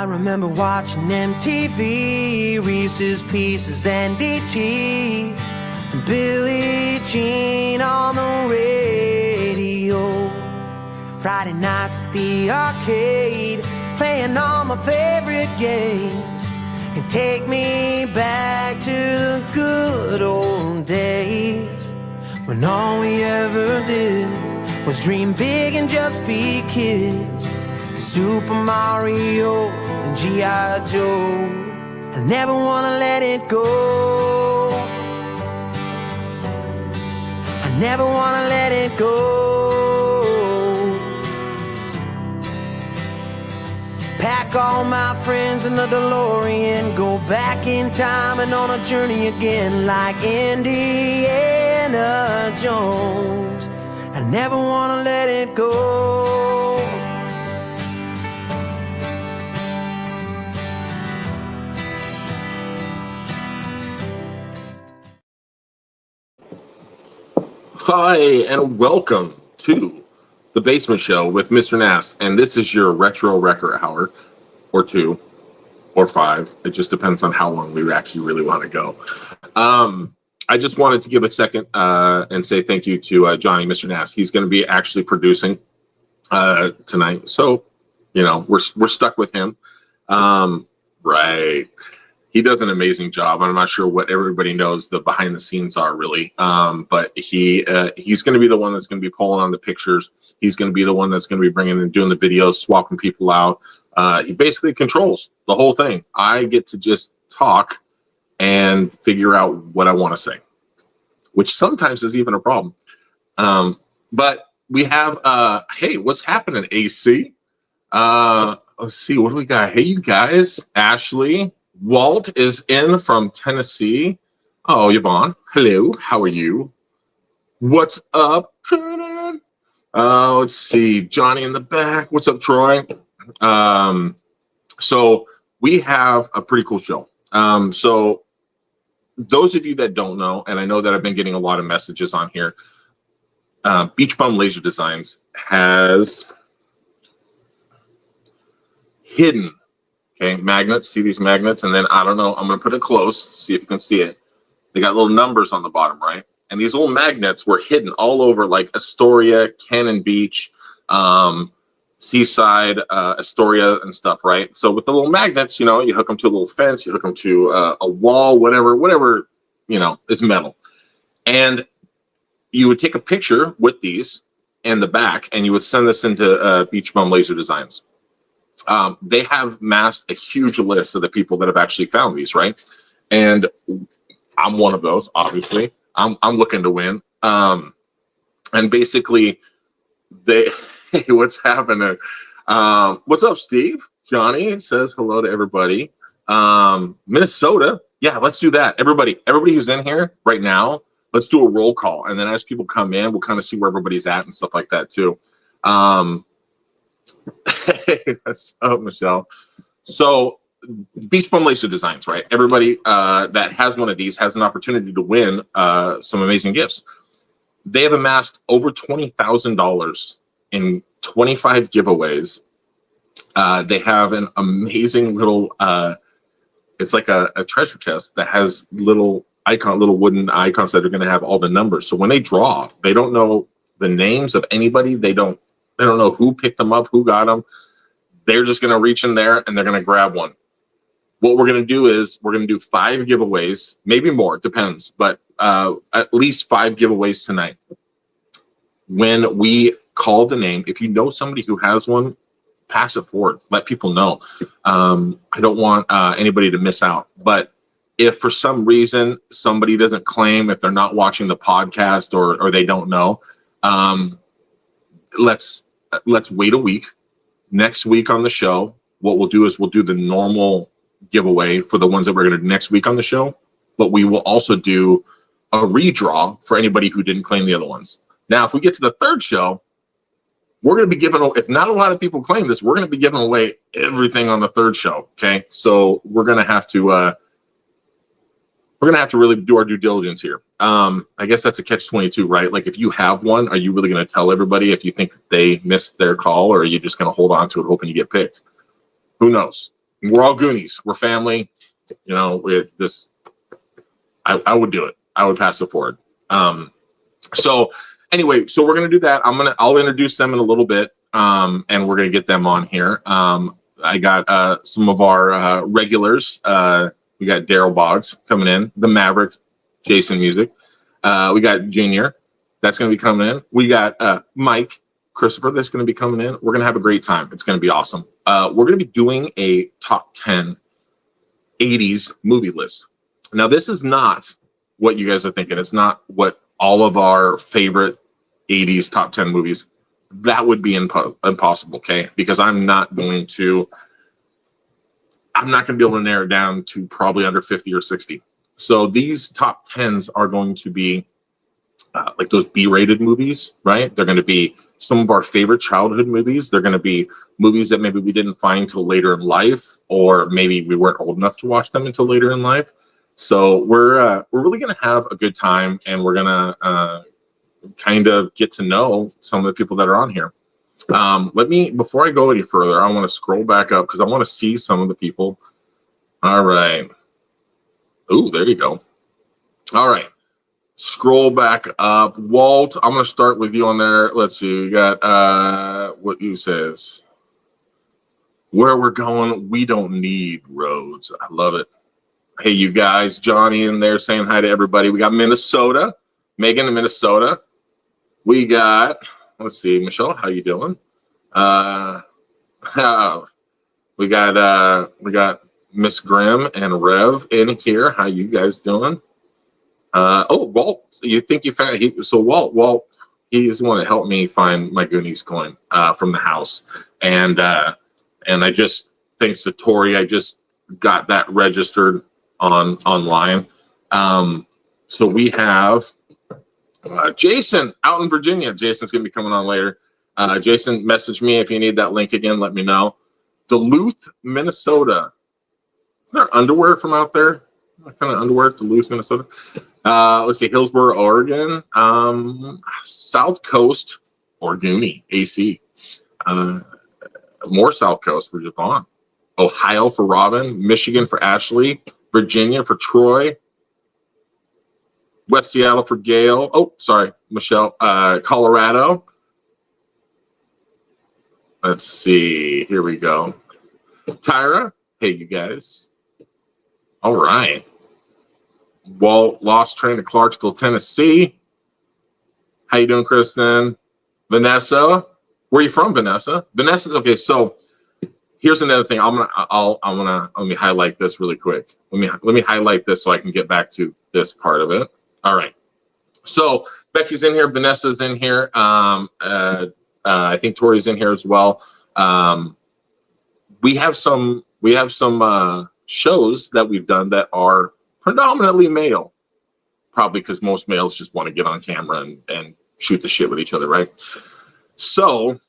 I remember watching MTV, Reese's Pieces and DT, and Billie Jean on the radio. Friday nights at the arcade, playing all my favorite games, and take me back to the good old days, when all we ever did was dream big and just be kids. Super Mario and G.I. Joe, I never wanna let it go. I never wanna let it go. Pack all my friends in the DeLorean, go back in time and on a journey again, like Indiana Jones. I never wanna let it go. Hi, and welcome to the Basement Show with Mr. Nast, and this is your retro Rekkr hour, or 2, or 5. It just depends on how long we actually really want to go. I just wanted to give a second and say thank you to Johnny, Mr. Nast. He's going to be actually producing tonight, so you know we're stuck with him. Right. He does an amazing job. I'm not sure what everybody knows the behind the scenes are really, but he's going to be the one that's going to be pulling on the pictures. He's going to be the one that's going to be bringing and doing the videos, swapping people out. He basically controls the whole thing. I get to just talk and figure out what I want to say, which sometimes is even a problem. But we have, hey, what's happening, AC? Let's see, what do we got? Hey, you guys, Ashley. Walt is in from Tennessee. Oh, Yvonne. Hello. How are you? What's up? Let's see. Johnny in the back. What's up, Troy? So we have a pretty cool show. So those of you that don't know, and I know that I've been getting a lot of messages on here, Beach Bum Laser Designs has hidden magnets. See these magnets? And then I don't know, I'm going to put it close, see if you can see it. They got little numbers on the bottom, right? And these little magnets were hidden all over like Astoria, Cannon Beach, Seaside, Astoria and stuff, right? So with the little magnets, you know, you hook them to a little fence, you hook them to a wall, whatever, you know, is metal. And you would take a picture with these in the back and you would send this into Beach Bum Laser Designs. They have massed a huge list of the people that have actually found these, right? And I'm one of those, obviously. I'm looking to win. And basically, hey, what's happening? What's up, Steve? Johnny says hello to everybody. Minnesota, yeah, let's do that. Everybody who's in here right now, let's do a roll call. And then as people come in, we'll kind of see where everybody's at and stuff like that too. Hey, what's up, Michelle? So Beach Bum Laser Designs, right? Everybody that has one of these has an opportunity to win some amazing gifts. They have amassed over $20,000 in 25 giveaways. They have an amazing little, it's like a treasure chest that has little wooden icons that are going to have all the numbers. So when they draw, they don't know the names of anybody. They don't know who picked them up, who got them. They're just going to reach in there and they're going to grab one. What we're going to do is we're going to do 5 giveaways, maybe more, it depends, but at least 5 giveaways tonight. When we call the name, if you know somebody who has one, pass it forward. Let people know. I don't want anybody to miss out. But if for some reason somebody doesn't claim, if they're not watching the podcast or they don't know, let's wait a week. Next week on the show, what we'll do is we'll do the normal giveaway for the ones that we're going to do next week on the show, but we will also do a redraw for anybody who didn't claim the other ones. Now, if we get to the 3rd show, we're going to be giving, if not a lot of people claim this, we're going to be giving away everything on the 3rd show. Okay. So we're going to have to really do our due diligence here. I guess that's a catch-22, right? Like if you have one, are you really going to tell everybody if you think they missed their call, or are you just going to hold on to it hoping you get picked? Who knows? We're all Goonies. We're family. You know, with this, I would do it. I would pass it forward. So anyway, so we're gonna do that. I'll introduce them in a little bit, and we're gonna get them on here. I got some of our regulars. We got Daryl Boggs coming in, the Maverick, Jason Music. We got Junior, that's gonna be coming in. We got Mike Christopher, that's gonna be coming in. We're gonna have a great time. It's gonna be awesome. We're gonna be doing a top 10 80s movie list. Now, this is not what you guys are thinking. It's not what all of our favorite 80s top 10 movies. That would be impossible, okay? Because I'm not going to be able to narrow it down to probably under 50 or 60. So these top 10s are going to be like those B-rated movies, right? They're going to be some of our favorite childhood movies. They're going to be movies that maybe we didn't find till later in life, or maybe we weren't old enough to watch them until later in life. So we're really going to have a good time, and we're going to kind of get to know some of the people that are on here. Before I go any further, I want to scroll back up because I want to see some of the people. All right. Ooh, there you go. All right. Scroll back up. Walt, I'm going to start with you on there. Let's see. We got what you says. Where we're going, we don't need roads. I love it. Hey, you guys. Johnny in there saying hi to everybody. We got Minnesota. Megan in Minnesota. We got, let's see, Michelle, how you doing? We got Miss Grimm and Rev in here. How you guys doing? Walt, you think you found Walt, he's the one that helped me find my Goonies coin from the house. And I just, thanks to Tori, I just got that registered online. So we have Jason out in Virginia. Jason's gonna be coming on later. Jason, message me if you need that link again, let me know. Duluth, Minnesota. Is there underwear from out there? What kind of underwear? Duluth, Minnesota. Let's see, Hillsboro, Oregon. South Coast, Oregoni, AC. More South Coast for Javon. Ohio for Robin. Michigan for Ashley. Virginia for Troy. West Seattle for Gail. Oh, sorry, Michelle. Colorado. Let's see. Here we go. Tyra. Hey, you guys. All right. Walt, lost train to Clarksville, Tennessee. How you doing, Kristen? Vanessa. Where are you from, Vanessa? Vanessa's okay. So here's another thing. Let me highlight this really quick. Let me highlight this so I can get back to this part of it. All right. So Becky's in here. Vanessa's in here. I think Tori's in here as well. We have some shows that we've done that are predominantly male, probably because most males just want to get on camera and shoot the shit with each other, right? So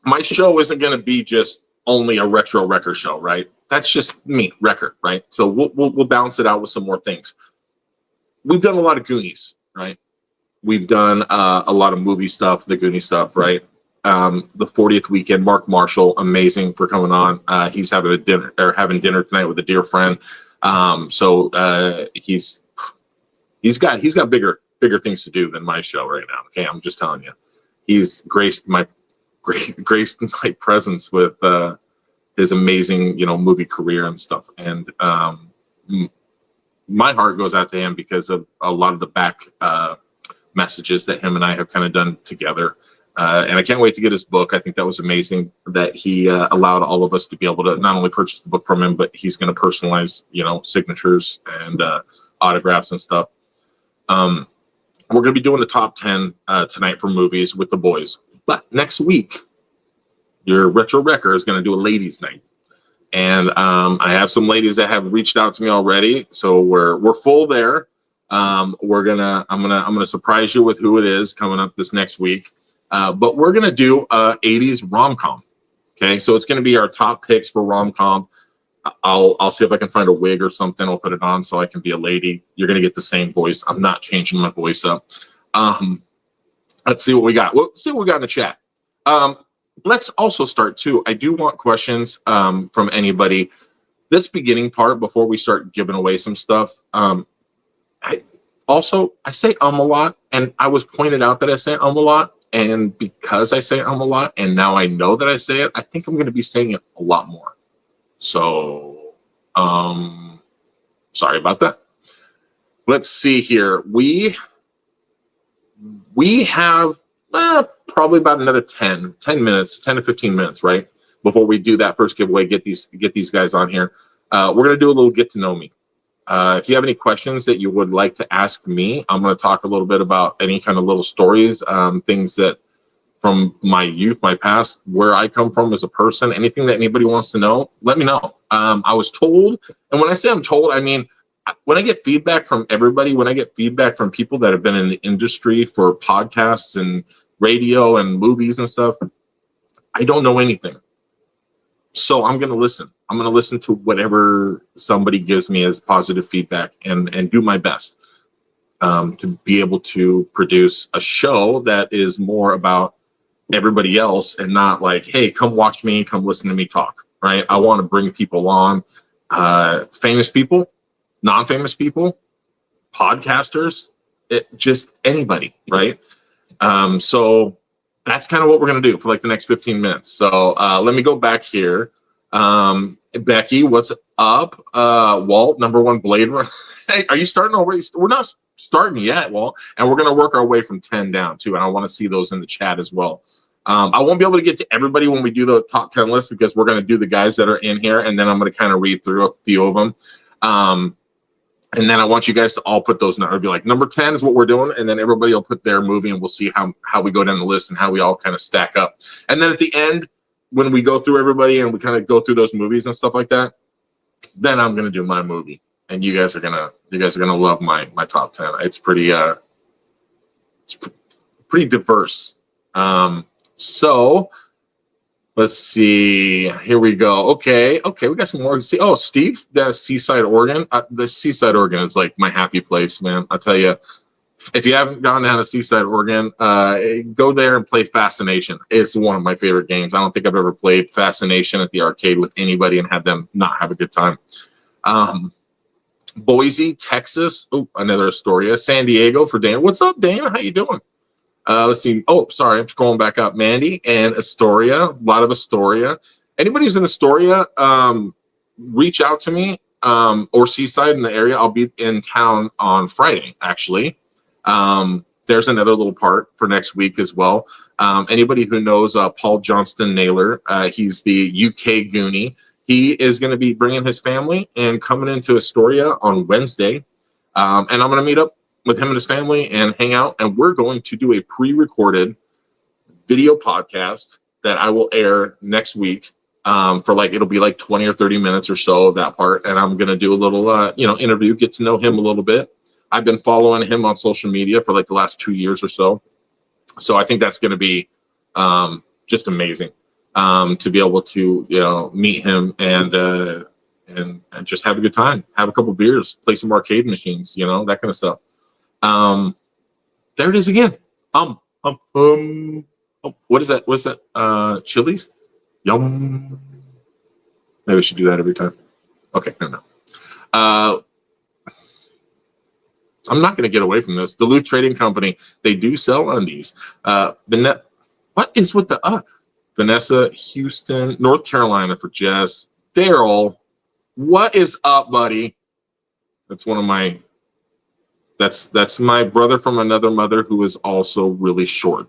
my show isn't going to be just only a retro Rekkr show, right? That's just me, Rekkr, right? So we'll balance it out with some more things. We've done a lot of Goonies, right? We've done a lot of movie stuff, the Goonie stuff, right? The 40th weekend, Mark Marshall, amazing for coming on. He's having dinner tonight with a dear friend. So he's got bigger things to do than my show right now. Okay, I'm just telling you, he's graced my presence with his amazing, movie career and stuff. And my heart goes out to him because of a lot of the back messages that him and I have kind of done together. And I can't wait to get his book. I think that was amazing that he allowed all of us to be able to not only purchase the book from him, but he's going to personalize, signatures and autographs and stuff. We're going to be doing the top 10 tonight for movies with the boys. But next week, your Retro Rekkr is going to do a ladies' night. And I have some ladies that have reached out to me already. So we're full there. I'm gonna surprise you with who it is coming up this next week. But we're gonna do 80s rom-com. Okay, so it's gonna be our top picks for rom-com. I'll see if I can find a wig or something. I'll put it on so I can be a lady. You're gonna get the same voice. I'm not changing my voice up. Let's see what we got. Let's see what we got in the chat. Let's also start too. I do want questions from anybody this beginning part before we start giving away some stuff. I say a lot, and I was pointed out that I say a lot, and because I say a lot, and now I know that I say it, I think I'm going to be saying it a lot more. So, sorry about that. Let's see here. We have probably about another 10 minutes, 10 to 15 minutes, right? Before we do that first giveaway, get these guys on here. We're going to do a little get to know me. If you have any questions that you would like to ask me, I'm going to talk a little bit about any kind of little stories, things that from my youth, my past, where I come from as a person, anything that anybody wants to know, let me know. I was told, and when I say I'm told, I mean, when I get feedback from everybody, when I get feedback from people that have been in the industry for podcasts and radio and movies and stuff, I don't know anything. So I'm going to listen. I'm going to listen to whatever somebody gives me as positive feedback and do my best to be able to produce a show that is more about everybody else and not like, hey, come watch me, come listen to me talk, right? I want to bring people on, famous people, non-famous people, podcasters, just anybody, right? So that's kind of what we're going to do for like the next 15 minutes. So let me go back here. Becky, what's up? Walt, #1 Blade Runner. Hey, are you starting already? We're not starting yet, Walt. And we're going to work our way from 10 down too. And I want to see those in the chat as well. I won't be able to get to everybody when we do the top 10 list because we're going to do the guys that are in here. And then I'm going to kind of read through a few of them. And then I want you guys to all put those numbers. Be like, number 10 is what we're doing. And then everybody will put their movie and we'll see how we go down the list and how we all kind of stack up. And then at the end, when we go through everybody and we kind of go through those movies and stuff like that, then I'm going to do my movie. And you guys are going to love my top 10. It's pretty diverse. So let's see. Here we go. Okay, we got some more. See, oh, Steve, the Seaside, Oregon. The Seaside, Oregon is like my happy place, man. I'll tell you, if you haven't gone down to Seaside, Oregon, go there and play Fascination. It's one of my favorite games. I don't think I've ever played Fascination at the arcade with anybody and had them not have a good time. Boise, Texas. Oh, another Astoria. San Diego for Dana. What's up, Dana? How you doing? Let's see. Oh, sorry. I'm scrolling back up. Mandy and Astoria. A lot of Astoria. Anybody who's in Astoria, reach out to me or Seaside in the area. I'll be in town on Friday, actually. There's another little part for next week as well. Anybody who knows Paul Johnston Naylor, he's the UK Goonie. He is going to be bringing his family and coming into Astoria on Wednesday. And I'm going to meet up with him and his family and hang out. And we're going to do a pre-recorded video podcast that I will air next week for like, it'll be like 20 or 30 minutes or so of that part. And I'm going to do a little, interview, get to know him a little bit. I've been following him on social media for like the last 2 years or so. So I think that's going to be just amazing to be able to, meet him and just have a good time, have a couple beers, play some arcade machines, that kind of stuff. There it is again. Oh, what is that? What's that? Chili's? Yum. Maybe we should do that every time. Okay, no. I'm not going to get away from this. Duluth Trading Company, they do sell undies. What is with the Vanessa, Houston, North Carolina for Jess. Daryl, what is up, buddy? That's one of my. That's my brother from another mother who is also really short.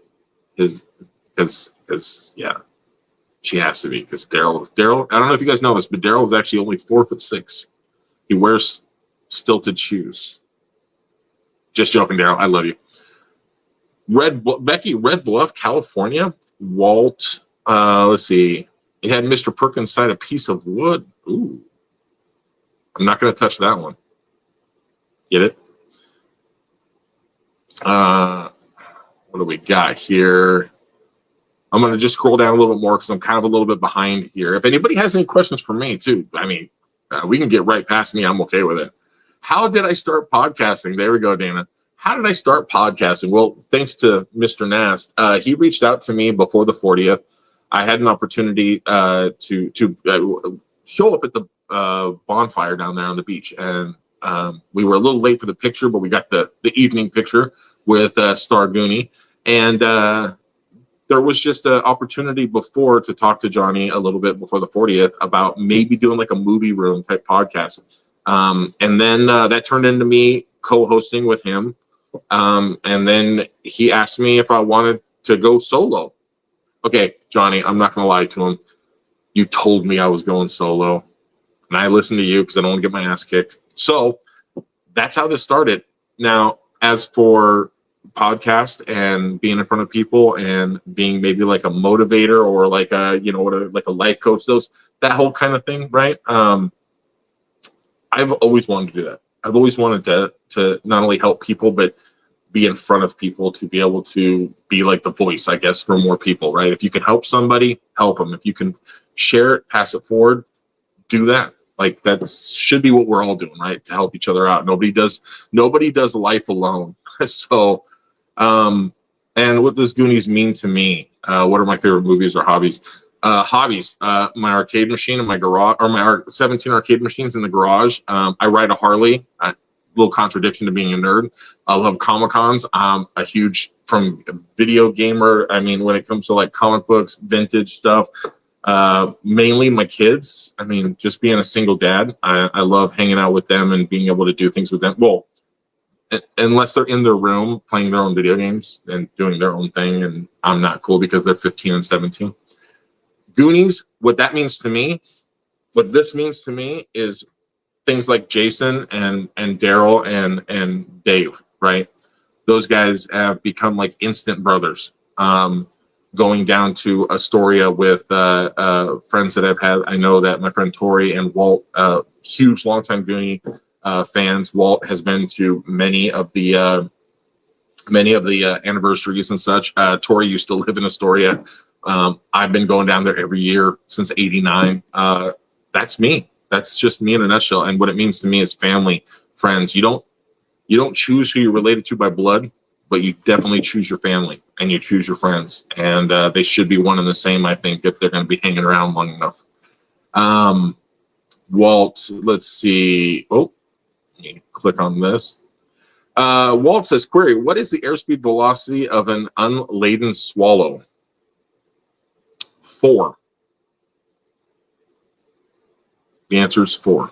Because yeah, she has to be because Daryl. I don't know if you guys know this, but Daryl is actually only 4'6". He wears stilted shoes. Just joking, Daryl. I love you. Becky, Red Bluff, California. Walt. Let's see. He had Mr. Perkins sign a piece of wood. Ooh. I'm not going to touch that one. Get it? What do we got here? I'm going to just scroll down a little bit more because I'm kind of a little bit behind here. If anybody has any questions for me, too, I mean, we can get right past me. I'm okay with it. How did I start podcasting? There we go, Dana. How did I start podcasting? Well, thanks to Mr. Nast. He reached out to me before the 40th. I had an opportunity to show up at the bonfire down there on the beach, and we were a little late for the picture, but we got the evening picture with Star Goonie, and there was just an opportunity before to talk to Johnny a little bit before the 40th about maybe doing like a movie room type podcast, and then that turned into me co-hosting with him, and then he asked me if I wanted to go solo. Okay, Johnny, I'm not gonna lie to him. You told me I was going solo, and I listened to you because I don't want to get my ass kicked. So that's how this started. Now, as for podcast and being in front of people and being maybe like a motivator or like a, you know, like a life coach, that whole kind of thing, right? I've always wanted to do that. I've always wanted to not only help people, but be in front of people, to be able to be like the voice, I guess, for more people, right? If you can help somebody, help them. If you can share it, pass it forward, do that. Like that should be what we're all doing, right? To help each other out. Nobody does life alone. So, and what does Goonies mean to me? What are my favorite movies or hobbies? Hobbies, my arcade machine in my garage, or my 17 arcade machines in the garage. I ride a Harley. Little contradiction to being a nerd. I love Comic-Cons. I'm a huge from video gamer. I mean, when it comes to like comic books, vintage stuff, mainly my kids. I mean, just being a single dad, I love hanging out with them and being able to do things with them. Well, unless they're in their room playing their own video games and doing their own thing, and I'm not cool because they're 15 and 17. Goonies, what that means to me, what this means to me is things like Jason and Daryl and Dave, right? Those guys have become like instant brothers. Going down to Astoria with friends that I've had. I know that my friend Tori and Walt, huge longtime Goonie fans. Walt has been to many of the anniversaries and such. Tori used to live in Astoria. I've been going down there every year since '89. That's me. That's just me in a nutshell. And what it means to me is family, friends. You don't choose who you're related to by blood, but you definitely choose your family and you choose your friends. And they should be one and the same, I think, if they're going to be hanging around long enough. Walt, let's see. Oh, let me click on this. Walt says, query, what is the airspeed velocity of an unladen swallow? 4. The answer is 4.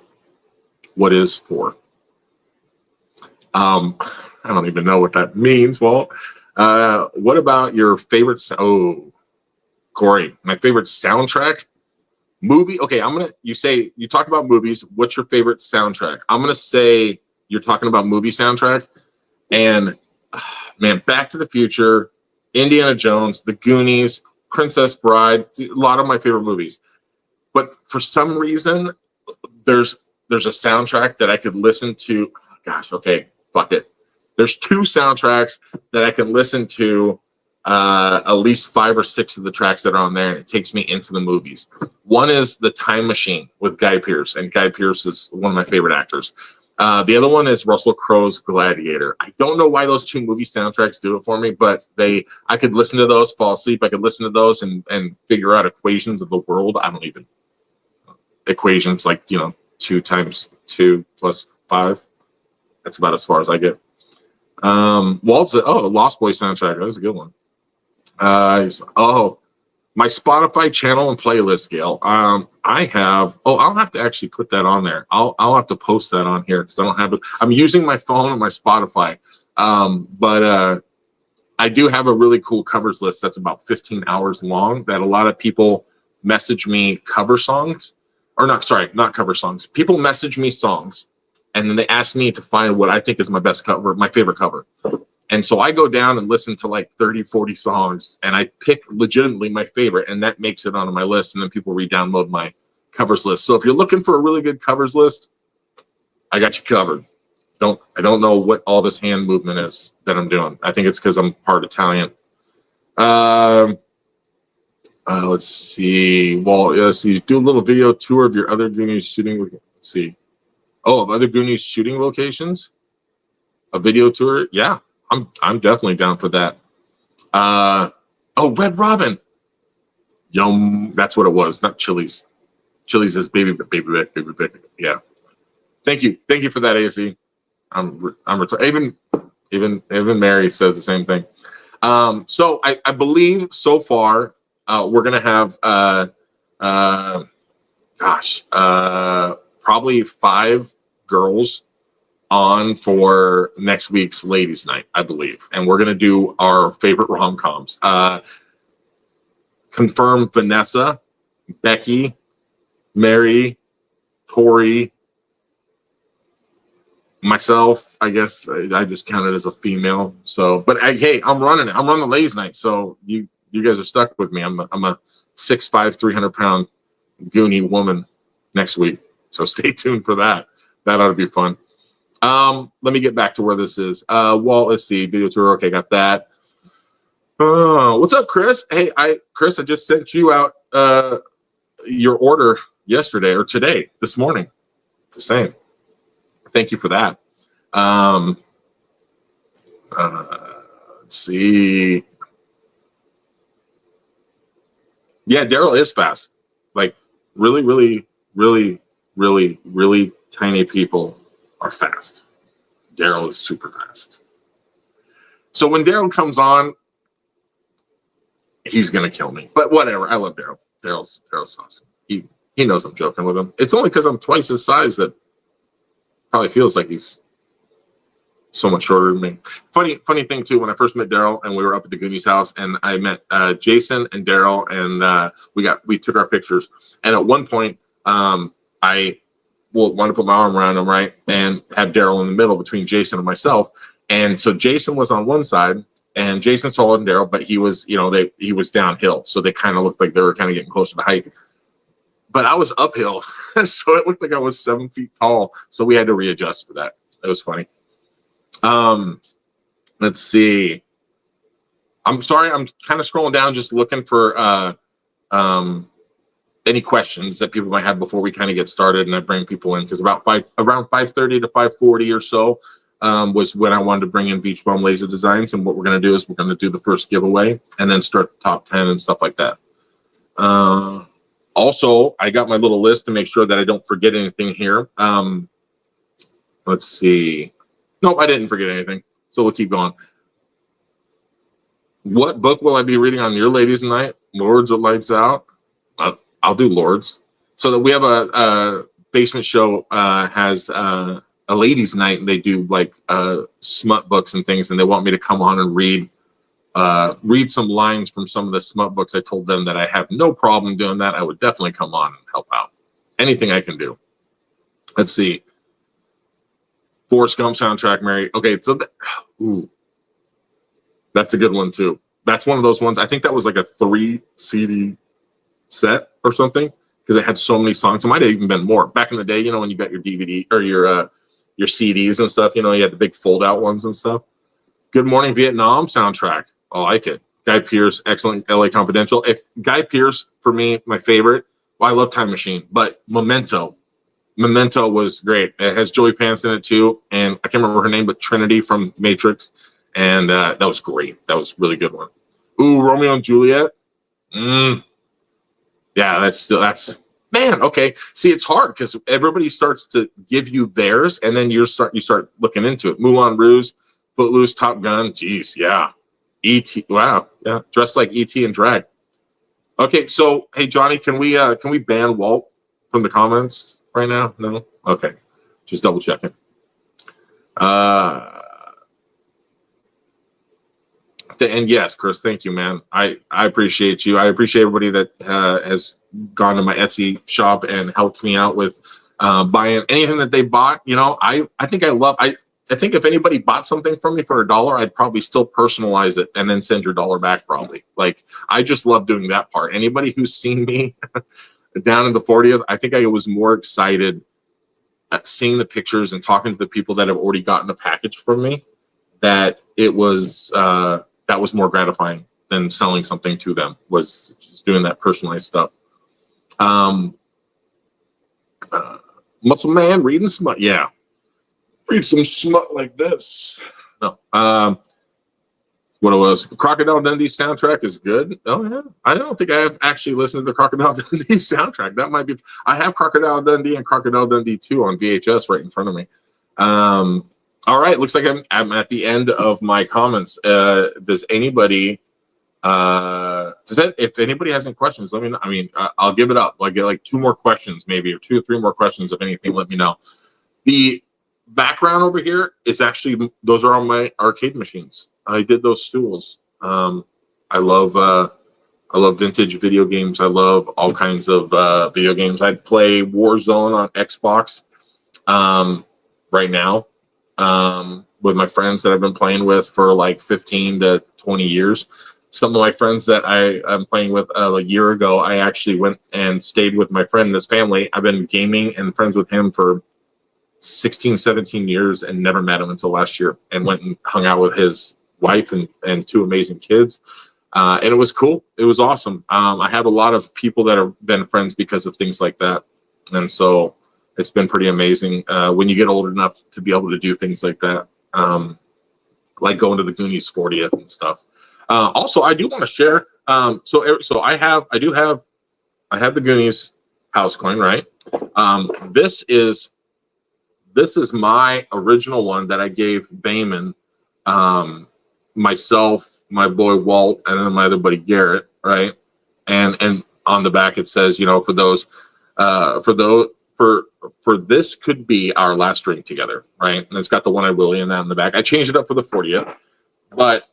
What is 4? I don't even know what that means, Walt. What about your favorite? Oh, Corey, my favorite soundtrack movie. Okay, you talk about movies. What's your favorite soundtrack? I'm gonna say you're talking about movie soundtrack, and man, Back to the Future, Indiana Jones, The Goonies, Princess Bride, a lot of my favorite movies. But for some reason, there's a soundtrack that I could listen to. Gosh, okay, fuck it. There's 2 soundtracks that I can listen to, at least 5 or 6 of the tracks that are on there, and it takes me into the movies. One is The Time Machine with Guy Pearce, and Guy Pearce is one of my favorite actors. The other one is Russell Crowe's Gladiator. I don't know why those 2 movie soundtracks do it for me, but I could listen to those, fall asleep. I could listen to those and figure out equations of the world. I don't even equations like 2 times 2 plus 5. That's about as far as I get. Walt's Lost Boy soundtrack. That was a good one. My Spotify channel and playlist, Gail. I have. I'll have to actually put that on there. I'll have to post that on here because I don't have it. I'm using my phone and my Spotify. But I do have a really cool covers list that's about 15 hours long. That a lot of people message me cover songs, or not cover songs. People message me songs, and then they ask me to find what I think is my best cover, my favorite cover. And so I go down and listen to like 30, 40 songs, and I pick legitimately my favorite, and that makes it onto my list, and then people re-download my covers list. So if you're looking for a really good covers list, I got you covered. I don't know what all this hand movement is that I'm doing. I think it's because I'm part Italian. Let's see. Well, let's see. Do a little video tour of your other Goonies shooting. Let's see. Oh, of other Goonies shooting locations? A video tour? Yeah, I'm definitely down for that. Red Robin. Yum. That's what it was, not Chili's. Chili says baby back. Yeah. Thank you for that, AC. I'm even Mary says the same thing. So I believe so far we're gonna have probably 5 girls on for next week's ladies' night, I believe, and we're gonna do our favorite rom-coms. Confirm Vanessa, Becky, Mary, Tori, myself. I guess I just counted as a female. So, but hey, I'm running it. I'm running the ladies' night. So you guys are stuck with me. I'm a 6'5", 300-pound Goonie woman next week. So stay tuned for that. That ought to be fun. Let me get back to where this is. Well, let's see. Video tour. Okay, got that. What's up, Chris? Hey, Chris, I just sent you out your order yesterday or today, this morning. The same. Thank you for that. Let's see. Yeah, Daryl is fast. Like really, really, really, really, really tiny people are fast. Daryl is super fast. So when Daryl comes on, he's gonna kill me. But whatever. I love Daryl. Daryl's awesome. He knows I'm joking with him. It's only because I'm twice his size that probably feels like he's so much shorter than me. Funny thing too, when I first met Daryl and we were up at the Goonies house and I met Jason and Daryl and we took our pictures. And at one point, I wanted to put my arm around him, right, and have Daryl in the middle between Jason and myself. And so Jason was on one side, and Jason's taller than Daryl, but he was, he was downhill, so they kind of looked like they were kind of getting closer to height. But I was uphill, so it looked like I was 7 feet tall. So we had to readjust for that. It was funny. Let's see. I'm sorry, I'm kind of scrolling down, just looking for any questions that people might have before we kind of get started, and I bring people in, because around 5:30 to 5:40 or so was when I wanted to bring in Beach Bum Laser Designs, and what we're going to do is we're going to do the first giveaway and then start the top 10 and stuff like that. Also, I got my little list to make sure that I don't forget anything here. Let's see. Nope, I didn't forget anything. So we'll keep going. What book will I be reading on your ladies' night? Lords of Lights Out. I'll do Lords. So that we have a basement show has a ladies' night, and they do like smut books and things, and they want me to come on and read some lines from some of the smut books. I told them that I have no problem doing that. I would definitely come on and help out. Anything I can do. Let's see. Forrest Gump soundtrack, Mary. Okay, so that's a good one too. That's one of those ones. I think that was like a 3 CD set or something, because it had so many songs. It might have even been more. Back in the day, when you got your DVD or your CDs and stuff, you had the big fold-out ones and stuff. Good Morning Vietnam soundtrack. I like it. Guy Pearce, excellent. LA Confidential. If Guy Pearce, for me, my favorite. Well, I love Time Machine, but Memento was great. It has Joey Pants in it too, and I can't remember her name, but Trinity from Matrix, and that was great. That was a really good one. Ooh, Romeo and Juliet. Yeah, that's man. Okay, see, it's hard because everybody starts to give you theirs, and then you start looking into it. Moulin Rouge, Footloose, Top Gun. Jeez, yeah. E.T. Wow, yeah. Dressed like E.T. and drag. Okay, so hey Johnny, can we ban Walt from the comments right now? No? Okay. Just double checking. And yes, Chris, thank you, man. I appreciate you. I appreciate everybody that has gone to my Etsy shop and helped me out with buying anything that they bought. I think I think if anybody bought something from me for $1, I'd probably still personalize it and then send your dollar back probably. Like, I just love doing that part. Anybody who's seen me down in the 40th, I think I was more excited at seeing the pictures and talking to the people that have already gotten a package from me, that it was that was more gratifying than selling something to them, was just doing that personalized stuff. Muscle Man reading smut. Yeah. Read some smut like this. No. what it was. Crocodile Dundee soundtrack is good. Oh yeah, I don't think I have actually listened to the Crocodile Dundee soundtrack. That might be. I have Crocodile Dundee and Crocodile Dundee 2 on VHS right in front of me. All right, looks like I'm at the end of my comments. Does anybody? If anybody has any questions, let me know. I mean, I'll give it up. I'll get like 2 more questions, maybe, or 2 or 3 more questions. If anything, let me know. The background over here is actually, those are on my arcade machines. I did those stools. I love vintage video games. I love all kinds of video games. I'd play Warzone on Xbox right now with my friends that I've been playing with for like 15 to 20 years. Some of my friends that I'm playing with a year ago, I actually went and stayed with my friend and his family. I've been gaming and friends with him for 16, 17 years and never met him until last year, and went and hung out with his wife and 2 amazing kids. And it was cool. It was awesome. I have a lot of people that have been friends because of things like that. And so it's been pretty amazing when you get old enough to be able to do things like that, like going to the Goonies 40th and stuff. Also, I do want to share. So I have the Goonies house coin, right? This is my original one that I gave Bayman, myself, my boy Walt, and then my other buddy Garrett, right? And on the back it says, for this could be our last drink together, right? And it's got the One Eyed Willie and that in the back. I changed it up for the 40th, but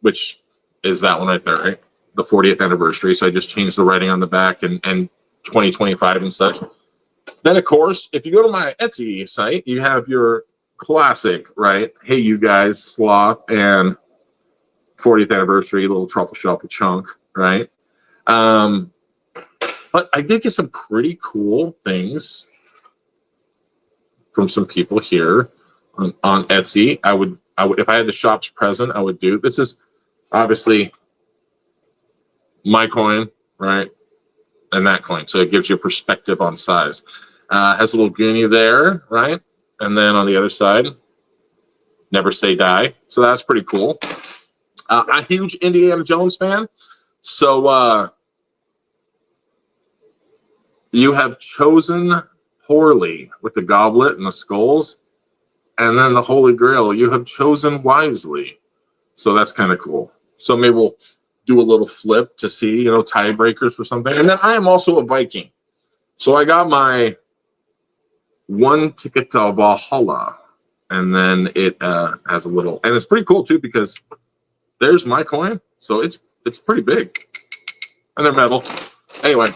which is that one right there, right? The 40th anniversary. So I just changed the writing on the back and 2025 and such. Then, of course, if you go to my Etsy site, you have your classic, right? Hey, you guys, sloth and 40th anniversary, little truffle shuffle chunk, right? But I did get some pretty cool things from some people here on Etsy. I would, if I had the shops present, I would do. This is obviously my coin, right? And that coin. So it gives you a perspective on size. Has a little Goonie there, right? And then on the other side, never say die. So that's pretty cool. I'm a huge Indiana Jones fan. So you have chosen poorly with the goblet and the skulls. And then the Holy Grail, you have chosen wisely. So that's kind of cool. So maybe we'll do a little flip to see, tiebreakers or something. And then I am also a Viking. So I got my 1 ticket to Valhalla. And then it has a little, and it's pretty cool too, because there's my coin. So it's pretty big. And they're metal. Anyway,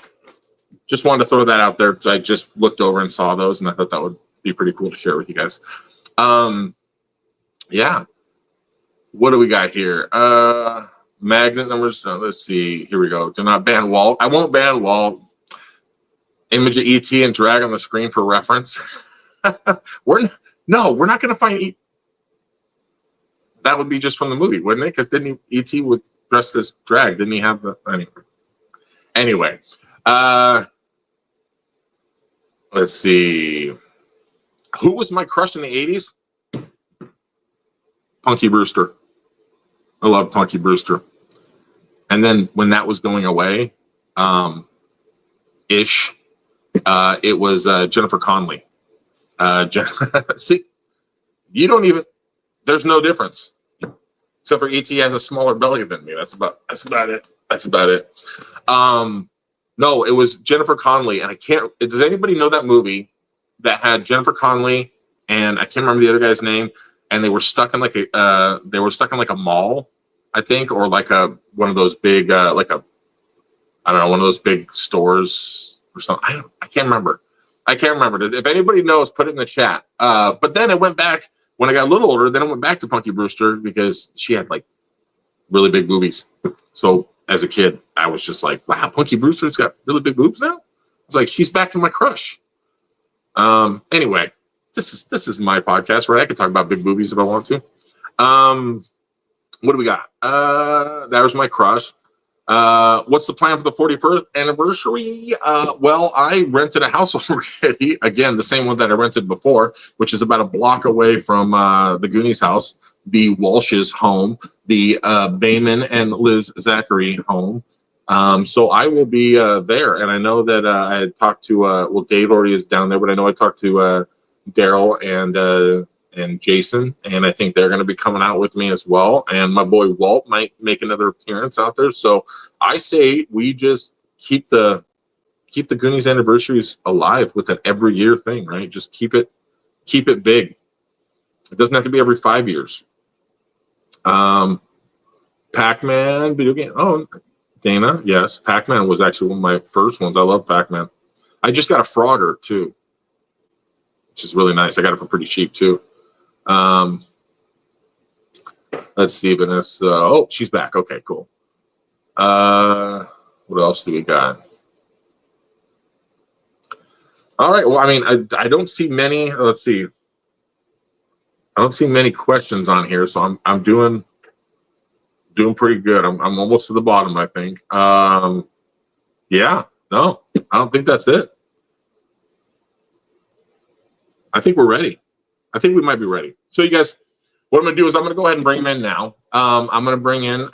just wanted to throw that out there. I just looked over and saw those, and I thought that would be pretty cool to share with you guys. Yeah. What do we got here? Magnet numbers. Let's see. Here we go. Do not ban Walt. I won't ban Walt. Image of ET and drag on the screen for reference. we're not going to find ET. That would be just from the movie, wouldn't it? Because didn't ET was dressed as drag? Didn't he have the anyway? Let's see. Who was my crush in the 80s? Punky Brewster. I love Punky Brewster. And then when that was going away, it was Jennifer Connelly. See, you don't even. There's no difference, except for ET has a smaller belly than me. That's about it. No, it was Jennifer Connelly, and I can't. Does anybody know that movie that had Jennifer Connelly and I can't remember the other guy's name, and they were stuck in like a mall, I think, or like one of those big one of those big stores or something. I can't remember. If anybody knows, put it in the chat. But then it went back when I got a little older. Then it went back to Punky Brewster because she had like really big boobies. So as a kid, I was just like, wow, Punky Brewster's got really big boobs now. It's like, she's back to my crush. Anyway, this is my podcast, right? I can talk about big boobies if I want to. What do we got? That was my crush. What's the plan for the 41st anniversary? Well, I rented a house already. Again, the same one that I rented before, which is about a block away from the Goonies house, the Walsh's home, the Bayman and Liz Zachary home. So I will be there. And I know that I had talked to, well, Dave already is down there, but I know I talked to Daryl and Jason, and I think they're going to be coming out with me as well. And my boy Walt might make another appearance out there. So I say we just keep the Goonies anniversaries alive with an every year thing, right? Just keep it big. It doesn't have to be every 5 years. Pac-Man video game. Oh, Dana, yes, Pac-Man was actually one of my first ones. I love Pac-Man. I just got a Frogger too, which is really nice. I got it for pretty cheap too. Let's see, Vanessa. Oh, she's back. Okay, cool. What else do we got? All right. Well, I mean, I don't see many. Let's see. I don't see many questions on here, so I'm doing pretty good. I'm almost to the bottom, I think. Yeah. No, I don't think that's it. I think we're ready. I think we might be ready. So you guys, what I'm going to do is I'm going to go ahead and bring them in now. I'm going to bring in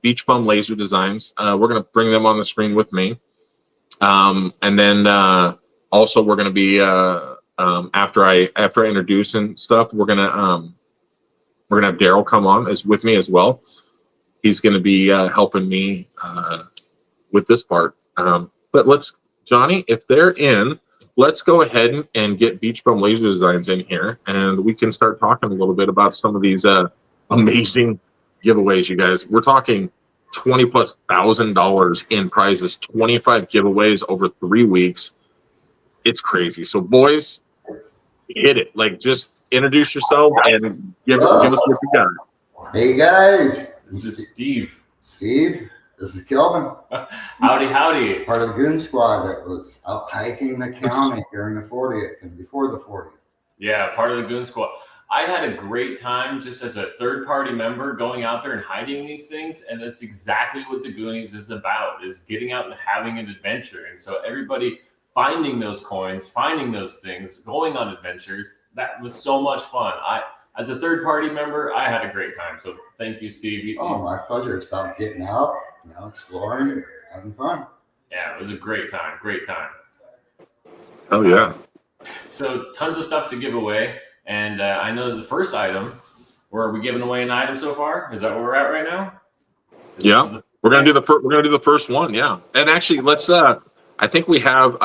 Beach Bum Laser Designs. We're going to bring them on the screen with me. And then also we're going to be after I introduce and stuff, we're going to have Daryl come on as with me as well. He's going to be helping me with this part. But let's, Johnny, if they're in, let's go ahead and get Beach Bum Laser Designs in here, and we can start talking a little bit about some of these amazing giveaways, you guys. We're talking $20,000+ in prizes, 25 giveaways over 3 weeks. It's crazy. So, boys, hit it. Like, just introduce yourselves and give us what you got. Hey, guys. This is Steve. Steve. This is Kelvin. Howdy, howdy. Part of the Goon Squad that was out hiking the county during the 40th and before the 40th. Yeah, part of the Goon Squad. I had a great time just as a third-party member going out there and hiding these things, and that's exactly what the Goonies is about, is getting out and having an adventure. And so everybody finding those coins, finding those things, going on adventures, that was so much fun. As a third-party member, I had a great time. So thank you, Steve. My pleasure. It's about getting out, exploring, having fun. Yeah, it was a great time. Great time. Oh, yeah. So tons of stuff to give away. And I know the first item, are we giving away an item so far? Is that where we're at right now? Yeah, we're gonna do the first one. Yeah, and actually, let's. I think we have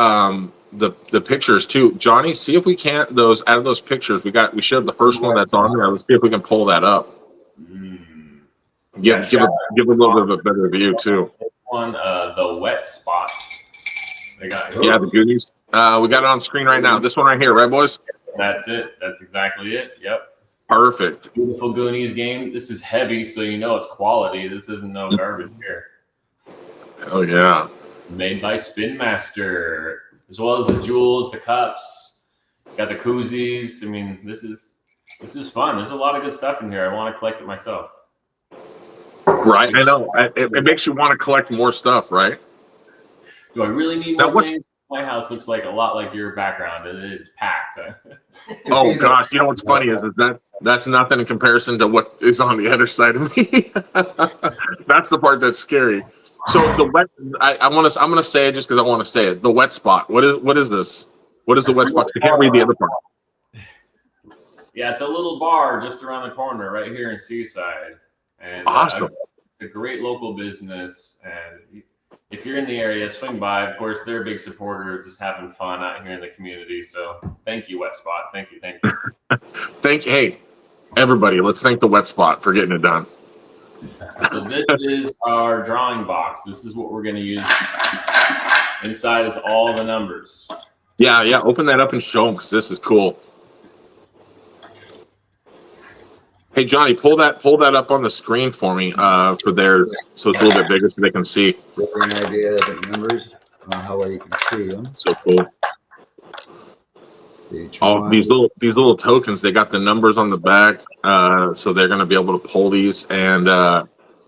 the pictures too. Johnny, see if we can't out of those pictures. We showed the first one that's on there. Let's see if we can pull that up. Give a little bit of a better view too. On the wet spot. They got the Goonies. We got it on screen right now. This one right here, right, boys? That's it. That's exactly it. Yep. Perfect. Beautiful Goonies game. This is heavy, so you know it's quality. This isn't no garbage here. Oh yeah. Made by Spin Master, as well as the jewels, the cups, got the koozies. I mean, this is fun. There's a lot of good stuff in here. I want to collect it myself. Right. I know. It makes you want to collect more stuff, right? Do I really need more things? My house looks like a lot like your background, and it is packed. Oh gosh, you know what's funny is that's nothing in comparison to what is on the other side of me. That's the part that's scary. So the wet, I'm gonna say it just because I want to say it. The wet spot. What is this? What is the wet spot? I can't read the other part. Yeah, it's a little bar just around the corner, right here in Seaside, and awesome. It's a great local business, and if you're in the area, swing by. Of course, they're a big supporter of just having fun out here in the community. So thank you, Wet Spot. Thank you. Thank you. Hey, everybody, let's thank the Wet Spot for getting it done. So this is our drawing box. This is what we're going to use. Inside is all the numbers. Yeah. Open that up and show them because this is cool. Hey, Johnny, pull that up on the screen for me for theirs, so it's a little bit bigger so they can see. An idea of the numbers, how well you can see them. So cool. Oh, these little tokens, they got the numbers on the back, so they're going to be able to pull these. And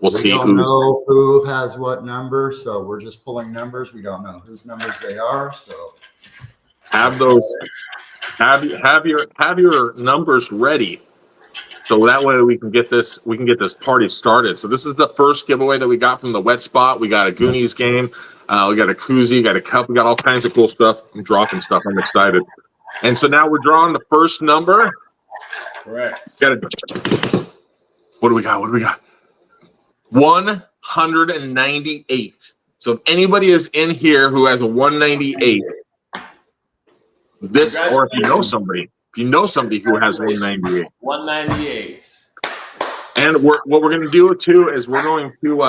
we'll We see don't who's. know who has what number, so we're just pulling numbers. We don't know whose numbers they are. So Have those. Have your numbers ready. So that way we can get this party started. So this is the first giveaway that we got from the wet spot. We got a Goonies game, we got a koozie, we got a cup, we got all kinds of cool stuff. I'm dropping stuff. I'm excited. And so now we're drawing the first number. Correct. What do we got? 198. So if anybody is in here who has a 198, this, or if you know somebody who has 198. 198. And what we're going to do too is we're going to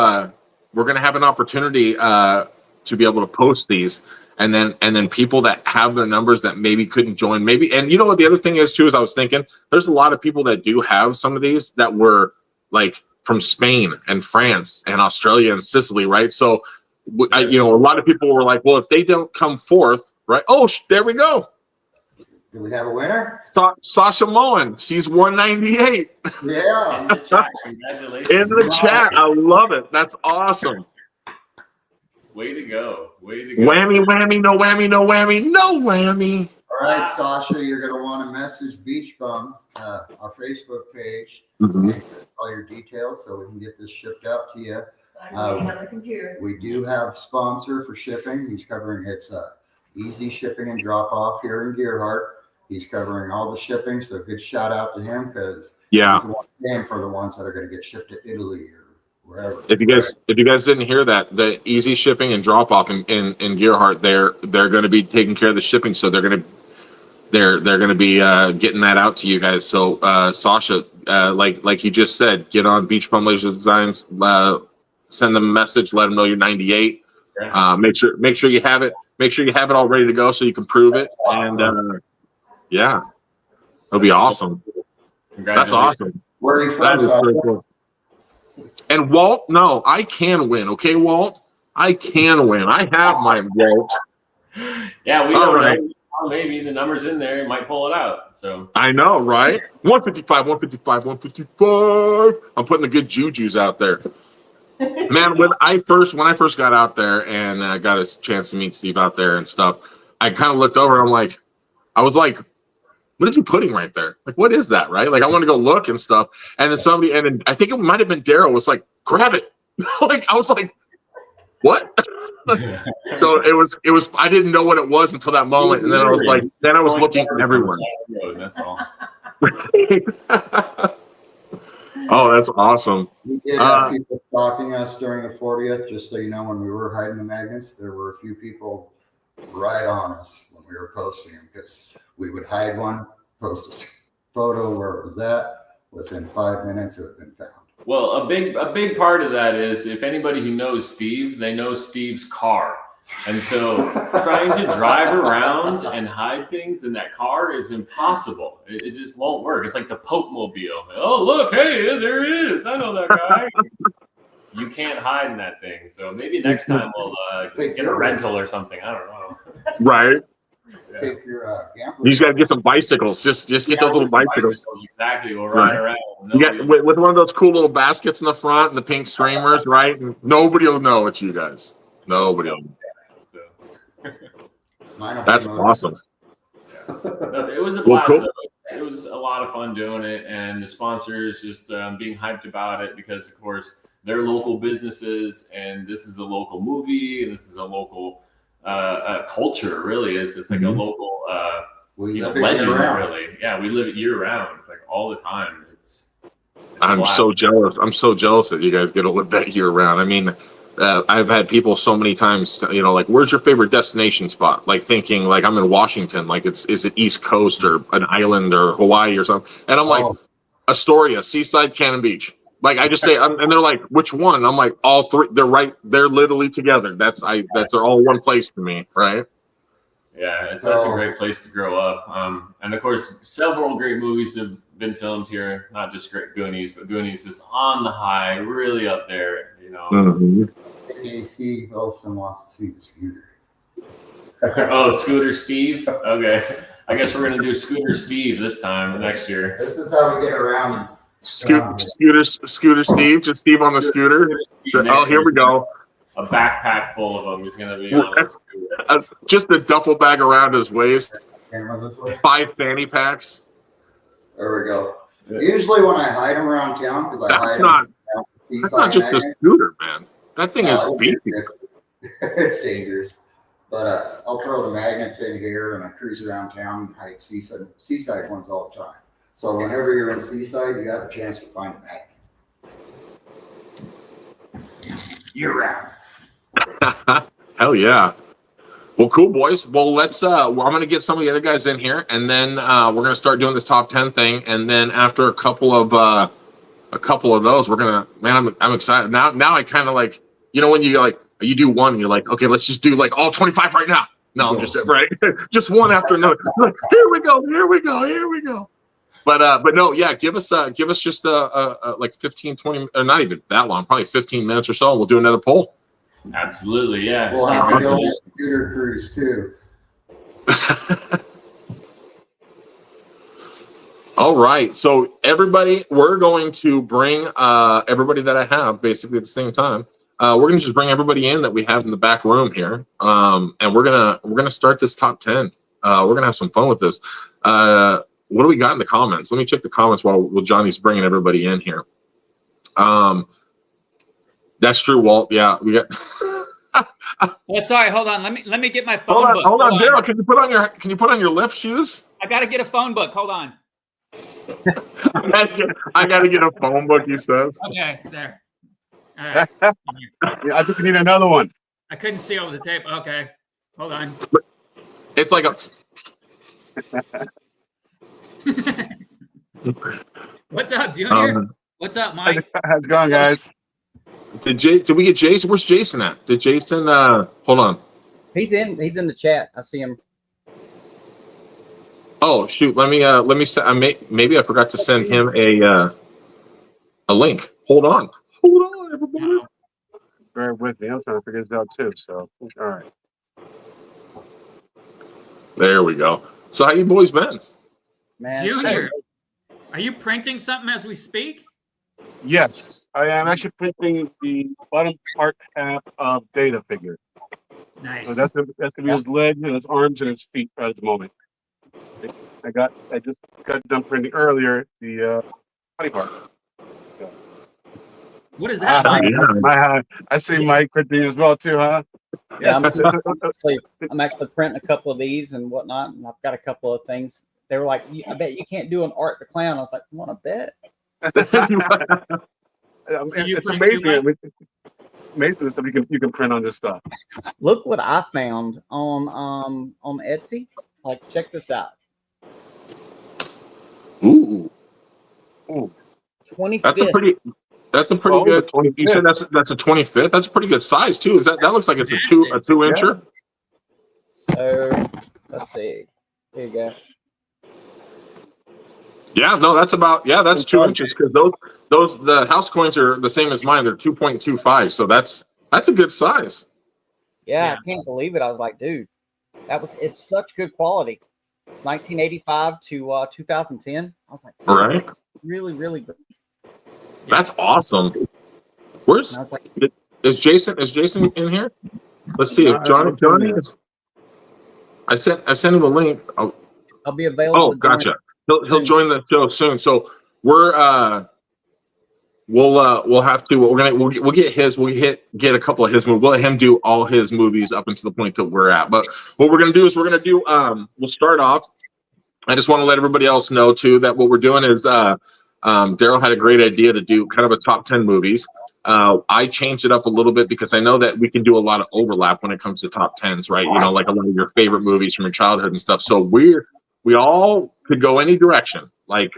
have an opportunity to be able to post these, and then people that have their numbers that maybe couldn't join, maybe. And you know what the other thing is too, is I was thinking there's a lot of people that do have some of these that were like from Spain and France and Australia and Sicily, right? So a lot of people were like, well, if they don't come forth, right? Oh, there we go. do we have a winner? Sasha Moen, she's 198. Yeah. In the chat. Congratulations. In the chat, I love it. That's awesome. Way to go. Way to go. Whammy, whammy, no whammy, no whammy, no whammy. All right, Sasha, you're going to want to message Beach Bum, our Facebook page, Mm-hmm. and all your details so we can get this shipped out to you. I need another computer. We do have sponsor for shipping. He's covering easy shipping and drop off here in Gearhart. He's covering all the shipping, so good shout out to him because he's the one paying for the ones that are going to get shipped to Italy or wherever. If you guys didn't hear that, the easy shipping and drop off in Gearhart, they're going to be taking care of the shipping, so they're going to be getting that out to you guys. So Sasha, like he just said, get on Beach Bum Laser Designs, send them a message, let them know you're 98. Make sure you have it. Make sure you have it all ready to go so you can prove it. And yeah, it'll be awesome. That's awesome. Where are you from? That is so cool. And Walt, no, I can win. Okay, Walt, I can win. I have my Walt. Yeah, we all don't right. know. Maybe the number's in there. It might pull it out. So I know, right? 155, 155, 155. I'm putting the good jujus out there. Man, when I first got out there and got a chance to meet Steve out there and stuff, I kind of looked over and I was like, what is he putting right there? Like, what is that, right? Like, I want to go look and stuff. And then then I think it might have been Daryl was like, grab it. I was like, what? So it was, I didn't know what it was until that moment. And then I was like, then I was looking everywhere. That's all. Oh, that's awesome. We did have people stalking us during the 40th, just so you know, when we were hiding the magnets, there were a few people right on us when we were posting them because we would hide one, post a photo where it was at. Within 5 minutes, it had been found. Well, a big part of that is if anybody who knows Steve, they know Steve's car. And so trying to drive around and hide things in that car is impossible. It just won't work. It's like the Pope Mobile. Oh, look, hey, there he is. I know that guy. You can't hide in that thing. So maybe next time we'll get a rental or something. I don't know. Right. Take your You just got to get some bicycles. Just get those little bicycles. Exactly. We'll ride around. You got with one of those cool little baskets in the front and the pink streamers, right? And nobody will know it's you guys. Nobody will know. That's awesome. It was a blast. Cool. It was a lot of fun doing it, and the sponsors just being hyped about it because, of course, they're local businesses, and this is a local movie, and this is a local culture. Really, it's like a local legend. Really, yeah, we live it year round. It's like all the time. I'm so jealous. I'm so jealous that you guys get to live that year round. I mean, I've had people so many times, like, where's your favorite destination spot? Like thinking like I'm in Washington, like is it East Coast or an island or Hawaii or something? And I'm like, Astoria, Seaside, Cannon Beach. Like I just say, and they're like, which one? I'm like, all three. They're literally together. They're all one place to me, right? Yeah, it's such a great place to grow up. And of course, several great movies have been filmed here. Not just great Goonies, but Goonies is on the high, really up there. AC Wilson wants to see the scooter. Oh, Scooter Steve. Okay, I guess we're gonna do Scooter Steve this time next year. This is how we get around Scooter Steve, just Steve on the scooter. Oh, here we go. A backpack full of them is going to be on the scooter. Just a duffel bag around his waist. Camera this way. 5 fanny packs. There we go. Usually when I hide them around town, because That's not just a scooter, man. That thing is beefy. It's dangerous. But I'll throw the magnets in here and I cruise around town and hide seaside ones all the time. So whenever you're in Seaside, you have a chance to find a magnet. Year round. Hell yeah. Well, cool, boys. Well, let's I'm gonna get some of the other guys in here, and then we're gonna start doing this top 10 thing, and then after a couple of those, we're gonna, man, I'm excited. Now I kind of like, when you do one and you're like, okay, let's just do like all 25 right now. No, I'm just right. Just one after another. Like, here we go. But no, yeah, give us just like 15, 20, or not even that long, probably 15 minutes or so, and we'll do another poll. Absolutely, yeah. We'll have to go on a scooter cruise too. All right, so everybody, we're going to bring everybody that I have basically at the same time. We're gonna just bring everybody in that we have in the back room here, and we're gonna start this top 10. We're gonna have some fun with this. What do we got in the comments? Let me check the comments while Johnny's bringing everybody in here. That's true, Walt. Yeah, we got. Oh, sorry. Hold on. Let me get my phone book. Hold on, Daryl. Can you put on your lift shoes? I gotta get a phone book. Hold on. I gotta get a phone book. He says. Okay, there. All right. Yeah, I think we need another one. I couldn't see over the tape. Okay, hold on. It's like a. What's up, Junior? What's up, Mike? How's it going, guys? Did we get Jason? Where's Jason at? Did Jason? Hold on. He's in the chat. I see him. Oh shoot! Let me send. Maybe I forgot to send him a link. Hold on, everybody. Bear with me. I'm trying to figure this out too. So, all right. There we go. So how you boys been? Man, Junior, are you printing something as we speak? Yes, I am actually printing the bottom part half of Data figure. Nice. So that's gonna be his legs and his arms and his feet right at the moment. I just got done printing earlier the body part. What is that? I see Mike printing as well too, huh? Yeah, I'm actually printing a couple of these and whatnot, and I've got a couple of things. They were like, "I bet you can't do an Art the Clown." I was like, "Want to bet?" It's amazing. Amazing stuff you can print on this stuff. Look what I found on Etsy. Like, check this out. Ooh. 25th. That's a pretty good. 25th. You said that's a 25th. That's a pretty good size too. Is that looks like it's a two incher? So let's see. Here you go. Yeah, no, that's 2 inches because the house coins are the same as mine. They're 2.25, so that's a good size. Yeah, I can't believe it. I was like, dude, it's such good quality. 1985 to 2010. I was like, dude, right, really, really good. That's awesome. Where's is Jason? Is Jason in here? Let's see if Johnny is. I sent him a link. I'll be available. Oh, gotcha. He'll join the show soon. So we'll have to. We'll get a couple of his movies. We'll let him do all his movies up until the point that we're at. But what we're gonna do is we'll start off. I just want to let everybody else know too that what we're doing is Daryl had a great idea to do kind of a top 10 movies. I changed it up a little bit because I know that we can do a lot of overlap when it comes to top 10s, right? You know, like a lot of your favorite movies from your childhood and stuff. So we all could go any direction. Like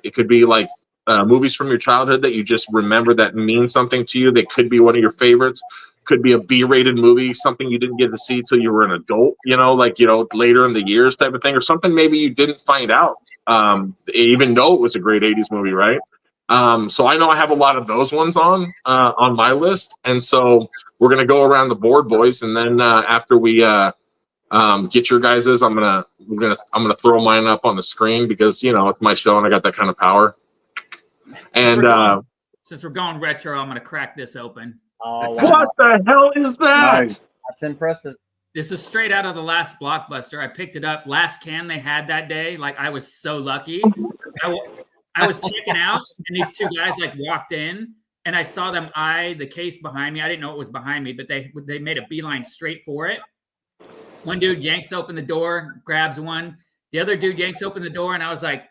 it could be like movies from your childhood that you just remember that mean something to you. They could be one of your favorites. Could be a B-rated movie, something you didn't get to see till you were an adult, later in the years type of thing, or something maybe you didn't find out, even though it was a great 80s movie, right? So I know I have a lot of those ones on my list, and so we're gonna go around the board, boys, and then after we get your guys's, I'm gonna throw mine up on the screen because it's my show and I got that kind of power. And Since we're going retro, I'm gonna crack this open. Oh, what wow. the hell is that? Nice. That's impressive. This is straight out of the last Blockbuster. I picked it up last can they had that day. Like I was so lucky. I was checking out, and these two guys like walked in, and I saw them eye the case behind me. I didn't know it was behind me, but they made a beeline straight for it. One dude yanks open the door, grabs one. The other dude yanks open the door, and I was like,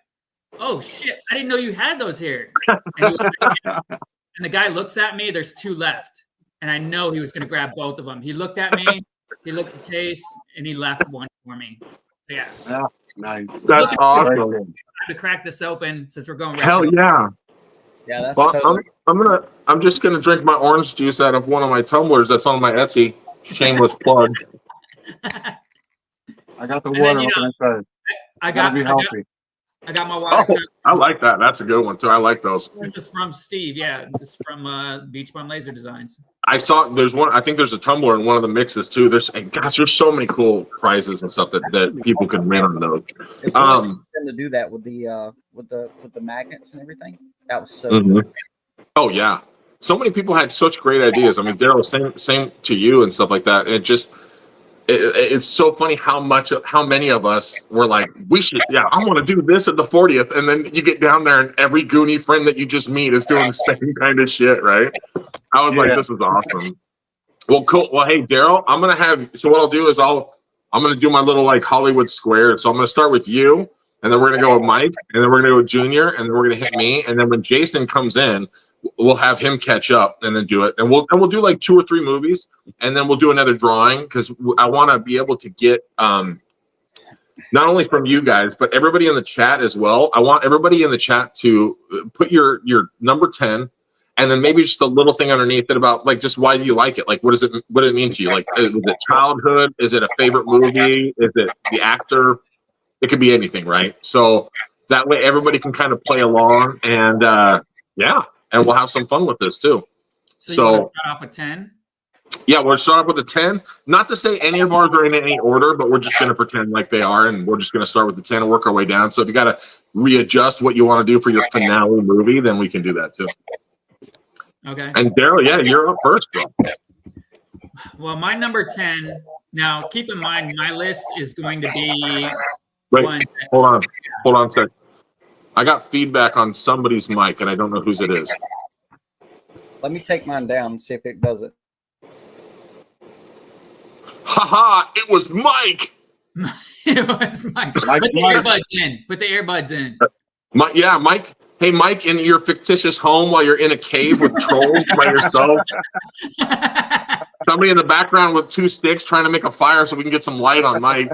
"Oh shit! I didn't know you had those here." And the guy looks at me. There's two left, and I know he was going to grab both of them. He looked at me. He looked at the case, and he left one for me. So, yeah. Nice. That's awesome. Time to crack this open since we're going. Hell retro. yeah. Yeah, that's Well, totally. I'm just gonna drink my orange juice out of one of my tumblers that's on my Etsy. Shameless plug. I got the And water. then, What can I say? I Gotta got, be I got, healthy. I got my water. Oh, I like that. That's a good one too. I like those. This is from Steve. Yeah, this is from Beach Bum Laser Designs. I saw there's one. I think there's a tumbler in one of the mixes too. There's so many cool prizes and stuff that people can win on those. It's really interesting to do that with the magnets and everything. That was so Mhm. good. Oh yeah, so many people had such great ideas. I mean, Daryl, same to you and stuff like that. It's so funny how many of us were like, we should, yeah, I want to do this at the 40th, and then you get down there and every Goonie friend that you just meet is doing the same kind of shit, right? I was like, this is awesome. Well, cool. Well, hey, Daryl, I'm gonna have. So what I'll do is I'm gonna do my little like Hollywood square. So I'm gonna start with you, and then we're gonna go with Mike, and then we're gonna go with Junior, and then we're gonna hit me, and then when Jason comes in, we'll have him catch up and then do it, and we'll do like 2 or 3 movies, and then we'll do another drawing because I want to be able to get not only from you guys but everybody in the chat as well. I want everybody in the chat to put your number 10, and then maybe just a little thing underneath it about like just why do you like it? Like what did it mean to you? Like is it childhood? Is it a favorite movie? Is it the actor? It could be anything, right? So that way everybody can kind of play along, and yeah. And we'll have some fun with this too. So you want to start off with 10? Yeah, we'll start off with a 10. Not to say any of ours are in any order, but we're just going to pretend like they are, and we're just going to start with the 10 and work our way down. So if you got to readjust what you want to do for your finale movie, then we can do that too. Okay. And Daryl, yeah, you're up first, bro. Well, my number 10. Now, keep in mind, my list is going to be. Wait, hold on a sec. I got feedback on somebody's mic, and I don't know whose it is. Let me take mine down and see if it does it. Haha, it was Mike. It was Mike. Put the earbuds in. Put the earbuds in. Mike. Hey, Mike, in your fictitious home while you're in a cave with trolls by yourself. Somebody in the background with 2 sticks trying to make a fire so we can get some light on Mike.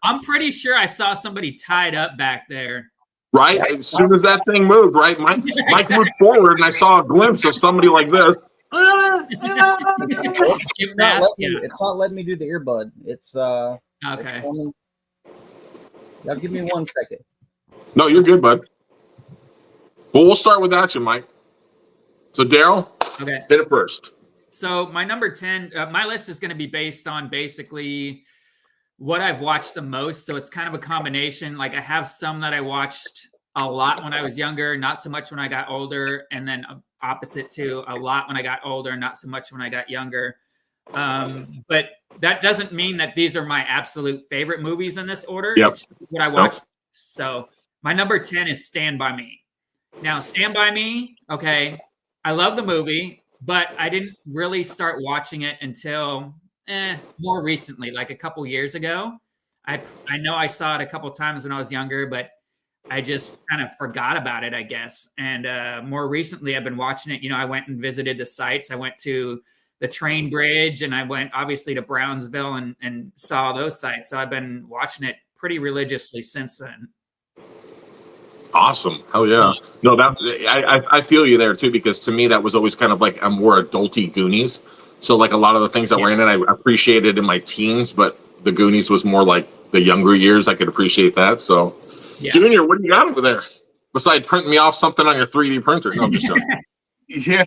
I'm pretty sure I saw somebody tied up back there. Right? As soon as that thing moved, right? Mike moved forward, and I saw a glimpse of somebody like this. It's not letting me do the earbud. It's okay. Y'all give me 1 second. No, you're good, bud. Well, we'll start without you, Mike. So, Daryl, Okay. hit it first. So my number 10, my list is going to be based on basically what I've watched the most. So it's kind of a combination. Like I have some that I watched a lot when I was younger, not so much when I got older, and then opposite to a lot when I got older, not so much when I got younger. But that doesn't mean that these are my absolute favorite movies in this order. Yep. It's what I watched. So my number 10 is Stand By Me. Now, Stand By Me, okay, I love the movie, but I didn't really start watching it until more recently, like a couple years ago. I know I saw it a couple times when I was younger, but I just kind of forgot about it, I guess. And more recently, I've been watching it. You know, I went and visited the sites. I went to the train bridge, and I went obviously to Brownsville and saw those sites. So I've been watching it pretty religiously since then. Awesome. Hell yeah. No, I feel you there too, because to me that was always kind of like a more adulty Goonies. So like a lot of the things that were in it, I appreciated in my teens, but the Goonies was more like the younger years. I could appreciate that. So, Junior, what do you got over there? Besides printing me off something on your 3D printer. No, I'm just joking. Yeah.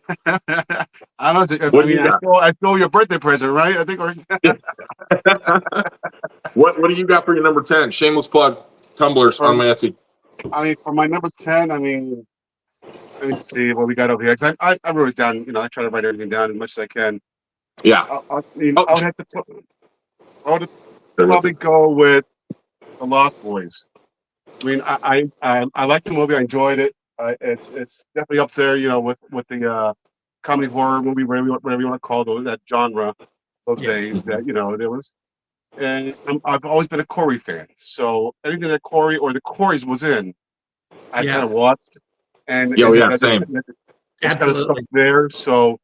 I don't know. I stole your birthday present, right? I think. What do you got for your number 10? Shameless plug. Tumblers on my Etsy. I mean, for my number 10, I mean, Let me see what we got over here. 'Cause I wrote it down. You know, I try to write everything down as much as I can. Yeah. I mean, Oh, I would have to probably go with The Lost Boys. I mean, I like the movie. I enjoyed it. It's definitely up there, you know, with the comedy horror movie, whatever you want to call that genre. Those days, that you know, there was. And I've always been a Corey fan, so anything that Corey or the Corys was in, I kind of watched, and Yo, yeah, that same. just kind of stuck there. So,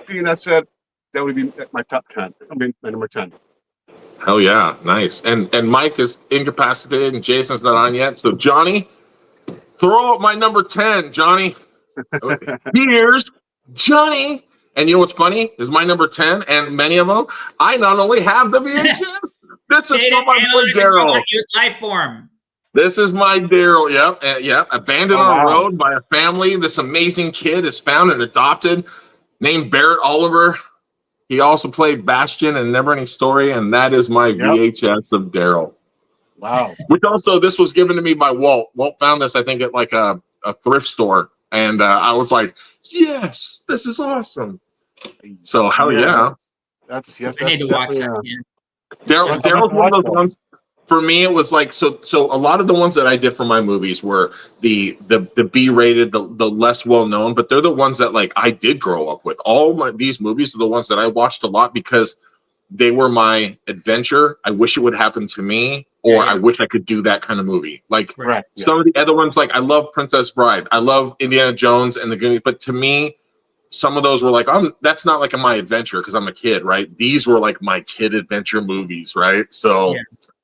being that said, that would be my top 10. I mean, my number 10. Hell yeah, nice. And Mike is incapacitated, and Jason's not on yet. So Johnny, throw up my number 10, Johnny. Here's Johnny. And you know what's funny is my number 10, and many of them, I not only have the VHS. This is from my boy Daryl. Life form. This is my Daryl. Yep. Abandoned on a road by a family. This amazing kid is found and adopted, named Barrett Oliver. He also played Bastion in Neverending Story, and that is my VHS of Daryl. Wow. Which also, this was given to me by Walt. Walt found this, I think, at like a thrift store. And I was like, yes, this is awesome. So, hell yeah. That's I need to watch that again. Daryl's one of those ones. For me, it was like so a lot of the ones that I did for my movies were the B-rated, the less well-known, but they're the ones that like I did grow up with. These movies are the ones that I watched a lot because they were my adventure. I wish it would happen to me, or I wish I could do that kind of movie. Like some of the other ones, like I love Princess Bride, I love Indiana Jones and the Goonies, but to me, some of those were like, that's not like my adventure because I'm a kid, right? These were like my kid adventure movies, right? So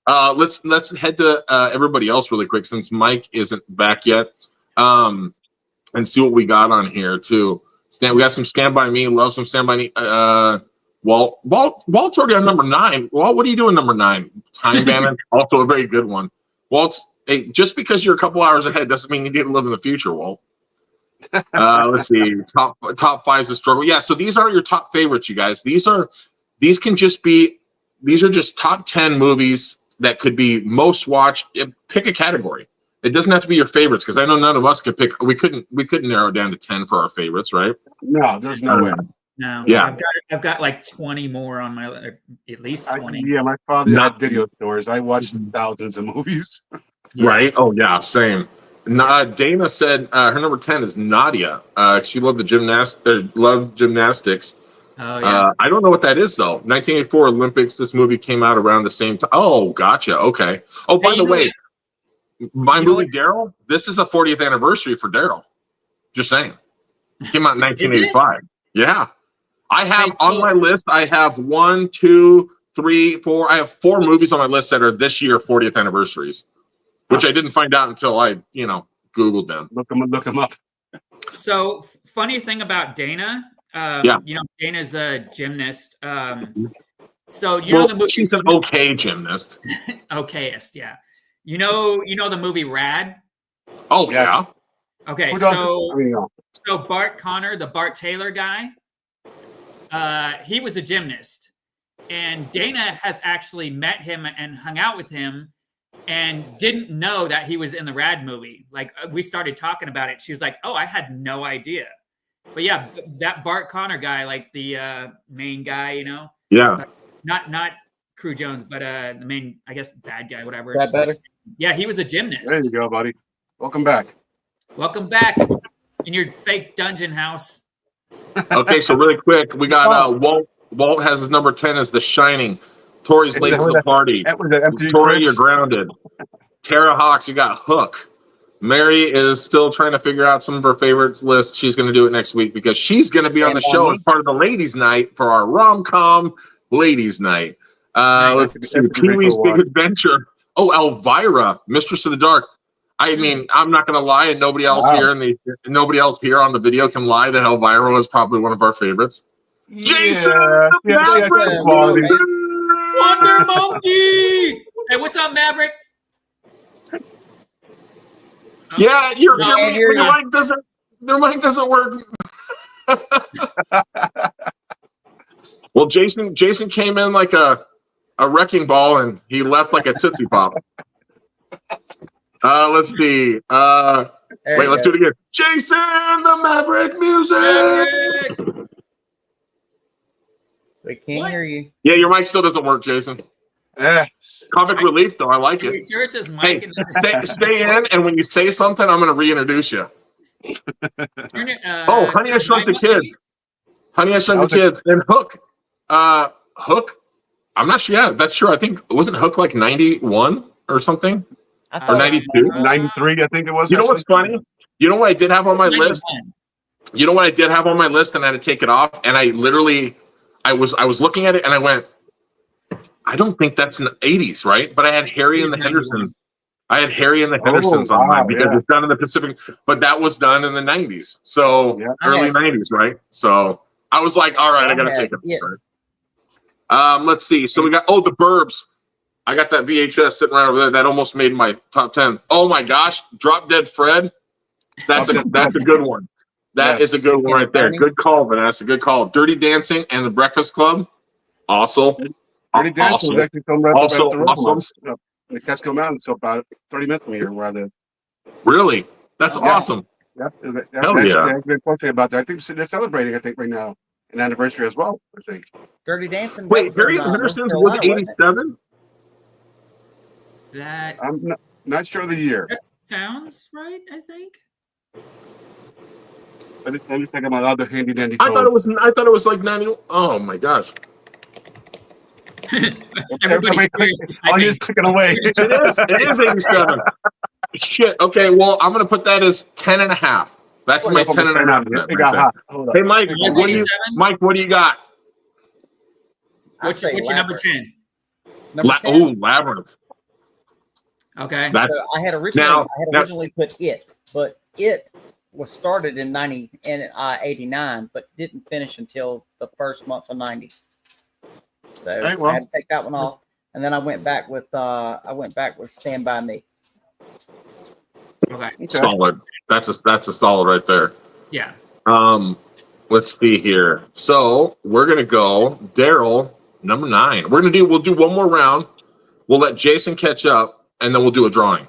let's head to everybody else really quick since Mike isn't back yet, and see what we got on here too. We got some Stand By Me. Love some Stand By Me. Walt's already on number 9. Walt, what are you doing number 9? Time Bandit, also a very good one. Walt's, hey, just because you're a couple hours ahead doesn't mean you need to live in the future, Walt. Let's see. Top 5 is a struggle. Yeah, so these aren't your top favorites, you guys. These are just top 10 movies that could be most watched. Pick a category. It doesn't have to be your favorites because I know none of us could pick. We couldn't narrow it down to 10 for our favorites, right? No, there's no way. No. Yeah. I've got like 20 more on my at least 20. My father had video stores. I watched thousands of movies. Right? Oh yeah, same. Dana said her number 10 is Nadia. She loved loved gymnastics. Oh yeah. I don't know what that is though. 1984 Olympics. This movie came out around the same time. Oh, gotcha. Okay. Oh, by the way, my movie Daryl. This is a 40th anniversary for Daryl. Just saying. It came out in 1985. Yeah. I have on my list. I have 1, 2, 3, 4. I have 4 movies on my list that are this year 40th anniversaries, which I didn't find out until I, Googled them. Look them up. So funny thing about Dana. Dana's a gymnast. So know the movie. She's an okay gymnast. Okayest, yeah. You know the movie Rad. Oh yeah. Okay, so Bart Connor, the Bart Taylor guy, he was a gymnast, and Dana has actually met him and hung out with him, and didn't know that he was in the Rad movie. Like we started talking about it, she was like, "Oh, I had no idea." But yeah, that Bart Connor guy, like the main guy, Yeah. Not Crew Jones, but the main, I guess, bad guy, whatever. That better? Yeah, he was a gymnast. There you go, buddy. Welcome back. Welcome back in your fake dungeon house. Okay, so really quick, we got Walt has his number 10 as The Shining. Tori's late to the party. Tori, you're grounded. Tara Hawks, you got Hook. Mary is still trying to figure out some of her favorites list. She's going to do it next week because she's going to be on the show as part of the ladies' night for our rom-com ladies' night. Let's see. Pee-wee's Big Adventure. Oh, Elvira, Mistress of the Dark. I mean, I'm not going to lie, and nobody else here on the video can lie that Elvira is probably one of our favorites. Jason, Wonder Monkey. Hey, what's up, Maverick? Yeah, your mic doesn't work. Well, Jason came in like a wrecking ball, and he left like a Tootsie Pop. Let's see. There Wait, you let's go. do it again. Jason the Maverick music. Maverick! We can't What? hear you. Yeah, your mic still doesn't work, Jason. Comic relief, though. I like Are you it. sure it's his mic? Hey, and not his- stay in, and when you say something, I'm going to reintroduce you. Turn it, Oh, Honey, I turn Shrunk the mine up, Kids. Honey, I Shrunk the Kids. And Hook. Hook. I'm not sure. Yeah, that's sure. I think, wasn't Hook like 91 or something? I Or thought it 92? was 93, I think it was. You know what's funny? You know what I did have on my maybe. list? You know what I did have on my list, and I had to take it off. And I literally, I was looking at it, and I went, I don't think that's in the 80s, right? But I had Harry and the 91. Hendersons. I had Harry and the Hendersons on mine because it's done in the Pacific, but that was done in the 90s. So early 90s, right? So I was like, all right, I got to take it. Right. Let's see. So we got, the Burbs. I got that VHS sitting right over there. That almost made my top 10. Oh my gosh. Drop Dead Fred. That's a good one. That is a good one right there. Good call, Vanessa. Good call. Dirty Dancing and The Breakfast Club. Also. Dirty Dancing was actually filmed right Also up the road from awesome. us. In the Catskill Mountains, so about 30 minutes from here where I live. Really? That's awesome. Yeah. Hell yeah. I've been talking about that. I think they're celebrating, right now, an anniversary as well, I think. Dirty Dancing. Wait, Harry and the Hendersons was 87? That I'm not sure of the year. that sounds right, I think. I'm just thinking about other handy dandy. I thought it was like 90. Oh my gosh. Everybody's just clicking away. It is 87. Shit. Okay, well, I'm gonna put that as 10 and a half. That's my 10 and a half. Hey Mike, what do you got? What's your number 10? Number 10? Labyrinth. Okay. That's I had originally put It, but It was started in 89, but didn't finish until the first month of 90. So I had to take that one off, and then I went back with Stand By Me. Okay. Solid. That's a solid right there. Yeah. Let's see here. So we're gonna go Daryl, number 9. We'll do one more round. We'll let Jason catch up, and then we'll do a drawing.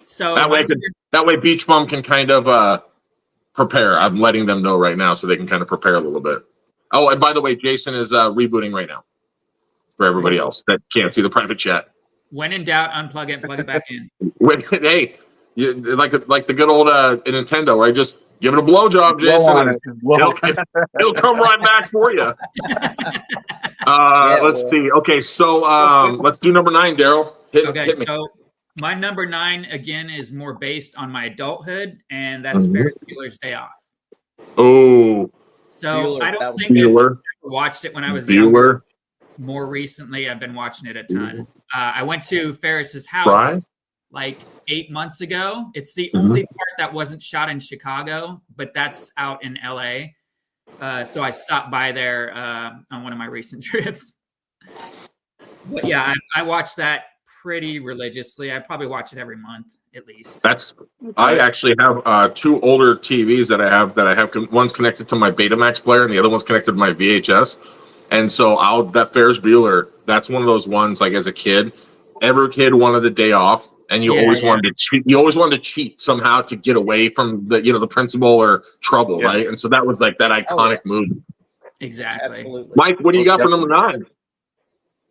So that way Beach Bum can kind of prepare. I'm letting them know right now so they can kind of prepare a little bit. Oh, and by the way, Jason is rebooting right now for everybody else that can't see the private chat. when in doubt, unplug it and plug it back in. Hey, like the good old Nintendo, right? Just give it a blowjob, Jason, and it'll come right back for you. Let's see. Okay, so let's do number 9, Daryl. Hit me. So my number 9 again is more based on my adulthood, and that's Ferris Bueller's Day Off. Oh. So I don't think I watched it when I was younger. More recently, I've been watching it a ton. I went to Ferris's house like 8 months ago. It's the only part that wasn't shot in Chicago, but that's out in LA. So I stopped by there on one of my recent trips. But yeah, I watch that pretty religiously. I probably watch it every month at least. I actually have 2 older TVs that I have one's connected to my Betamax player and the other one's connected to my VHS. And so that Ferris Bueller, that's one of those ones, like as a kid, every kid wanted the day off, and you always wanted to cheat. You always wanted to cheat somehow to get away from the principal or trouble, right? And so that was like that iconic movie. Exactly. Absolutely. Mike, what do you got for number 9?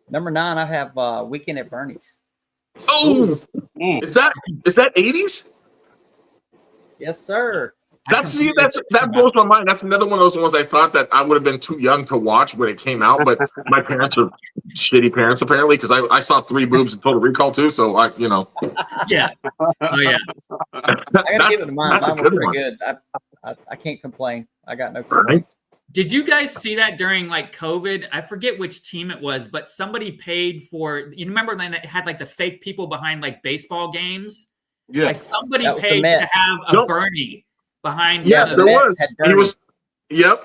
Number 9, I have Weekend at Bernie's. Oh, is that 80s? Yes, sir. That blows my mind. That's another one of those ones I thought that I would have been too young to watch when it came out, but my parents are shitty parents apparently, because I saw 3 boobs in Total Recall too. So Yeah. Oh yeah. I gotta give it to mine. Mine was pretty good. I can't complain. I got no complaints. Did you guys see that during like COVID? I forget which team it was, but somebody paid for. You remember when they had like the fake people behind like baseball games? Yeah. Like somebody paid to have a Bernie behind. Yeah, there was.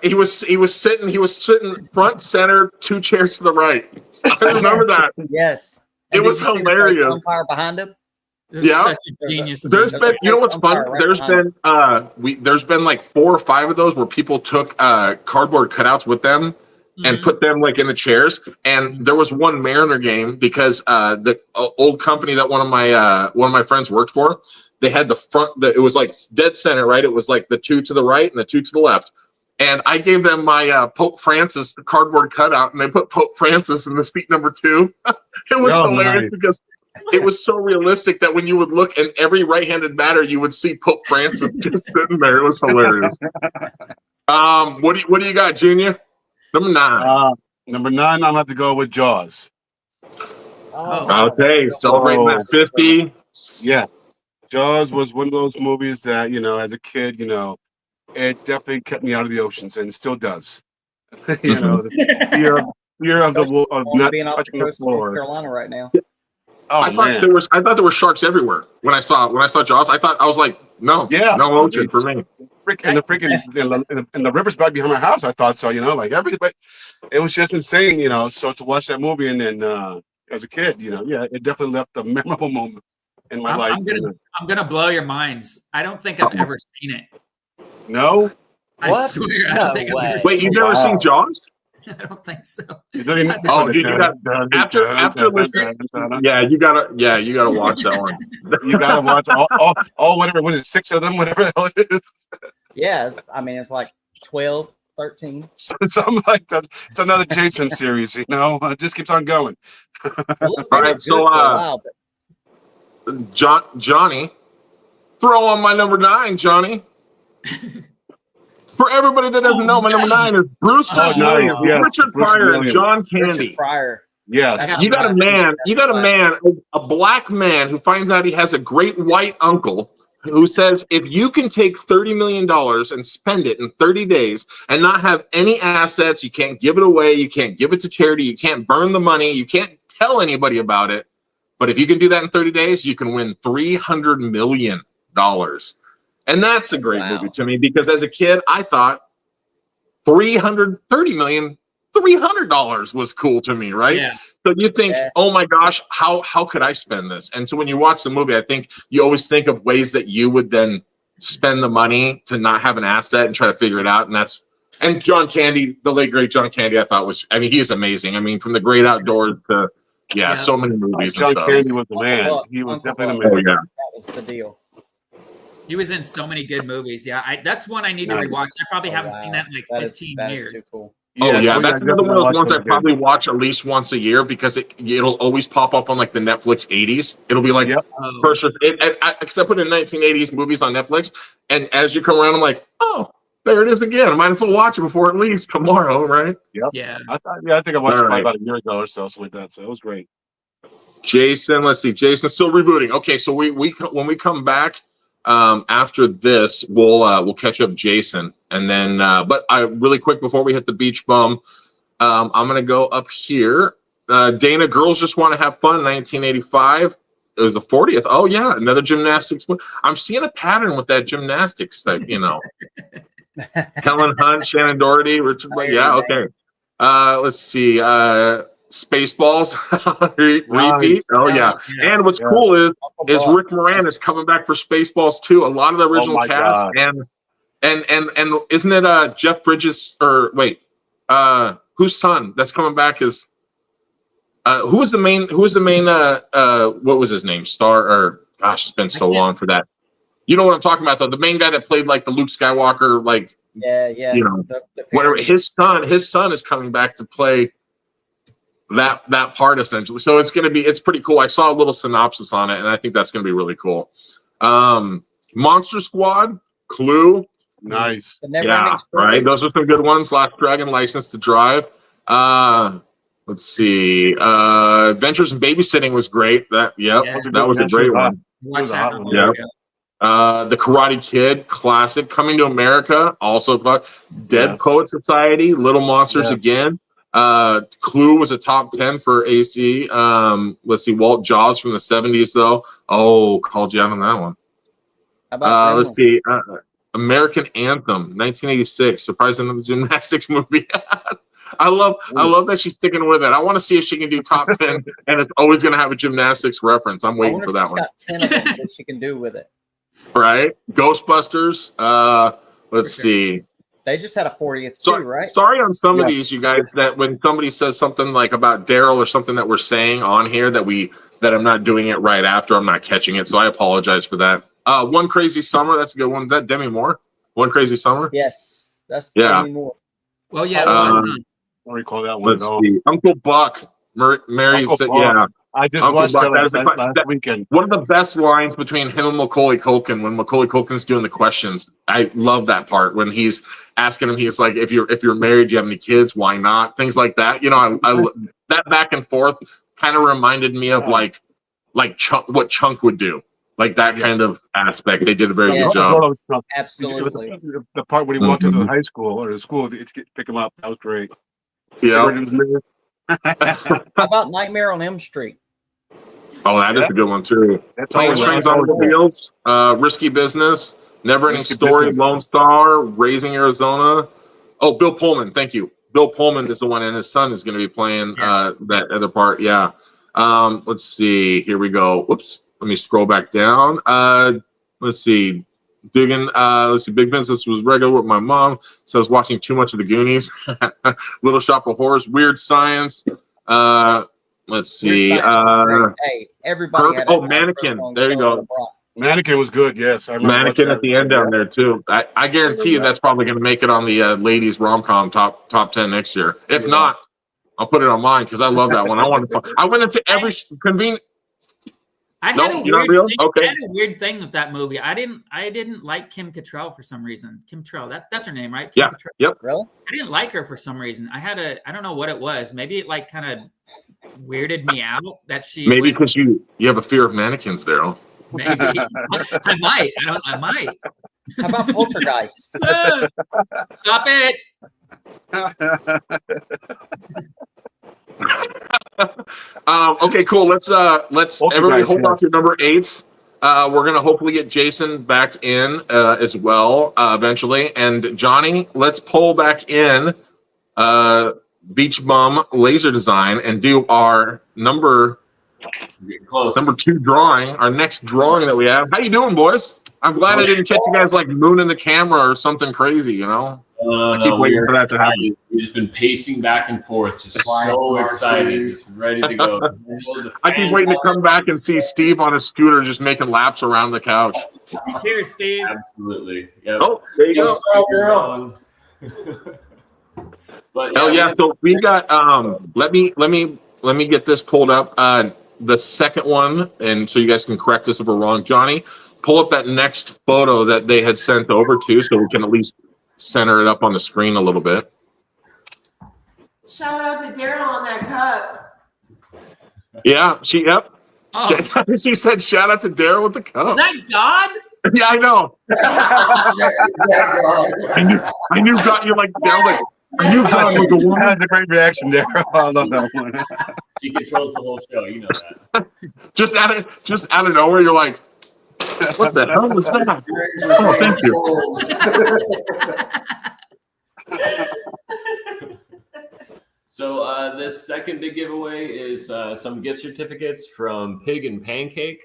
He was sitting front center, 2 chairs to the right. I remember that. Yes. It was hilarious. Umpire behind him. Yeah, such a genius. There's been, you know what's fun? There's been like 4 or 5 of those where people took cardboard cutouts with them and put them like in the chairs. And there was one Mariner game because the old company that one of my friends worked for, they had the front. It was like dead center, right? It was like the 2 to the right and the 2 to the left. And I gave them my Pope Francis cardboard cutout, and they put Pope Francis in the seat number 2. It was hilarious because it was so realistic that when you would look in every right-handed batter, you would see Pope Francis just sitting there. It was hilarious. What do you got, Junior? Number 9. Number 9, I'm gonna have to go with Jaws. Okay, celebrating that 50. Yeah, Jaws was one of those movies that, as a kid, it definitely kept me out of the oceans, and it still does. The fear of not being off touching the the coast of North floor. Carolina right now. Oh, I thought there were sharks everywhere when I saw Jaws. I was like, no ocean for me. And the river's back behind my house. I thought so, like everybody. It was just insane, So to watch that movie and then as a kid, it definitely left a memorable moment in my life. I'm gonna blow your minds. I don't think I've ever seen it. No. I swear, I don't think I've ever Wait, you've never seen Jaws? I don't think so. Dude, you got after listening. Yeah, you gotta watch that one. You gotta watch all whatever. What is it, 6 of them? Whatever the hell it is. Yeah, it's like 12, 13. Something like that. It's another Jason series. It just keeps on going. All right, so Johnny, throw on my number 9, Johnny. For everybody that doesn't know, my number 9 is Brewster Williams, Richard Pryor, and John Candy. Richard Pryor. Yes. You got a man, a black man who finds out he has a great white uncle who says, if you can take $30 million and spend it in 30 days and not have any assets, you can't give it away, you can't give it to charity, you can't burn the money, you can't tell anybody about it. But if you can do that in 30 days, you can win $300 million. And that's a great movie to me because as a kid, I thought $330 million, $300 was cool to me, right? Yeah. So you think, oh my gosh, how could I spend this? And so when you watch the movie, I think you always think of ways that you would then spend the money to not have an asset and try to figure it out. And John Candy, the late great John Candy, I thought he is amazing. I mean, from The Great Outdoors to so many movies. John Candy was the man. He was definitely the man. That was the deal. He was in so many good movies. Yeah, that's one I need to rewatch. I probably haven't seen that in like 15 years. That is too cool. That's another one of those ones I probably watch at least once a year because it'll always pop up on like the Netflix 80s. It'll be like because I put in 1980s movies on Netflix, and as you come around, I'm like, oh, there it is again. I might as well watch it before it leaves tomorrow, right? Yep. Yeah. I think I watched it about a year ago or so, something like that. So it was great. Jason, let's see. Jason's still rebooting. Okay, so we when we come back. After this, we'll catch up Jason, and then but I really quick before we hit the beach bum, I'm gonna go up here. Dana, Girls Just Want to Have Fun, 1985. It was the 40th. Oh yeah, another gymnastics. I'm seeing a pattern with that gymnastics thing. Helen Hunt, Shannon Doherty, Richard. Yeah, okay. Let's see. Spaceballs repeat. Oh yeah. And what's cool is Rick Moranis coming back for Spaceballs too. A lot of the original cast and isn't it Jeff Bridges or wait whose son that's coming back is who was the main what was his name it's been so long for that. You know what I'm talking about though, the main guy that played like the Luke Skywalker whatever his son is coming back to play that part essentially. So it's pretty cool. I saw a little synopsis on it and I think that's going to be really cool. Monster Squad, Clue. Nice. Yeah, right. Those are some good ones. Last Dragon, License to Drive. Let's see. Adventures in Babysitting was great. That was a great one. The Karate Kid, classic. Coming to America, also Dead Poet Society, Little Monsters again. Clue was a top 10 for AC. Let's see, Walt Jaws from the 70s though. Oh, called you out on that one. Let's see, American Anthem, 1986. Surprising the gymnastics movie. I love that she's sticking with it. I want to see if she can do top 10, and it's always going to have a gymnastics reference. I'm waiting for that one. Got 10 of them that she can do with it. Right, Ghostbusters. Let's see. They just had a 40th too, right? Sorry on some of these, you guys, that when somebody says something like about Daryl or something that we're saying on here that I'm not doing it right after, I'm not catching it. So I apologize for that. One Crazy Summer. That's a good one. Is that Demi Moore? One Crazy Summer. Yes, that's Yeah. Demi Moore. Well, yeah. Um, it was, I don't recall that one Let's at all. see. Uncle Buck. Mary Uncle said, Buck. yeah. I just Uncle watched Buck. that That is last weekend. one of the best lines between him and Macaulay Culkin when Macaulay Culkin's doing the questions. I love that part when he's asking him. He's like, "If you're married, do you have any kids? Why not?" Things like that. You know, I that back and forth kind of reminded me of like Chunk, what Chunk would do, like that kind of aspect. They did a very good job. Absolutely. The part when he walked into the high school or the school to pick him up, that was great. Yeah. How about Nightmare on Elm Street? Oh, that is a good one too. Playing Strings Automobiles, Risky Business, Never Ending Story, Lone Star, Raising Arizona. Oh, Bill Pullman. Thank you. Bill Pullman is the one, and his son is going to be playing that other part. Yeah. Let's see. Here we go. Whoops. Let me scroll back down. Let's see. Digging. Let's see. Big Business was regular with my mom, so I was watching too much of the Goonies. Little Shop of Horrors, Weird Science. Let's see. Hey, everybody had Mannequin. There you go. Mannequin was good. Yes, I remember. Mannequin at the end down there too. I guarantee you that's probably going to make it on the ladies rom-com top 10 next year. If not, I'll put it on mine because I love that one. I went into every convenient. I had a weird thing with that movie. I didn't like Kim Cattrall for some reason. Kim Cattrall, that's her name, right? Kim Cattrall. Yep. Really? I didn't like her for some reason. I don't know what it was. Maybe it like kind of weirded me out that she. Maybe because you have a fear of mannequins, Daryl. Maybe I might. I might. How about Poltergeist? Stop it. Okay, cool. Let's everybody hold off your number 8s. We're gonna hopefully get Jason back in as well eventually. And Johnny, let's pull back in Beach Bum Laser Design and do our number 2 drawing, our next drawing that we have. How you doing, boys? I'm glad I didn't catch you guys like mooning the camera or something crazy, you know? I keep waiting for that to happen. We've just been pacing back and forth, just so excited, just ready to go. I keep waiting to come back and see Steve on his scooter just making laps around the couch. Cheers, Steve. Absolutely. Yep. Oh, there you go. But hell yeah! So we got. Let me get this pulled up. The second one, and so you guys can correct us if we're wrong. Johnny, pull up that next photo that they had sent over to, so we can at least center it up on the screen a little bit. Shout out to Daryl on that cup. Yeah, yep. Oh. She said, "Shout out to Daryl with the cup." Is that God? Yeah, I know. I knew God. You're like Daryl. Like, I knew God was the one. That was a great reaction there. I love that one. She controls the whole show. You know that. just out of nowhere, you're like, what the hell was that? Oh, thank you. So this second big giveaway is some gift certificates from Pig and Pancake.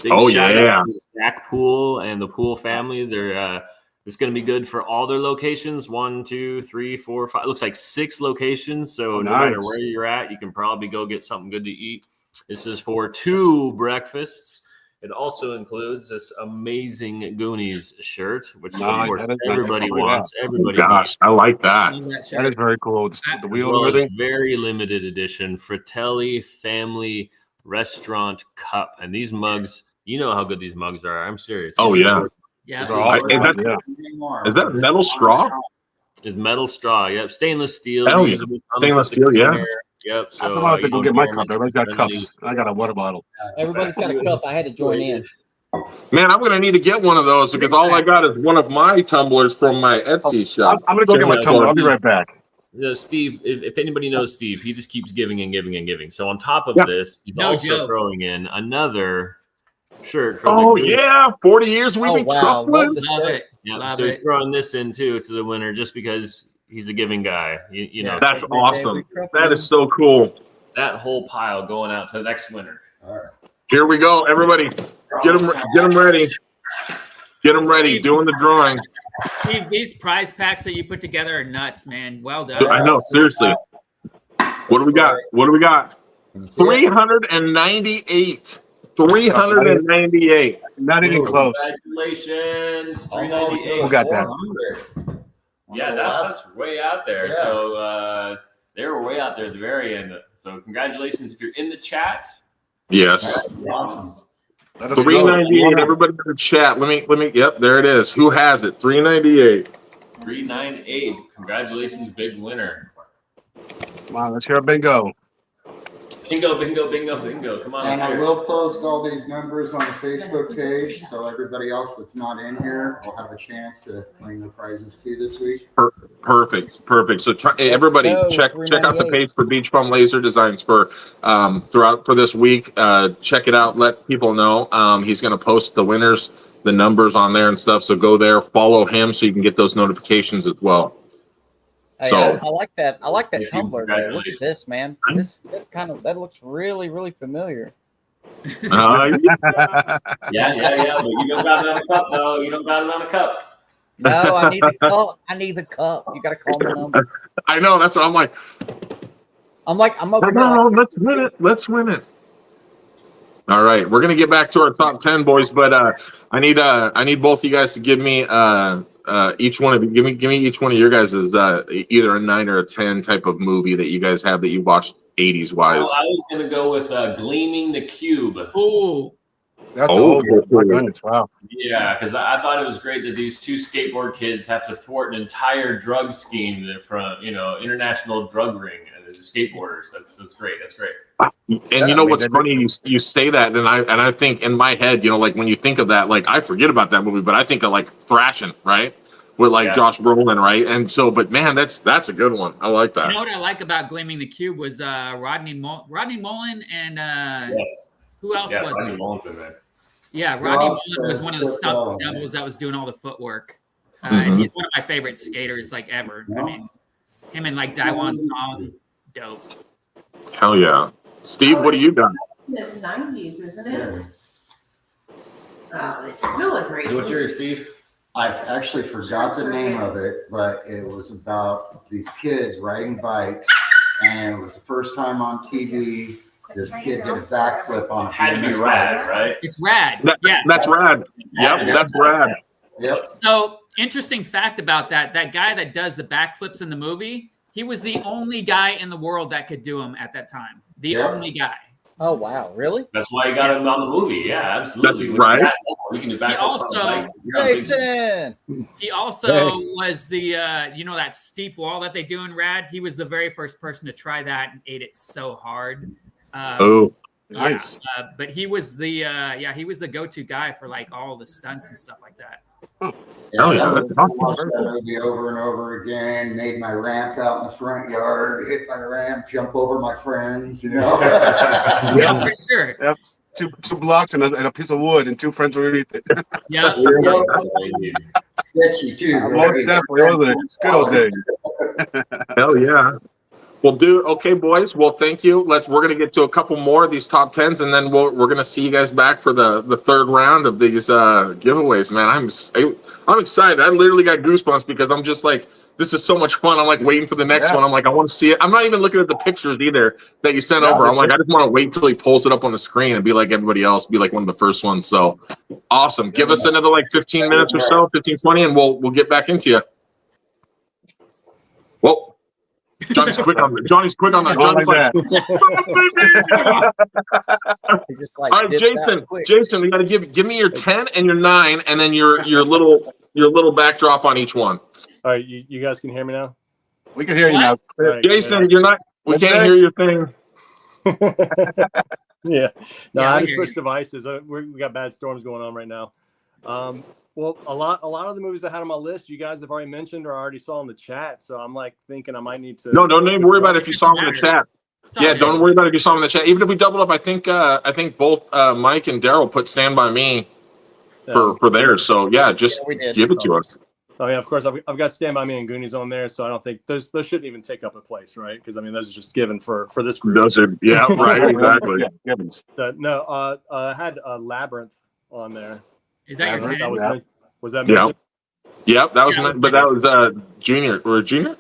Big shout out to Zach Pool and the Pool family. They're it's going to be good for all their locations. 1, 2, 3, 4, 5. It looks like 6 locations. So no matter where you're at, you can probably go get something good to eat. This is for 2 breakfasts. It also includes this amazing Goonies shirt, which of course everybody wants. Everybody wants. I like that. That is very cool. The wheel and everything. Very limited edition Fratelli Family Restaurant Cup. And these mugs, you know how good these mugs are. I'm serious. Oh, yeah. Yeah. Is that metal straw? It's metal straw. Yep. Stainless steel. Hell yeah. Stainless steel, yeah. Yep. So I'm gonna have to go get my cup. Everybody's got cups. I got a water bottle. Everybody's got a cup. I had to join in. Man, I'm gonna need to get one of those because all I got is one of my tumblers from my Etsy shop. I'm gonna go get my tumbler. I'll be right back. Steve, if anybody knows Steve, he just keeps giving and giving and giving. So on top of this, he's also throwing in another shirt. From 40 years we've been coupling. Love it. Yeah, so he's throwing this in too to the winner just because he's a giving guy. You know, that's awesome. That is so cool. That whole pile going out to the next winner. All right. Here we go, everybody. Get them ready. Get them ready. Doing the drawing. Steve, these prize packs that you put together are nuts, man. Well done. I know, seriously. What do we got? 398. 398. Not even close. Congratulations, Almost 398. Who got that? 400. Yeah, that's way out there. Yeah. So they were way out there at the very end. So congratulations if you're in the chat. Yes. Awesome. Let us know. 398. Everybody in the chat. Let me. Yep, there it is. Who has it? 398. 398. Congratulations, big winner. Come on, let's hear a bingo. Bingo, bingo, bingo, bingo. Come on. And let's I hear it. will post all these numbers on the Facebook page, so everybody else that's not in here will have a chance to claim the prizes too this week. Perfect. So everybody go, check out the 398. page for Beach Bum Laser Designs for for this week. Check it out. Let people know. He's going to post the winners, the numbers on there and stuff. So go there, follow him so you can get those notifications as well. Hey, So I like that. I like that Yeah, tumbler though. Look at congratulations. this, man. That looks really, really familiar. uh, Yeah. But you don't got it on a cup, though. You don't got it on a cup. No, I need the cup. I need the cup. You got to call my number. I know. That's what I'm like. I'm over here. No, Like, let's win it. Let's win it. All right, we're gonna get back to our top 10, boys, but I need both you guys to give me each one of you. Give me each one of your guys' either a 9 or a 10 type of movie that you guys have that you watched 80s wise. Well, I was going to go with Gleaming the Cube. Oh, That's Oh, old. My goodness, wow. Yeah, because I thought it was great that these two skateboard kids have to thwart an entire drug scheme from international drug ring and the skateboarders. That's great. That's great. And you know what's funny? You say that, and I think in my head, like when you think of that, like I forget about that movie, but I think of like Thrashing, right, with like Josh Brolin, right? And so, but man, that's a good one. I like that. you know what I like about Gleaming the Cube was Rodney Mullen and Yes. who else Yeah, was Rodney it? Mullen's in there. Yeah, Rodney Ross, Mullen was one of the football, stunt man. doubles that was doing all the footwork. Mhm. And he's one of my favorite skaters like ever. I Yeah. mean, him and like Daiwan Song, dope. Hell yeah, Steve, what do you got? It's 90s, isn't Yeah. it? Oh, it's still a great What's movie. yours, Steve? I actually forgot the name of it, but it was about these kids riding bikes, and it was the first time on TV. This kid did a backflip on a Had to be BMX rad, bike. right? It's rad. Yeah. That's rad. Yep, that's rad. Yep. So interesting fact about that guy that does the backflips in the movie, he was the only guy in the world that could do them at that time. The Yeah. only guy. oh wow, really? That's why you got him on the movie. Yeah, absolutely. That's right. We can do backflips also- on the bike. You're on big- Jason. He also was the that steep wall that they do in Rad. He was the very first person to try that and ate it so hard. Oh, Nice. But he was the he was the go-to guy for like all the stunts and stuff like that. hell yeah, I that's watched awesome. that movie over and over again. Made my ramp out in the front yard. Hit my ramp. Jump over my friends. Yeah, for sure. Two blocks and a piece of wood and two friends underneath it. Yeah. Sketchy too. Most definitely, wasn't it? It's good old days. Hell yeah. Well, dude. Okay, boys. Well, thank you. We're gonna get to a couple more of these top 10s, and then we're gonna see you guys back for the third round of these giveaways. Man, I'm excited. I literally got goosebumps because I'm just like, this is so much fun. I'm like waiting for the next one. I'm like, I want to see it. I'm not even looking at the pictures either that you sent over. I'm like, I just want to wait till he pulls it up on the screen and be like everybody else, be like one of the first ones. So awesome. Give us another like 15 minutes or so, 15, 20, and we'll get back into you. Whoa. Johnny's quick on that. Johnny's Just like all right, Jason, you got to give me your 10 and your 9, and then your little backdrop on each one. All right, you guys can hear me now? We can hear you now. All right, Jason, you're not. We can't hear your thing. Yeah. No, Yeah, I we just hear switched devices. We got bad storms going on right now. Well, a lot of the movies I had on my list, you guys have already mentioned or I already saw in the chat. So I'm like thinking I might need to. No, don't even worry about it if you saw them in the chat. It's all Yeah, good. don't worry about it if you saw them in the chat. Even if we doubled up, I think both Mike and Daryl put Stand By Me for theirs. So yeah, just we did. give it to us. I mean, of course, I've got Stand By Me and Goonies on there, so I don't think those shouldn't even take up a place, right? Because I mean, those are just given for this group. Those are, yeah, right, exactly. Yeah. No, I had Labyrinth on there. Is that your Labyrinth, 10? Was that Yeah. mentioned? Yep, that was, Yeah, but that was Junior or Junior.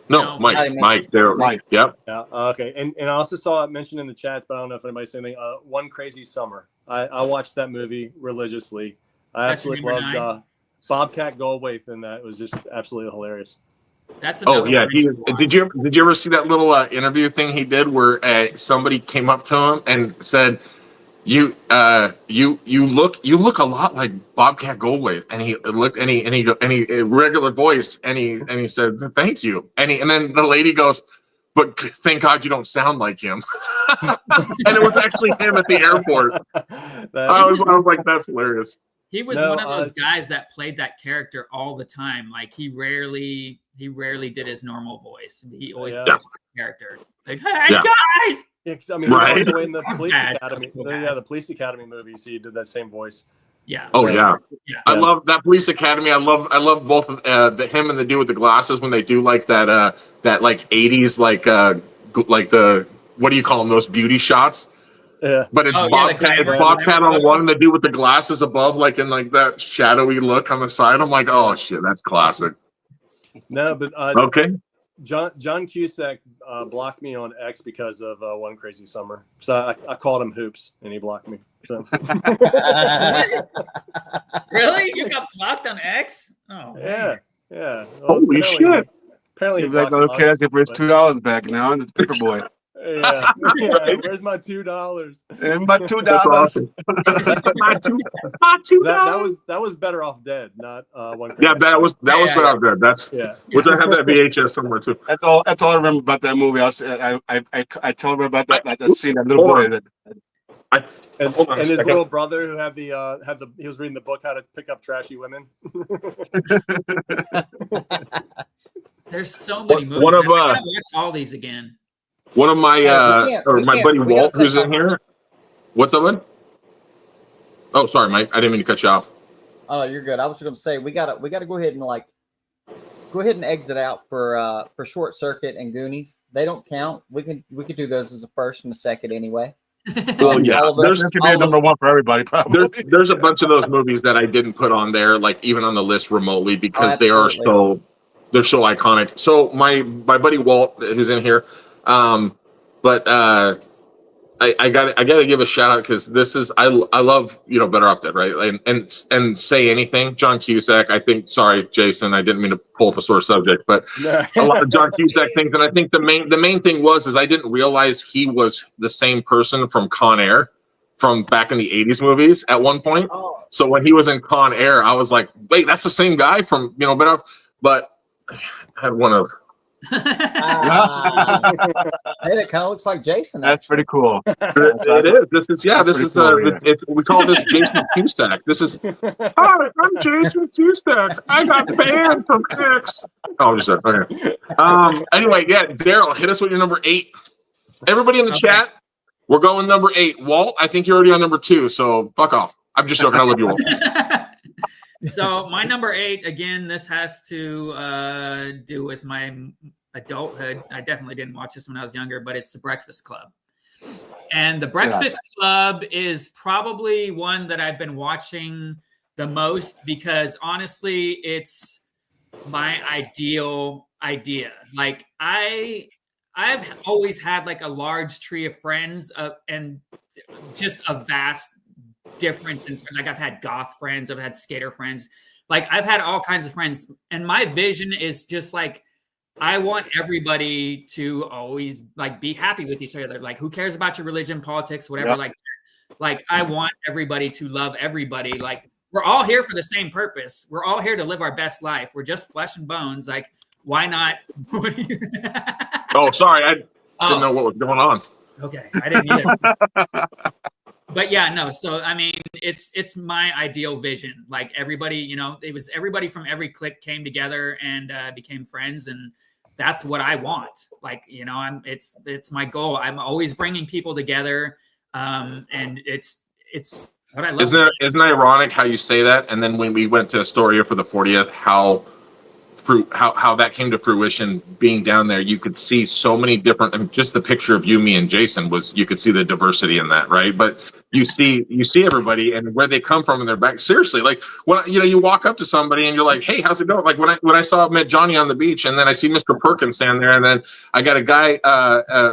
No, No, Mike. Mike. There. Mike. Yep. Yeah. Okay. And I also saw it mentioned in the chats, but I don't know if anybody's saying anything. One Crazy Summer. I watched that movie religiously. I That's your absolutely number loved Bobcat Goldthwait in that. It was just absolutely hilarious. That's Oh another yeah, one he to is. watch. Did you ever see that little interview thing he did where somebody came up to him and said, "You look a lot like Bobcat Goldthwait," and he looked and he regular voice and he said, "Thank you," and then the lady goes, "But thank God you don't sound like him," and it was actually him at the airport. I was like, "That's hilarious." He was one of those guys that played that character all the time. Like he rarely did his normal voice. He always played that character. Like, hey guys. Yeah, I mean, right. also in the Police bad. Academy. So The Police Academy movies, he did that same voice. Yeah. Oh yeah. Yeah. I love that Police Academy. I love both him and the dude with the glasses when they do like that like 80s like the what do you call them, those beauty shots? Yeah. But it's Bobcat. It's Bobcat on one, and the dude with the glasses above, like in like that shadowy look on the side. I'm like, oh shit, that's classic. No, but okay. John Cusack blocked me on X because of One Crazy Summer. So I called him Hoops, and he blocked me. So. Really? You got blocked on X? Oh yeah, yeah. Well, holy shit! Apparently, he's like, okay, I get for his $2 back now, and the paper boy. Yeah. Where's my $2? And my $2. Awesome. my $2. That was Better Off Dead, not One Crazy. Yeah, that was Better Off Dead. That's which I have that VHS somewhere too. That's all I remember about that movie. I tell her about that scene, that little boy. And his little brother who had he was reading the book How to Pick Up Trashy Women. There's so many movies. One of I gotta watch all these again. One of my my buddy Walt, who's in here. What's up, bud? Oh, sorry, Mike. I didn't mean to cut you off. Oh, you're good. I was just going to say we gotta go ahead and exit out for Short Circuit and Goonies. They don't count. We could do those as a first and a second anyway. Well, yeah, there's could be a number one for everybody. Probably there's a bunch of those movies that I didn't put on there, like even on the list remotely, because they're so iconic. So my buddy Walt, who's in here. But I gotta give a shout out because this is I love Better Off Dead, right? And Say Anything, John Cusack. I think, sorry Jason, I didn't mean to pull up a sore subject, but a lot of John Cusack things. And I think the main thing is I didn't realize he was the same person from Con Air from back in the 80s movies at one point. Oh. So when he was in Con Air, I was like, wait, that's the same guy from Better Off. But I had one of Hey, it kind of looks like Jason. That's pretty cool. It is. This is cool, we call this Jason Cusack. This is hi, I'm Jason Cusack. I got banned from X. Oh, just okay. Anyway, yeah, Daryl, hit us with your number 8. Everybody in the chat, we're going number 8. Walt, I think you're already on number 2, so fuck off. I'm just joking. I love you, Walt. So my number 8, again, this has to do with my adulthood. I definitely didn't watch this when I was younger, but it's The Breakfast Club. And The Breakfast Club is probably one that I've been watching the most because honestly, it's my ideal idea. Like I've always had like a large tree of friends and just a vast difference in, like, I've had goth friends, I've had skater friends, like I've had all kinds of friends, and my vision is just like I want everybody to always like be happy with each other. Like, who cares about your religion, politics, whatever? Yep. Like I want everybody to love everybody. Like, we're all here for the same purpose. We're all here to live our best life. We're just flesh and bones. Like, why not? Oh, sorry, I didn't know what was going on. Okay, I didn't either. But yeah, no. So I mean, it's my ideal vision. Like everybody, it was everybody from every clique came together and became friends, and that's what I want. Like, it's my goal. I'm always bringing people together, and it's what I love. Isn't it ironic how you say that? And then when we went to Astoria for the 40th, how how that came to fruition. Being down there, you could see so many different. I mean, just the picture of you, me, and Jason was, you could see the diversity in that, right? But you see everybody and where they come from in their back. Seriously, like when you walk up to somebody and you're like, "Hey, how's it going?" Like when I met Johnny on the beach, and then I see Mr. Perkins standing there, and then I got a guy,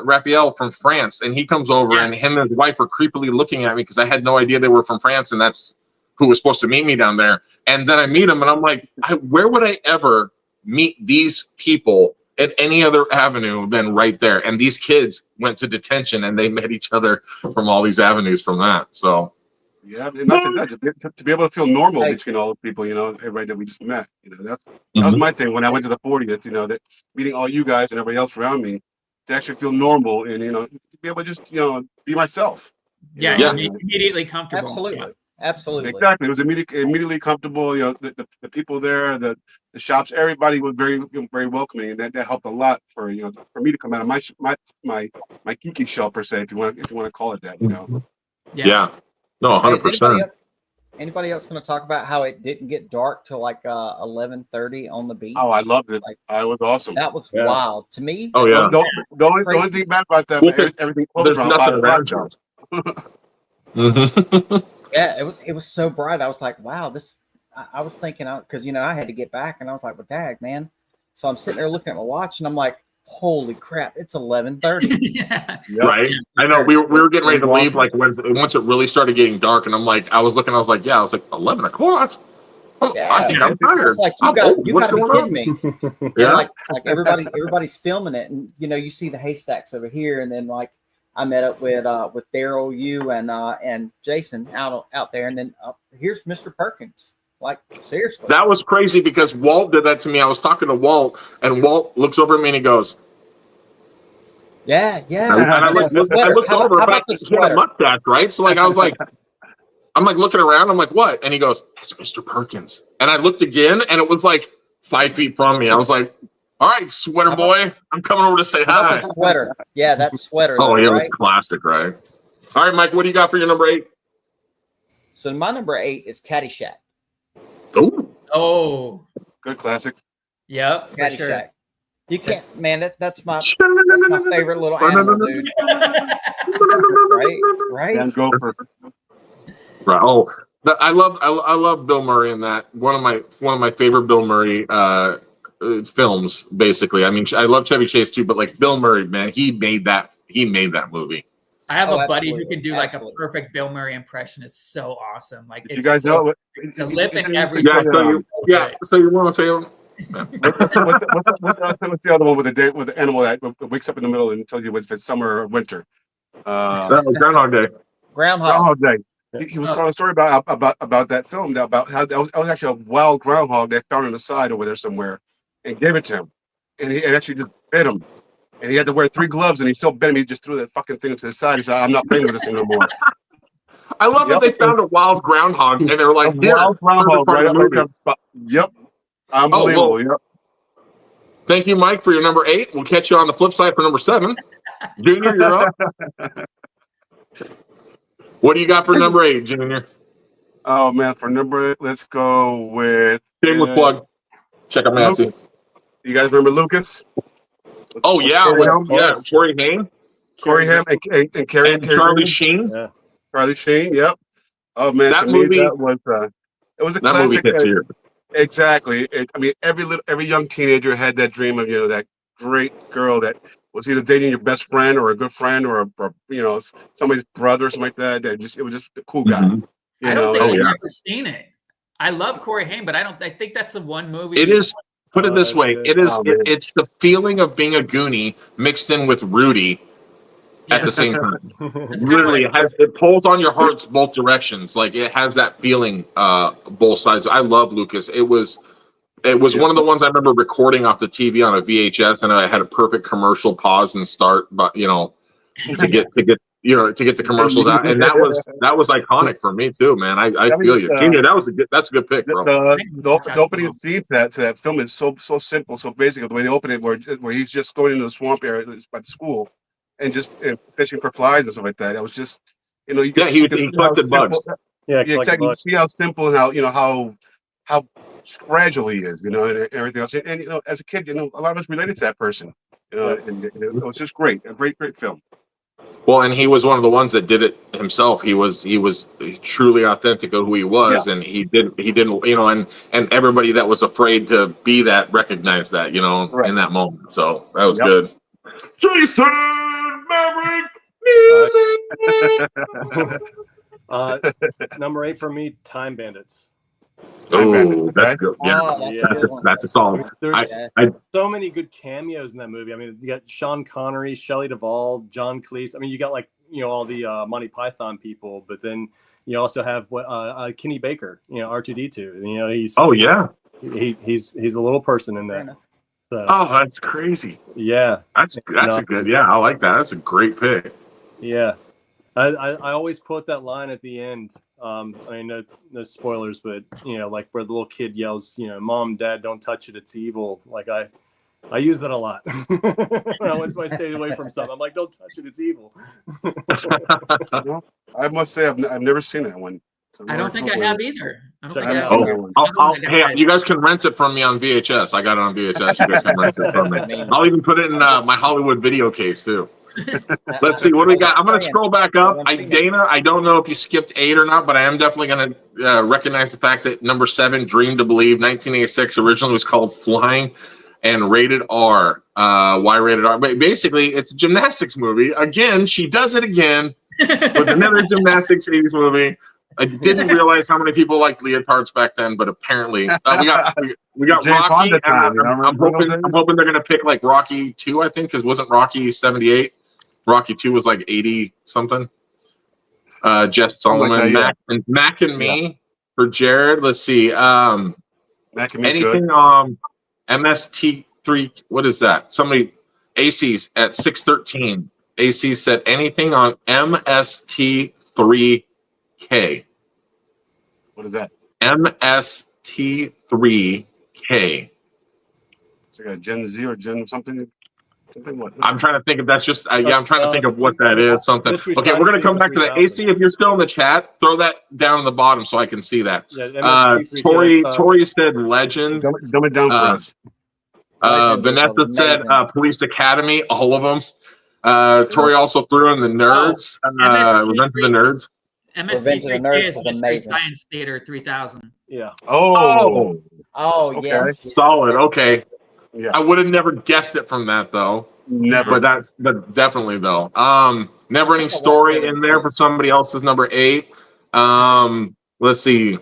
Raphael from France, and he comes over, and him and his wife are creepily looking at me because I had no idea they were from France, and that's who was supposed to meet me down there. And then I meet him, and I'm like, where would I ever meet these people at any other avenue than right there? And these kids went to detention, and they met each other from all these avenues from that. So yeah, and not just that, to be able to feel normal between all the people, everybody that we just met. That was my thing when I went to the 40th. That meeting all you guys and everybody else around me, to actually feel normal and to be able to just be myself. Immediately comfortable. Absolutely. Absolutely. Exactly. It was immediately comfortable. The people there, the shops, everybody was very very welcoming, and that helped a lot for for me to come out of my geeky shell, per se, if you want to call it that. Yeah. No, 100%. Anybody else going to talk about how it didn't get dark till like 11:30 on the beach? Oh, I loved it. I was awesome. That was wild to me. Oh yeah. The only thing bad about that, everything closed around 5 o'clock. Yeah, it was so bright. I was like, wow, this. I was thinking, because I had to get back, and I was like, well, dag, man. So I'm sitting there looking at my watch, and I'm like, holy crap, it's 11:30. Yeah. Right. I know we were getting ready to leave like once it really started getting dark, and I was like 11 o'clock. Yeah. I think I'm tired. It's like you got to be kidding me. Yeah. Like everybody's filming it, and you see the haystacks over here, and then like I met up with Daryl, you, and Jason out there, and then here's Mr. Perkins. Like, seriously. That was crazy because Walt did that to me. I was talking to Walt, and Walt looks over at me and he goes, yeah. And I looked over, but he had a mustache, right? So like I was like, I'm like looking around, I'm like, what? And he goes, that's Mr. Perkins. And I looked again, and it was like 5 feet from me. I was like, all right, sweater boy, I'm coming over to say hi. Sweater. Yeah, that sweater. Oh, it was classic, right? All right, Mike, what do you got for your number 8? So my number 8 is Caddyshack. Oh, good classic. Yep, Caddyshack. Sure. You can't, man. That's my favorite little animal, dude. Right. Dan Gopher. Right. Oh, I love Bill Murray in that. One of my favorite Bill Murray films. Basically, I mean, I love Chevy Chase too, but like Bill Murray, man, he made that movie. I have a buddy who can do like a perfect Bill Murray impression. It's so awesome. Like, you guys know the lip and everything. So you want to tell you? What's the other one with the animal that wakes up in the middle and tells you if it's summer or winter? Groundhog Day. Groundhog Day. He was telling a story about that film, about how that was actually a wild groundhog they found on the side over there somewhere and gave it to him, and it actually just bit him. And he had to wear 3 gloves, and he still bit him. He just threw that fucking thing to the side. He said, "I'm not playing with this anymore." I love that they found a wild groundhog, and they were like, "Wild groundhog, right up the spot." Yep, unbelievable. Yep. Thank you, Mike, for your number 8. We'll catch you on the flip side for number 7. Junior, you're up. What do you got for number 8, Junior? Oh man, for number 8, let's go with shameless plug. Check out Matthew. You guys remember Lucas? Oh yeah, Corey Haim. Corey Haim and Charlie Sheen. Yeah. Charlie Sheen. Yep. Oh man, that movie it was a that classic. Movie hits here. Exactly. I mean, every young teenager had that dream of that great girl that was either dating your best friend or a good friend or somebody's brother or something like that. It was just a cool guy. Mm-hmm. I don't think I've ever seen it. I love Corey Haim, but I think that's the one movie. It is. Put it this way: it's the feeling of being a Goonie mixed in with Rudy at the same time. Literally, it pulls on your hearts both directions. Like it has that feeling, both sides. I love Lucas. It was one of the ones I remember recording off the TV on a VHS, and I had a perfect commercial pause and start, but to get the commercials out, and that was iconic for me too, man. I feel you, Junior. That's a good pick, bro. The opening scene to that film is so simple, so basic. The way they open it, where he's just going into the swamp area by the school, and just fishing for flies and stuff like that. It was just, you can he collected bugs. Exactly. You see how simple and how how fragile he is, and everything else. And as a kid, a lot of us related to that person. And it was just great, a great film. Well, and he was one of the ones that did it himself. He was truly authentic of who he was, Yes. and he didn't, and everybody that was afraid to be that recognized that, Right. in that moment. So that was Yep. good. Jason Maverick music. Number 8 for me, Time Bandits. Oh, that's good. Yeah, Oh, that's a good one. that's a solid. There's I so many good cameos in that movie. I mean, you got Sean Connery, Shelley Duvall, John Cleese. I mean, you got all the Monty Python people, but then you also have Kenny Baker, R2D2. He's yeah. he's a little person in that. So, Oh, that's crazy. Yeah, that's a good. Yeah, I like that. That's a great pick. Yeah, I always quote that line at the end. I mean, no spoilers, but like where the little kid yells, "Mom, Dad, don't touch it, it's evil." Like I use that a lot. When I stay away from something, I'm like, "Don't touch it, it's evil." Well, I must say I've never seen that one. So I don't think I have either. I don't think I have Check it either. out. Hey, you guys can rent it from me on VHS. I got it on VHS. You guys can rent it from me. I'll even put it in my Hollywood video case too. Let's see what do we got. I'm going to scroll back up. Dana, I don't know if you skipped 8 or not, but I am definitely going to recognize the fact that number 7, Dream to Believe, 1986, originally was called Flying and rated R. Why rated R? But basically, it's a gymnastics movie. Again, she does it again with another gymnastics 80s movie. I didn't realize how many people liked leotards back then, but apparently we got Jane Rocky. Fonda time, I'm hoping they're gonna pick like Rocky 2. I think because wasn't Rocky 78? Rocky 2 was like 80 something. Jess Solomon, like that, Mac and Me for Jared. Let's see. Mac and Me Anything good. MST3. What is that? Somebody AC's at 613. AC said anything on MST3K. What is that? MST3K. It's like a Gen Z or Gen something. What? I'm trying to think if that's just. I'm trying to think of what that is. Something. Okay, we're gonna come back to that. AC, if you're still in the chat, throw that down in the bottom so I can see that. Yeah, Tori said Legend. Dumb it down for us. Vanessa said Police Academy. All of them. Tori also threw in the Nerds. Revenge of the Nerds. MST3K is Mystery Science Theater 3000. Yeah. Oh, okay. Yes. Solid. Okay. Yeah. I would have never guessed it from that though. Never. But definitely though. Never Ending Story in there for somebody else's number 8. Let's see.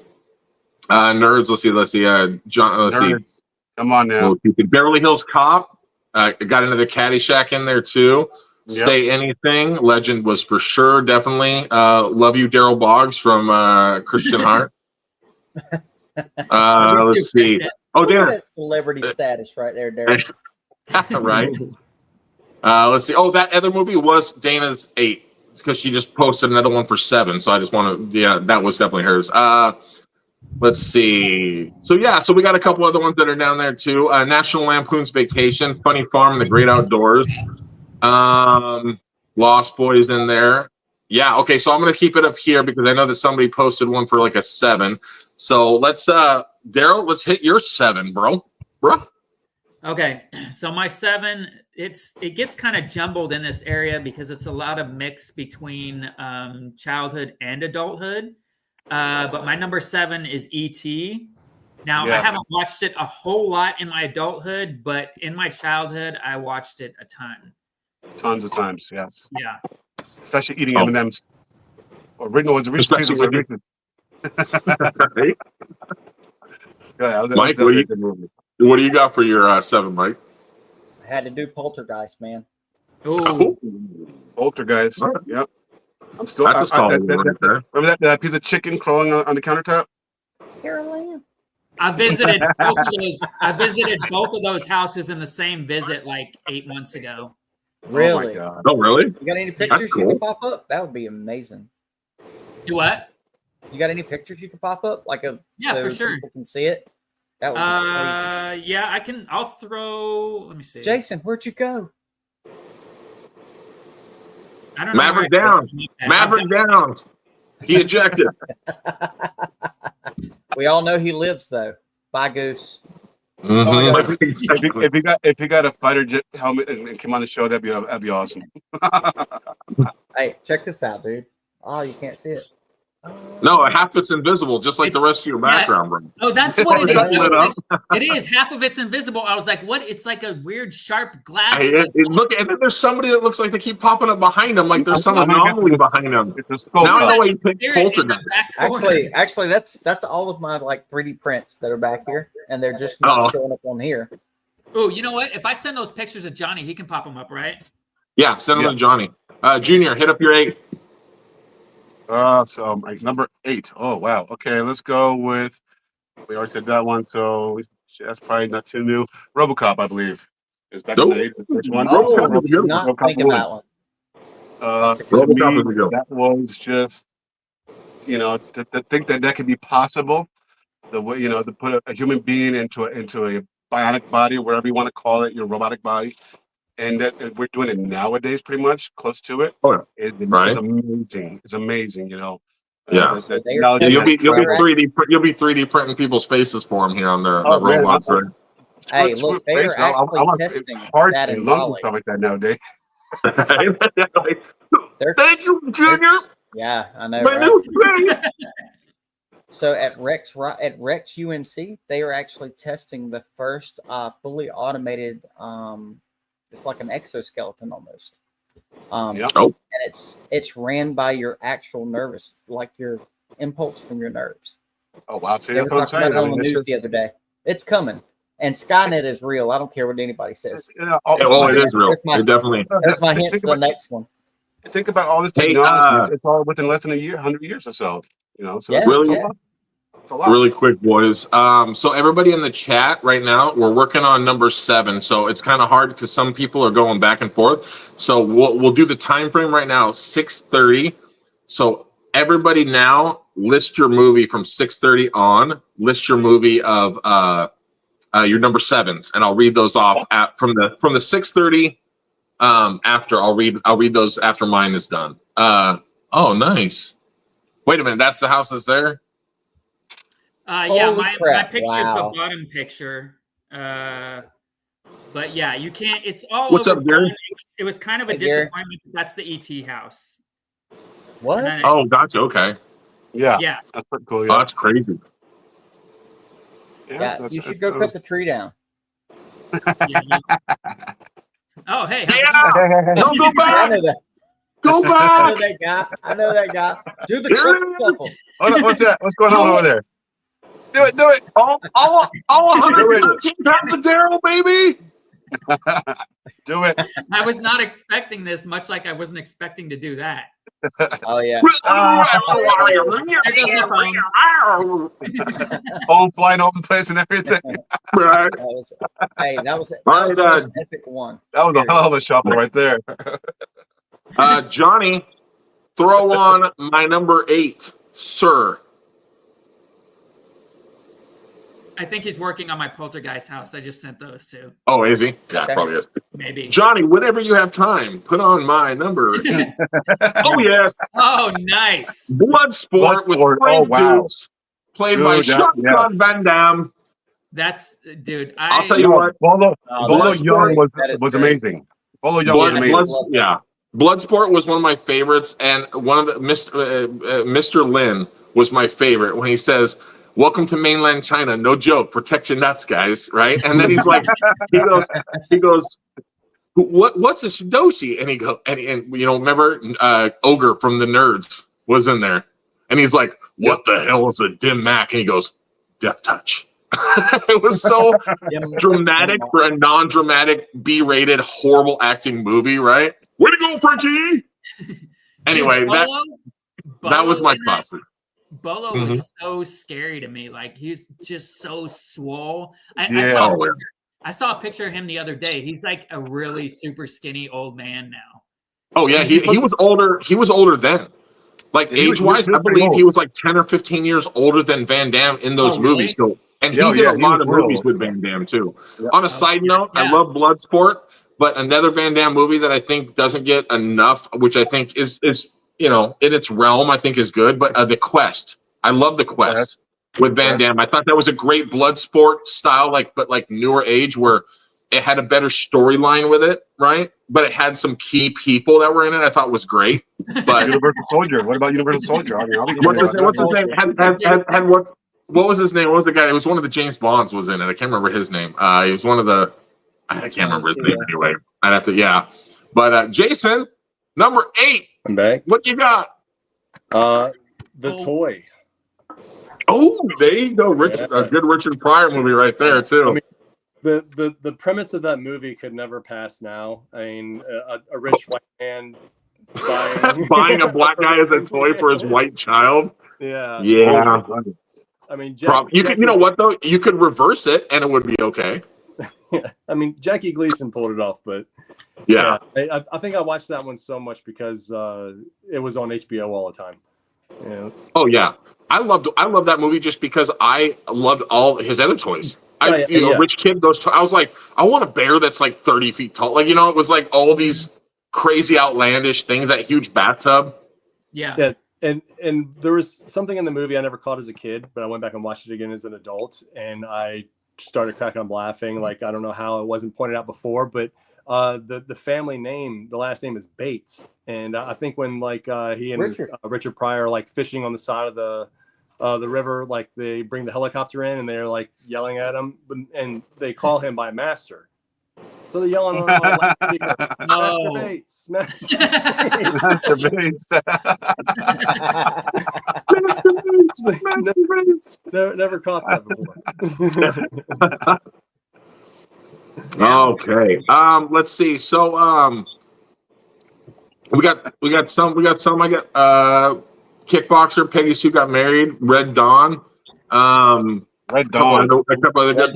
Nerds. Let's see. John. Let's Nerds. see. Come on now. Beverly Hills Cop. Got another Caddyshack in there too. Yep. Say Anything. Legend was for sure. Definitely. Love You, Daryl Boggs from Christian Heart. Let's see. Oh, damn. That celebrity status right there, Derek. Right. Let's see. Oh, that other movie was Dana's 8 because she just posted another one for 7. So I just want to, that was definitely hers. Let's see. So we got a couple other ones that are down there too. National Lampoon's Vacation, Funny Farm, The Great Outdoors. Lost Boys in there. Yeah. Okay. So I'm going to keep it up here because I know that somebody posted one for like a 7. So let's, Daryl, let's hit your 7, bro. Okay. So my 7, it gets kind of jumbled in this area because it's a lot of mix between childhood and adulthood. But my number 7 is E.T. Now, I haven't watched it a whole lot in my adulthood, but in my childhood, I watched it a ton. Tons of times, yes. Yeah. Especially eating M&Ms. Original was the Reese's Pieces. Mike, what do you got for your 7, Mike? I had to do Poltergeist, man. Oh, Poltergeist. Right. Yep. I'm still. That's a solid one right there. Remember that piece of chicken crawling on the countertop? Carol Ann. I visited both of those houses in the same visit like 8 months ago. Really? Oh, my God. Oh, really? You got any pictures cool. you can pop up? That would be amazing. Do what? You got any pictures you can pop up? So for sure. People can see it. That would be crazy. Yeah, I can. I'll throw. Let me see. Jason, where'd you go? I don't know. Maverick down. Maverick down. He ejected. We all know he lives though. Bye, Goose. Mhm. If he got a fighter jet helmet and came on the show, that'd be awesome. Hey, check this out, dude. Oh, you can't see it. No, half it's invisible, just like the rest of your background, bro. Oh, that's what it is. Lit I was up. like, it is. Half of it's invisible. I was like, what? It's like a weird sharp glass. Look, and then there's somebody that looks like they keep popping up behind him, like there's some I'm anomaly behind him. It's a skull. Now I know why you picked Spirit in the Poltergeist. back corner. Actually, that's all of my like 3D prints that are back here, and they're just not showing up on here. Oh, you know what? If I send those pictures of Johnny, he can pop them up, right? Yeah, send them to Johnny. Junior, hit up your 8. So my number 8. Oh wow. Okay, let's go with. We already said that one, so that's probably not too new. RoboCop, I believe, is back in the 8th, the first one. Oh, I did not think of that one. That was just, to think that could be possible. The way to put a human being into a bionic body, whatever you want to call it, your robotic body. And that we're doing it nowadays, pretty much close to it. Is amazing. It's amazing, Yeah, you'll be 3D printing people's faces for them here on the robots, right? Hey, look, they are actually testing hearts that and in lungs and Raleigh. stuff like that nowadays. Thank you, Junior. Yeah, I know. My Right? new face. So at Rekkr UNC, they are actually testing the first fully automated. It's like an exoskeleton almost. And it's ran by your actual nervous, like your impulse from your nerves. Oh wow! See, They were that's what I'm talking saying. about it on the news the other day. It's coming, and Skynet is real. I don't care what anybody says. It is real. It definitely. There's my hint for the next one. Think about all this technology. It's all within less than a year, 100 years or so. So it's a lot. Really quick, boys. So everybody in the chat right now, we're working on number 7. So it's kind of hard because some people are going back and forth. So we'll do the time frame right now, 6:30. So everybody now list your movie from 6:30 on. List your movie of your number 7s, and I'll read those off from the 6:30. After I'll read those after mine is done. Oh, nice. Wait a minute, that's the house that's there. Yeah, my picture is the bottom picture. But yeah, you can't. It's all. What's over up, Gary? It was kind of a disappointment. That's the ET house. What? Oh, gotcha. Okay. Yeah. That's pretty cool. Yeah. Oh, that's crazy. Yeah, you should go cut the tree down. Oh, hey. Don't go back. I know that. Go back. I know that guy. Do the shuffle. Oh, what's that? What's going on over there? Do it. All 113 pounds of Daryl, baby. Do it. I was not expecting this, much like I wasn't expecting to do that. Oh yeah. Phone flying over the place and everything. Right. That was an epic one. That was a hell of a shuffle right there. Johnny, throw on my number 8, sir. I think he's working on my Poltergeist house. I just sent those two. Oh, is he? Yeah, probably is. Maybe. Johnny, whenever you have time, put on my number 8. Oh, yes. Oh, nice. Bloodsport with Frank Dukes, played by Jean-Claude Van Damme. That's, dude. I'll tell you what. Bolo Young was amazing. Bolo Young was amazing. Bloodsport was one of my favorites, and one of the Mr. Lin was my favorite when he says, "Welcome to mainland China. No joke. Protect your nuts, guys." Right? And then he's like, he goes, "What's a shidoshi?" And he goes, and remember, Ogre from the Nerds was in there, and he's like, "What the hell is a dim Mac?" And he goes, "Death touch." It was so dramatic for a non-dramatic, B-rated, horrible acting movie, right? Way to go, Frankie! Anyway, that was my classic. Bolo was so scary to me. Like, he's just so swole. I saw a picture of him the other day. He's like a really super skinny old man now. Oh yeah, he was older. He was older then. Like age-wise, I believe he was like 10 or 15 years older than Van Damme in those movies. So, and he did a lot of movies with Van Damme too. Yeah. On a side note, I love Bloodsport, but another Van Damme movie that I think doesn't get enough, which I think is you know, in its realm, I think is good. But The Quest, I love The Quest with Van Damme. I thought that was a great blood sport style, but newer age where it had a better storyline with it, right? But it had some key people that were in it. I thought was great. But Universal Soldier. What about Universal Soldier? what's his name? What was his name? What was the guy? It was one of the James Bonds was in it. I can't remember his name. He was one of the. I can't remember his name anyway. I'd have to. Yeah. But Jason, number 8. I'm back. What you got? The Toy. Oh, there you go, Richard. A good Richard Pryor movie right there too. I mean, the premise of that movie could never pass now. I mean, a rich white man buying a black guy as a toy for his white child. Yeah. Yeah. I mean, you know what though? You could reverse it and it would be okay. I mean, Jackie Gleason pulled it off, but yeah. I think I watched that one so much because it was on HBO all the time. Yeah. Oh yeah, I loved that movie just because I loved all his other toys. Rich kid, I was like, I want a bear that's like 30 feet tall. Like, you know, it was like all these crazy outlandish things. That huge bathtub. Yeah. And there was something in the movie I never caught as a kid, but I went back and watched it again as an adult, and I started cracking up laughing. Like, I don't know how it wasn't pointed out before, but the family name, the last name is Bates, and I think when he and Richard Pryor like fishing on the side of the river, like they bring the helicopter in and they're like yelling at him, and they call him by Master. So they're yelling on the loudspeaker, Master Bates, Master Bates. Never caught that before. Okay. Let's see. So we got some. I got Kickboxer, Peggy Sue Got Married, Red Dawn. Red Dawn. There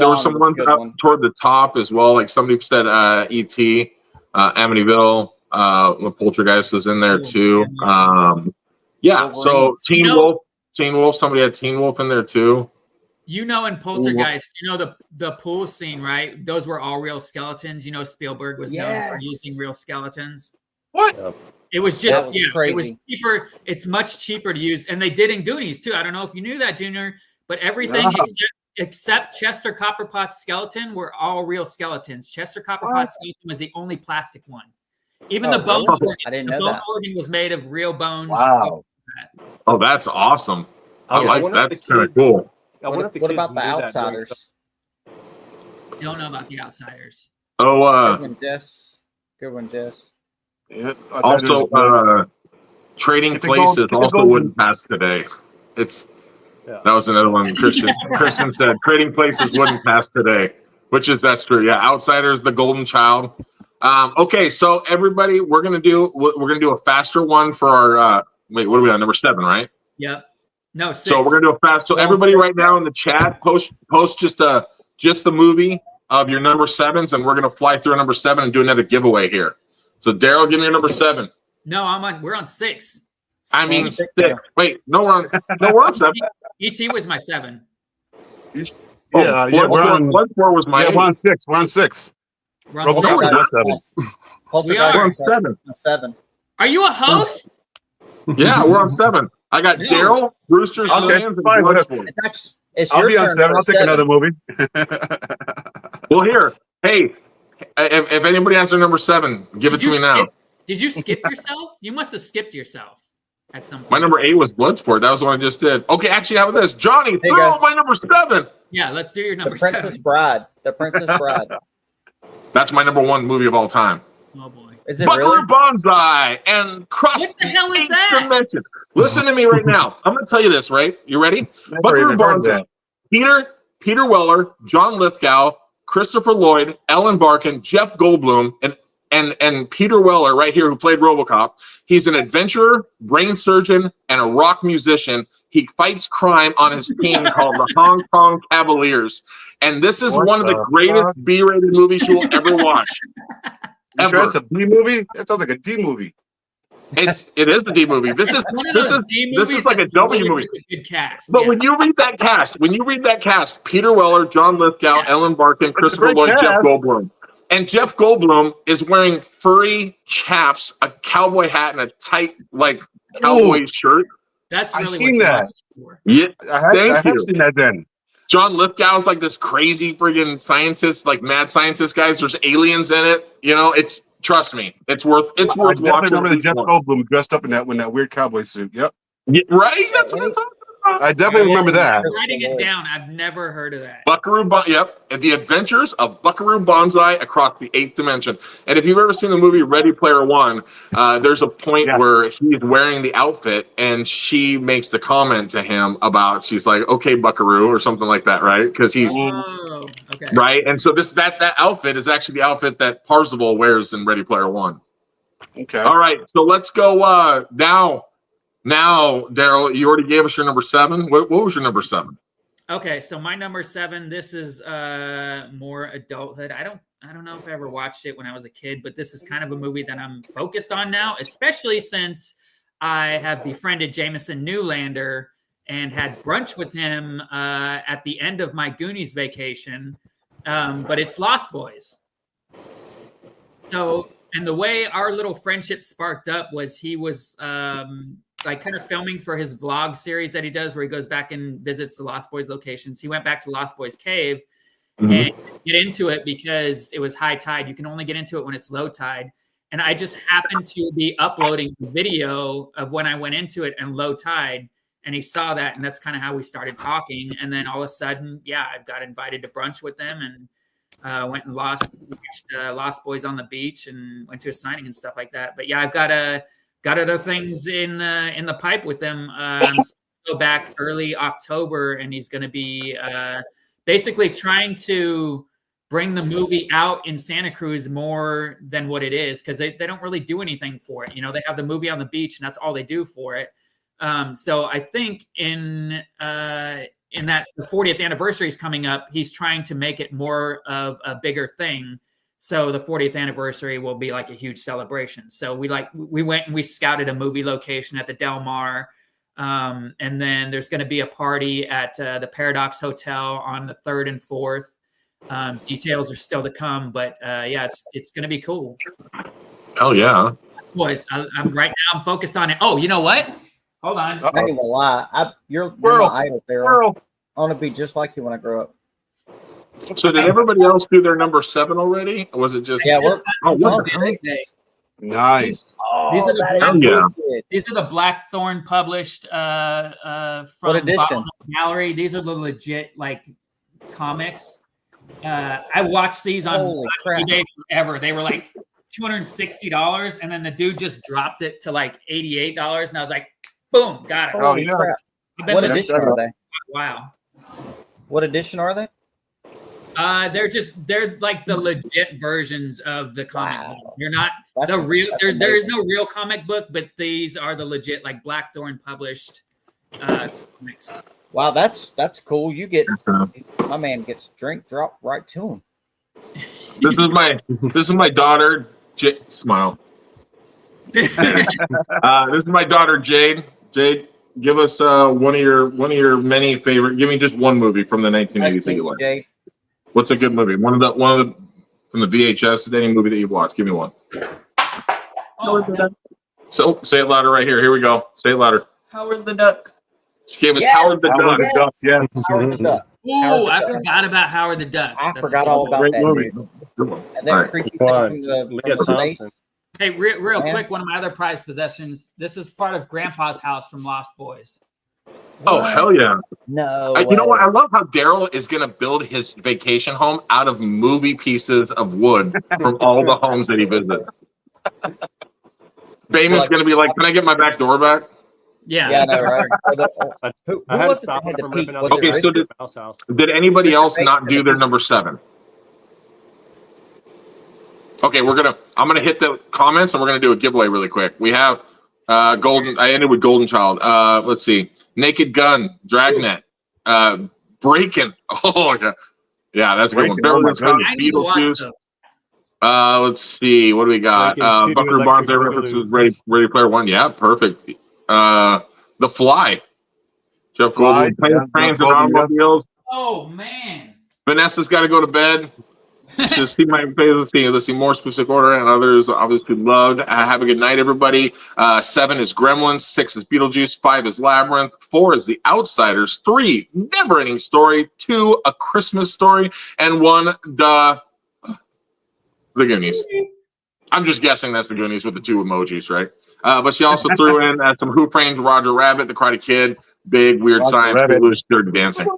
were some ones up toward the top as well. Like somebody said, E.T., Amityville, Poltergeist was in there too. Yeah. So Teen Wolf. Somebody had Teen Wolf in there too. You know, in Poltergeist, you know the pool scene, right? Those were all real skeletons. You know, Spielberg was known for using real skeletons. What? It was just crazy. It was cheaper. It's much cheaper to use, and they did in Goonies too. I don't know if you knew that, Junior, but everything except Chester Copperpot's skeleton were all real skeletons. Chester Copperpot's skeleton was the only plastic one. Even the bone organ, I didn't know that. organ was made of real bones. Wow. Oh, that's awesome. I like that. That's kind of kids- cool. What about the Outsiders? Don't know about the Outsiders. Oh, Good one, Jess. Yeah, also, Trading Places also wouldn't pass today. That was another one. Christian said Trading Places wouldn't pass today, that's true. Yeah, Outsiders, The Golden Child. Okay, so everybody, we're gonna do a faster one for our. Wait, what are we on? Number 7, right? Yep. No, 6. So we're gonna do a fast. So everybody, right now in the chat, post just the movie of your number 7s, and we're gonna fly through a number 7 and do another giveaway here. So Daryl, give me your number 7. No, we're on 6. I mean 6. Wait, no, we're on 7. E.T. was my 7. Bloodsport was my 8. We're on 6. We're on 6. We're on 7. 7. Are you a host? Yeah, we're on 7. I got Daryl, Brewster's Millions, and Bloodsport. I'll be on 7. I'll take another movie. Well, here, hey, if anybody has their number 7, give it to me now. Did you skip yourself? You must have skipped yourself at some point. My number 8 was Bloodsport. That was what I just did. Okay, actually, how about this? Johnny, throw out my number 7. Yeah, let's do your number 7. The Princess Bride. That's my number 1 movie of all time. Oh boy. Is it Buckaroo really? Banzai and Cross What the hell is Eighth that? Dimension. Listen to me right now. I'm going to tell you this, right? You ready? Buckaroo Banzai. Peter Weller, John Lithgow, Christopher Lloyd, Ellen Barkin, Jeff Goldblum, and Peter Weller right here, who played RoboCop. He's an adventurer, brain surgeon, and a rock musician. He fights crime on his team called the Hong Kong Cavaliers. And this is one of the greatest B-rated movies you will ever watch. You sure it's a B movie? That sounds like a D movie. It is a D movie. This is like a W movie. Good cast. But when you read that cast, Peter Weller, John Lithgow, Ellen Barkin, Christopher Lloyd, Jeff Goldblum. And Jeff Goldblum is wearing furry chaps, a cowboy hat, and a tight cowboy shirt. That's I've really seen what you that. watched it for. Yeah, I thank you. have seen that then. John Lithgow's like this crazy friggin' scientist, like mad scientist guys. There's aliens in it. You know, trust me, it's worth I watching. definitely remember at the least Jeff once. Goldblum dressed up in that weird cowboy suit. Yep. Yeah, right? That's what any- I'm talking about. I definitely remember that. I'm writing it down. I've never heard of that. Yep. The Adventures of Buckaroo Banzai Across the Eighth Dimension. And if you've ever seen the movie Ready Player One, there's a point Yes. where he's wearing the outfit and she makes the comment to him about, she's like, okay, Buckaroo, or something like that, right? Because he's Oh, okay. right. And so that outfit is actually the outfit that Parzival wears in Ready Player One. Okay. All right. So let's go now, Daryl, you already gave us your number 7. What was your number 7? Okay, so my number 7, this is more adulthood. I don't know if I ever watched it when I was a kid, but this is kind of a movie that I'm focused on now, especially since I have befriended Jameson Newlander and had brunch with him at the end of my Goonies vacation. But it's Lost Boys. So, and the way our little friendship sparked up was he was like kind of filming for his vlog series that he does where he goes back and visits the Lost Boys locations. He went back to Lost Boys Cave and get into it because it was high tide. You can only get into it when it's low tide. And I just happened to be uploading the video of when I went into it and low tide. And he saw that. And that's kind of how we started talking. And then all of a sudden, yeah, I got invited to brunch with them and went and watched Lost Boys on the beach and went to a signing and stuff like that. But yeah, I've got other things in the pipe with them. Go back early October, and he's going to be basically trying to bring the movie out in Santa Cruz more than what it is, because they don't really do anything for it. You know, they have the movie on the beach, and that's all they do for it. So I think in that the 40th anniversary is coming up, he's trying to make it more of a bigger thing. So the 40th anniversary will be like a huge celebration. So we went and we scouted a movie location at the Del Mar. And then there's going to be a party at the Paradox Hotel on the 3rd and 4th. Details are still to come, but yeah, it's going to be cool. Oh yeah. Boys, I'm right now. I'm focused on it. Oh, you know what? Hold on. I ain't gonna lie. You're my idol, Daryl. I want to be just like you when I grow up. So did everybody else do their number 7 already? Or was it just? Yeah, we're nice. Oh, These are that is these are the Blackthorn published from What edition? Bottleneck Gallery. These are the legit like comics. I watched these on Holy crap. eBay forever. They were like $260, and then the dude just dropped it to like $88, and I was like, boom, got it. Oh, Holy yeah. crap. I've been What looking- edition are they? Wow. What edition are they? They're like the legit versions of the comic Wow. book. You're not That's- the real. that's There is amazing. no real comic book, but these are the legit like Blackthorn published comics. Wow, that's cool. You get my man gets drink dropped right to him. This is my daughter. Smile. This is my daughter Jade. Jade, give us one of your many favorite. Give me just one movie from the 1980s Nice that to you meet you, like. Jay. What's a good movie? One of the from the VHS. Any movie that you've watched. Give me one. Oh, So say it louder right here. Here we go. Say it louder. Howard the Duck. She gave us Yes! Howard the Howard Duck. the Duck, yes. Howard the Duck. ooh, the I Duck. forgot about Howard the Duck. I That's forgot cool. all about Great that movie. dude. Good one. And that All right. creaky Come thing on. from the Leah space. Thompson. Hey, real Man. quick, one of my other prized possessions. This is part of Grandpa's house from Lost Boys. Oh hell yeah! No. You know way. what? I love how Daryl is going to build his vacation home out of movie pieces of wood from all the homes that he visits. Bayman's going to be like, "Can I get my back door back?" Yeah. Yeah, I know, right? Who I had to was it stop that had him the from peak? ripping out Was the it Okay, so Richard? mouse house. Did anybody Mr. else Baker not do had their a- number 7? Okay, I'm gonna hit the comments and we're gonna do a giveaway really quick. We have Golden. I ended with Golden Child. Let's see, Naked Gun, Dragnet, Breakin'. Oh yeah, that's a good one. Breakin', Beverly oh my Hills Cop, I need to watch Beetlejuice. those. Let's see, what do we got? Breakin' Two, Buckaroo Electric Banzai references, Boogaloo. Ready Player One. Yeah, perfect. The Fly. Jeff Fly, Goldblum, Planes, yeah, Trains, Jeff and Goldblum, yeah. Automobiles. Oh man. Vanessa's got to go to bed. To see my favorite thing, let's see more specific order, and others obviously loved. Have a good night, everybody. 7 is Gremlins, 6 is Beetlejuice, 5 is Labyrinth, 4 is The Outsiders, 3 Never Ending Story, 2 A Christmas Story, and 1 The Goonies. I'm just guessing that's the Goonies with the 2 emojis, right? But she also threw in some Who Framed Roger Rabbit, The Karate Kid, Big Weird Roger Science, Rabbit. Footloose, Dirty Dancing.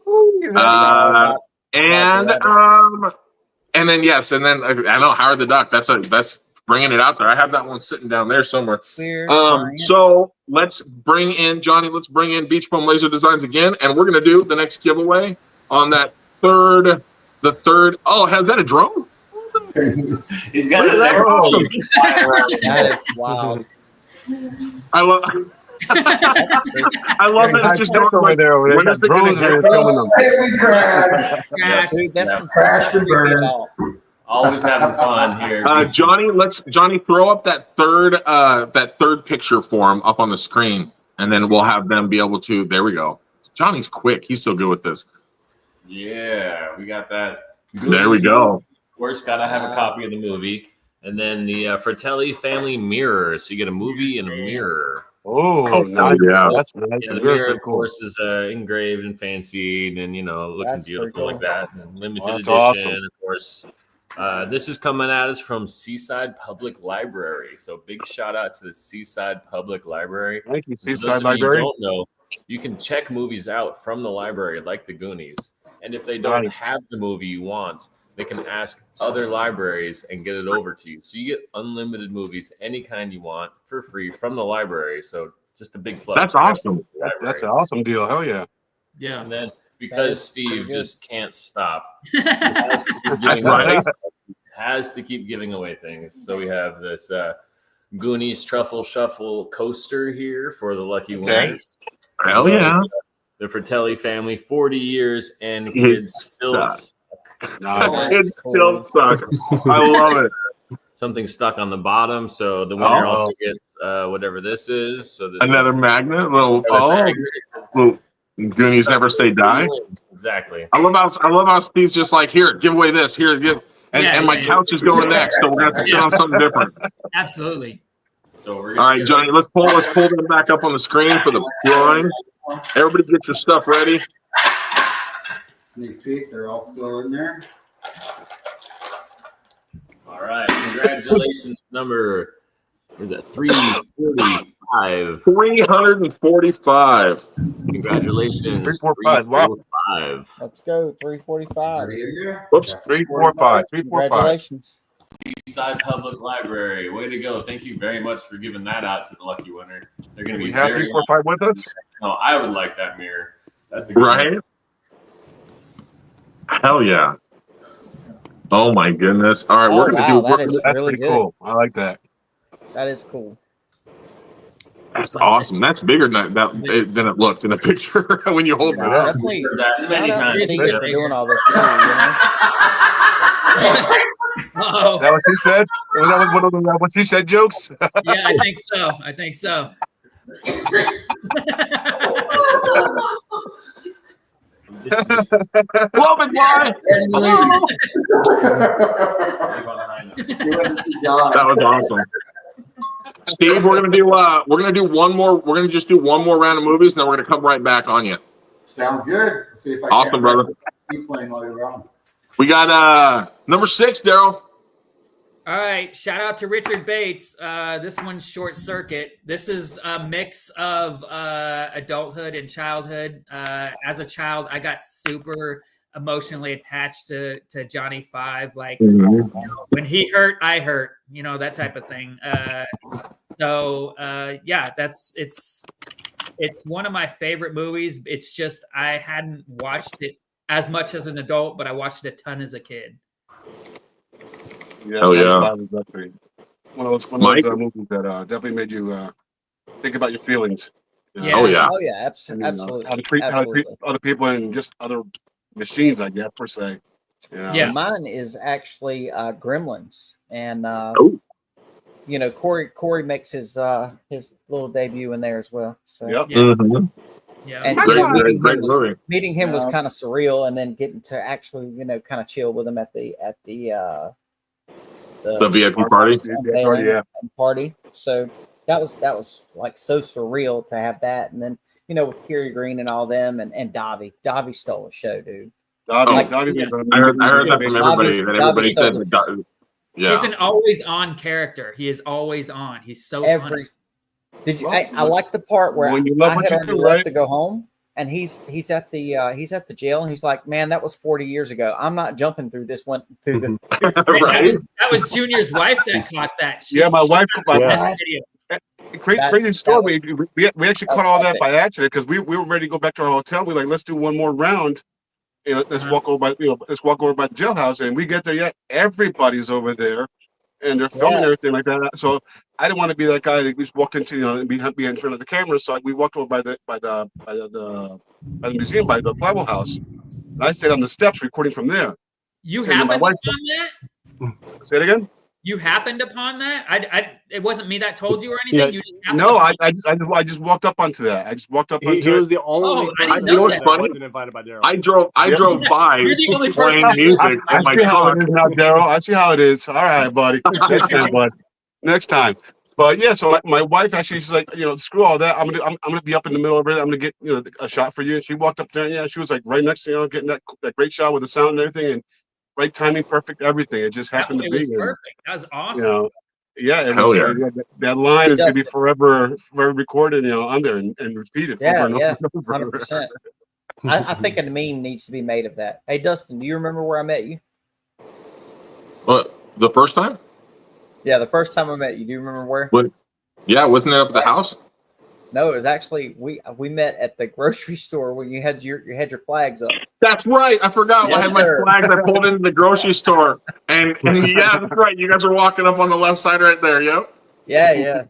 And then yes, and then I know Howard the Duck. That's bringing it out there. I have that one sitting down there somewhere. Weird Science. So let's bring in Johnny. Let's bring in Beach Bum Laser Designs again, and we're gonna do the next giveaway on that third. The third. Oh, is that a drone? He's got Look, it. that's awesome. That is wild. I love. I love that it's just going over like, there. when is it gonna happen? Hey, crash. Crash. Dude, that's Crash and burn. at all. Always having fun here. Johnny, throw up that third picture for him up on the screen, and then we'll have them be able to. There we go. Johnny's quick. He's so good with this. Yeah, we got that. There we go. Of course, gotta have a copy of the movie, and then the Fratelli family mirror. So you get a movie and a mirror. Oh, nice. Yeah. That's nice. Yeah, the mirror, of course, is engraved and fancied, and looking That's beautiful pretty like that. And limited That's edition, awesome. of course. This is coming at us from Seaside Public Library. So big shout out to the Seaside Public Library. Thank you, For those Seaside of you who Library. don't know, you can check movies out from the library, like the Goonies. And if they don't Nice. have the movie you want, they can ask other libraries and get it over to you. So you get unlimited movies, any kind you want, for free from the library. So just a big plug. That's awesome. That's an awesome deal. Hell yeah. Yeah. And then That because is pretty Steve good. just can't stop, he has to keep giving away- Right. has to keep giving away things. So we have this Goonies Truffle Shuffle coaster here for the lucky winners. Hell yeah. The Fratelli family, 40 years, and It kids still sucks. Nice. Kids still suck. I love it. something stuck on the bottom. So the winner Oh. also gets whatever this is. So this Another is magnet. Little another little Goonies never say die. Exactly. I love how Steve's just like, here, give away this. Here, give. And my couch is going next, so we're gonna have to sit on something different. Absolutely. So we're All right, Johnny, let's pull them back up on the screen for the drawing. Everybody get your stuff ready. Sneak peek, they're all still in there. All right. Congratulations, number. What is that? 345. 345. Congratulations. 345. Wow. 345. Let's go. 345. Are you here? Whoops. 345. 345. Congratulations. Seaside Public Library. Way to go. Thank you very much for giving that out to the lucky winner. They're going to We be have very 345 with us. No, I would like that mirror. That's a good Right? Hell yeah. Oh my goodness. All right, Oh, we're gonna wow, do that is That's really pretty good. cool. I like that. That is cool. that's awesome. That's bigger than it looked in the picture when you hold it up. Definitely. Heard that many Shout out times. to Steve for doing all this too. Uh-oh. Is that what she said? Was that one of the what she said jokes? Yeah, I think so. I think so. Love it, why? That was awesome. Steve, we're gonna do one more. We're gonna just do one more round of movies, and then we're gonna come right back on you. Sounds good. Let's see if I Awesome, can brother. keep playing while you're on. We got number 6, Daryl. All right. Shout out to Richard Bates. This one's Short Circuit. This is a mix of adulthood and childhood. As a child, I got super emotionally attached to Johnny Five. Like when he hurt, I hurt. You know, that type of thing. Yeah, it's one of my favorite movies. It's just I hadn't watched it as much as an adult, but I watched it a ton as a kid. Yeah, Oh, yeah. that was definitely one of those Mike? movies that definitely made you think about your feelings. You know, Yeah. Oh yeah. Oh yeah, and, absolutely. how to treat Absolutely. other people and just other machines, I guess, per se. You know? Yeah. Mine is actually Gremlins, and Oh. you know Corey makes his little debut in there as well. So Yep. Yeah. Mhm. Yeah. And Great, meeting great him was, movie. meeting him was Yeah. kind of surreal, and then getting to actually, kind of chill with him at the The VIP party. unveiling Yeah. and party. So that was like so surreal to have that, and then with Kerry Green and all them, and Davi. Davi stole the show, dude. Davi yeah. was I heard that from everybody. Davi's- That everybody Davi's said so- that. Yeah. He's an always on character. He is always on. He's so funny. Every did you? I like the part where When you love I what had you already do, left right? to go home, and he's at the jail, and he's like, "Man, that was 40 years ago. I'm not jumping through this one through the." Through the And Right. that was Junior's wife that caught that. Yeah, my wife. That's video. Crazy story. That We actually caught all that by accident because we were ready to go back to our hotel. We're like, let's do one more round. Let's walk over by let's walk over by the jailhouse. And we get there, yeah, everybody's over there, and they're filming everything like that. So I didn't want to be that guy that just walked into and be in front of the camera. So we walked over by the museum, by the Flywheel House. And I stayed on the steps recording from there. You So, my happened wife- upon that? Say it again. You happened upon that? It wasn't me that told you or anything. Yeah. You just happened No, upon I just walked up onto that. I just walked up onto He it. was the only Oh, I didn't person know that that. wasn't invited by Daryl. I drove by You're the only playing person- music I in my see how truck. it is now, Daryl. I see how it is. All right, buddy. Next time, bud. Next time. But yeah, so my wife actually, she's like, screw all that. I'm gonna be up in the middle of it. I'm gonna get a shot for you. And she walked up there. And, yeah, she was like right next to getting that great shot with the sound and everything, and right timing, perfect everything. It just happened to It be. was And, perfect. That was awesome. yeah, it Hell was. yeah. That line It is gonna be does- forever recorded, on there and repeated Yeah, over and yeah, over and over. 100%. I think a meme needs to be made of that. Hey, Dustin, do you remember where I met you? What, the first time? Yeah, the first time I met you. Do you remember where? What? Yeah, wasn't it up at the house? No, it was actually we met at the grocery store when you had your flags up. That's right. I forgot. I Yes, had my sir. flags. I pulled into the grocery store, and yeah, that's right. You guys are walking up on the left side right there. Yep. Yeah, yeah,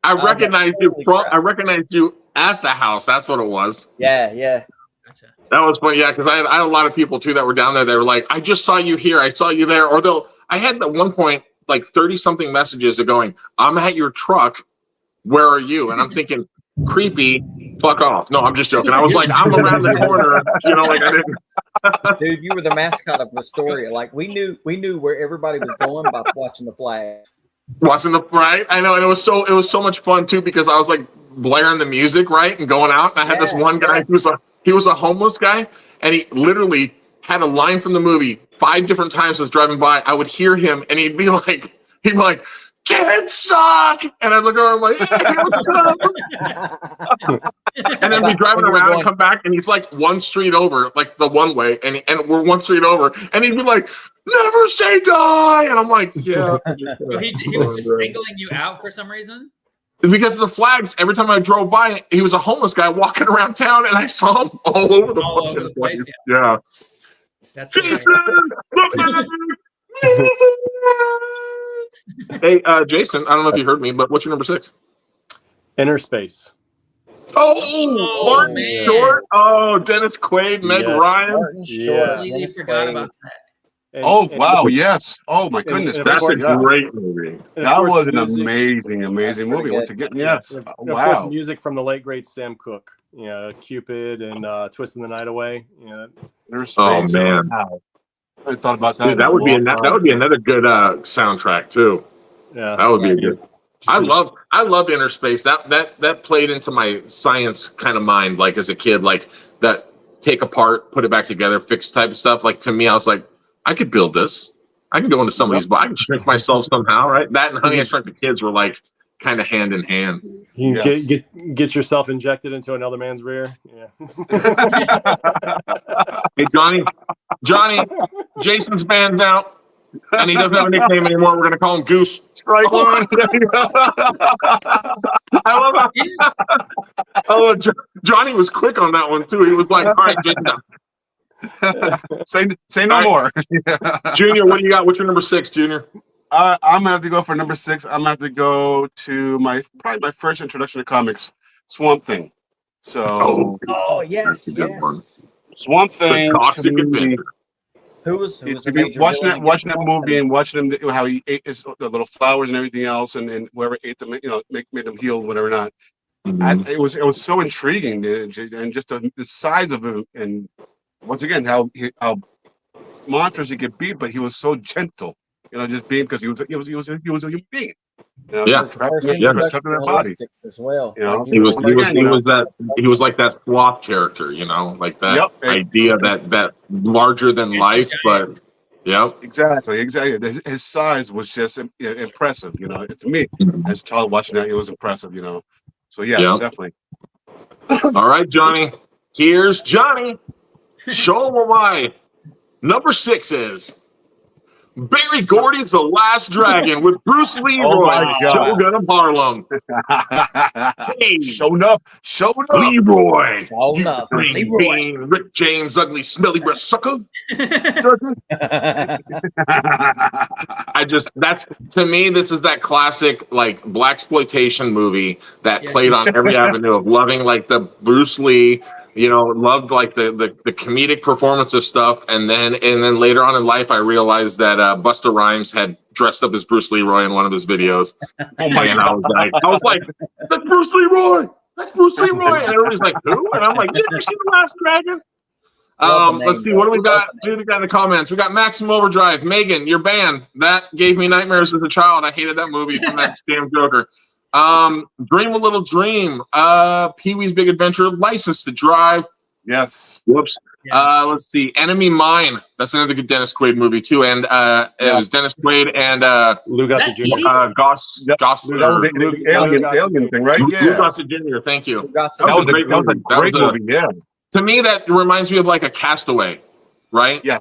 I was like, recognized you. holy crap. I recognized you at the house. That's what it was. yeah, yeah. Gotcha. That was funny. Yeah, because I had a lot of people too that were down there. They were like, "I just saw you here. I saw you there." Or I had at one point like 30 something messages of going, "I'm at your truck. Where are you?" And I'm thinking, creepy. Fuck off. No, I'm just joking. I was like, I'm around the corner. Like I didn't. Dude, you were the mascot of Astoria. Like we knew where everybody was going by watching the flags. Watching the right, I know, and it was so much fun too because I was like blaring the music right and going out, and I had this Yeah, one guy he was a homeless guy, and he literally had a line from the movie 5 different times as driving by. I would hear him, and he'd be like, "Kids suck," and I'd look over, I'm like, "Hey, what's up?" And then be driving around and come back, and he's like one street over, like the one way, and we're one street over, and he'd be like, "Never say die," and I'm like, "Yeah." So he was just singling you out for some reason? Because of the flags, every time I drove by, he was a homeless guy walking around town, and I saw him all over the All fucking over the place, place. Yeah. That's Jason, hilarious. hey, Jason, I don't know if you heard me, but what's your number 6? Inner Space. Oh, Martin man. Short. Oh, Dennis Quaid, Meg Yes. Ryan. Martin Yeah. Short, Completely Dennis forgot Quaid. about that. And- Oh and- wow, yes. Oh my goodness, and of That's a course- great movie. and of that course was an music- amazing That's movie. pretty Once good. again, yeah, yes. and of Wow. course, music from the late great Sam Cooke. Cupid and Twisting the Night Away. There's Oh, space. man. Wow. I thought about that. Dude, that would be another good soundtrack too. Yeah. That would be a Yeah. good. I loved Inner Space. That played into my science kind of mind, like as a kid, like that take apart, put it back together, fix type of stuff. Like to me, I was like, I could build this. I can go into somebody's body. I can shrink myself somehow, right? That and Honey, I Shrunk the Kids were like kind of hand in hand. You can Yes. get yourself injected into another man's rear. Yeah. Hey, Johnny, Jason's banned now, and he doesn't have a nickname anymore. We're gonna call him Goose. Strike one. I love Johnny was quick on that one too. He was like, "All right, Jason, Say no more. Junior, what do you got? What's your number 6, Junior?" I'm gonna have to go for number 6. I'm gonna have to go to probably my first introduction to comics, Swamp Thing. So Oh yes, That's a good one. yes. Swamp Thing. The Toxic to me, Adventure. Who was a to be major watching villain that against movie him? and watching him how he ate the little flowers and everything else, and whoever ate them, made them heal, whatever not. It was so intriguing, and just the size of it, and once again how monsters he could be, but he was so gentle. Just being because he was a human being. Yeah. It's the first Yeah. introduction to Their body. holistics as well. He was like that sloth character, like that Yep. idea that larger than life, but yep. Exactly. His size was just impressive. To me, as a child watching that, it was impressive. So yes, Yep. definitely. All right, Johnny. Here's Johnny. Show him why. Number 6 is Barry Gordy's The Last Dragon with Bruce Leroy, Oh my God. Shogun of Harlem. Hey, Showing up. Leroy. Showing up. Green Leroy. bean, Rick James, ugly, smelly breath sucker. That's to me, this is that classic like blaxploitation movie that played on every avenue of loving like the Bruce Lee, loved like the comedic performance of stuff, and then later on in life I realized that Busta Rhymes had dressed up as Bruce Leroy in one of his videos. Oh my God. I was like, that's Bruce Leroy. That's Bruce Leroy. And everybody's like, who? And I'm like, you ever seen The Last Dragon? Let's see, what do we got? What do we got in the comments? We got Maximum Overdrive. Megan, your band. That gave me nightmares as a child. I hated that movie from that damn Joker. Dream a Little Dream. Pee-wee's Big Adventure. License to Drive. Yes. Whoops. Let's see. Enemy Mine. That's another good Dennis Quaid movie too. And it was Dennis Quaid and Lou Gossett Jr. Goss. That was the alien thing, right? Lou Yeah. Gossett Jr. Thank you. That was a great movie. Yeah. To me, that reminds me of like a Castaway, right? Yeah.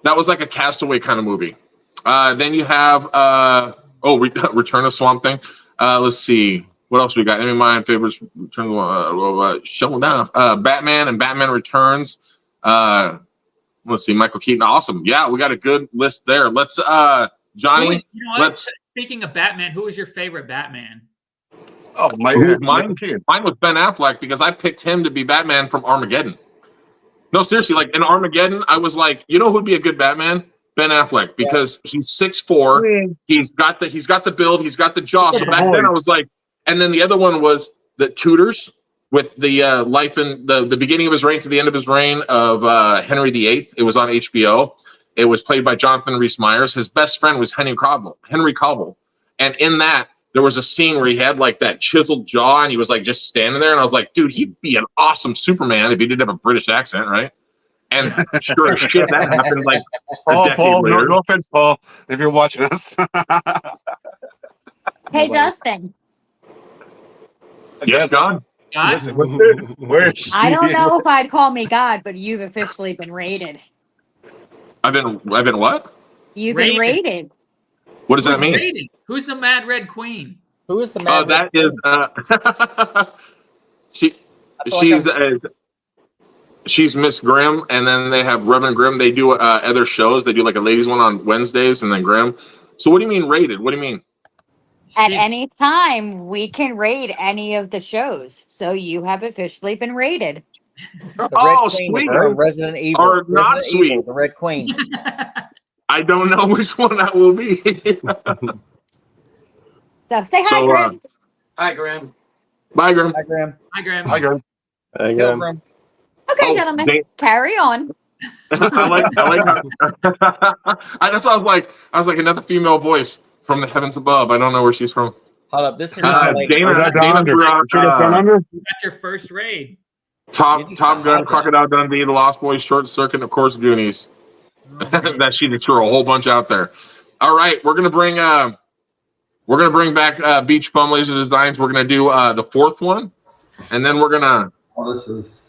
That was like a Castaway kind of movie. Then you have Return of Swamp Thing. Let's see. What else we got? Any of my favorites? Showing down. Batman and Batman Returns. Let's see. Michael Keaton. Awesome. Yeah, we got a good list there. Let's Johnny. Speaking of Batman, who was your favorite Batman? Oh, mine was Ben Affleck because I picked him to be Batman from Armageddon. No, seriously, like in Armageddon, I was like, who'd be a good Batman? Ben Affleck, because he's 6'4", he's got the build, he's got the jaw. So back then I was like, and then the other one was the Tudors with the life in the beginning of his reign to the end of his reign of Henry VIII. It was on HBO. It was played by Jonathan Rhys-Meyers. His best friend was Henry Cavill. And in that, there was a scene where he had like that chiseled jaw and he was like just standing there. And I was like, dude, he'd be an awesome Superman if he didn't have a British accent, right? And sure as shit, that happened like a decade later. No offense, Paul, if you're watching us. Hey, Dustin. Yes, God. Where's I don't know if I'd call me God, but you've officially been raided. I've been what? You've been raided. What does that mean? Raided? Who's the Mad Red Queen? Who is the Mad Red Queen? She's Miss Grimm, and then they have Reverend Grimm. They do other shows. They do like a ladies one on Wednesdays, and then Grimm. So what do you mean raided? What do you mean? At any time, we can raid any of the shows. So you have officially been raided. Sweet. Resident Evil. Or not sweet. Evil, the Red Queen. I don't know which one that will be. So say hi, Grim. Hi, Grim. Bye, Grim. Hi, Grim. Hi, Grim. Hi, Grim. Hi, Grim. Okay, gentlemen, carry on. I like that's what I was like another female voice from the heavens above. I don't know where she's from. Hold up, this is Dana throughout. That's your first raid. Top Gun, Crocodile Dundee, The Lost Boys, Short Circuit, and of course Goonies. That she just threw a whole bunch out there. All right, we're gonna bring back Beach Bum Laser Designs. We're gonna do the fourth one, and then we're gonna. Well, this is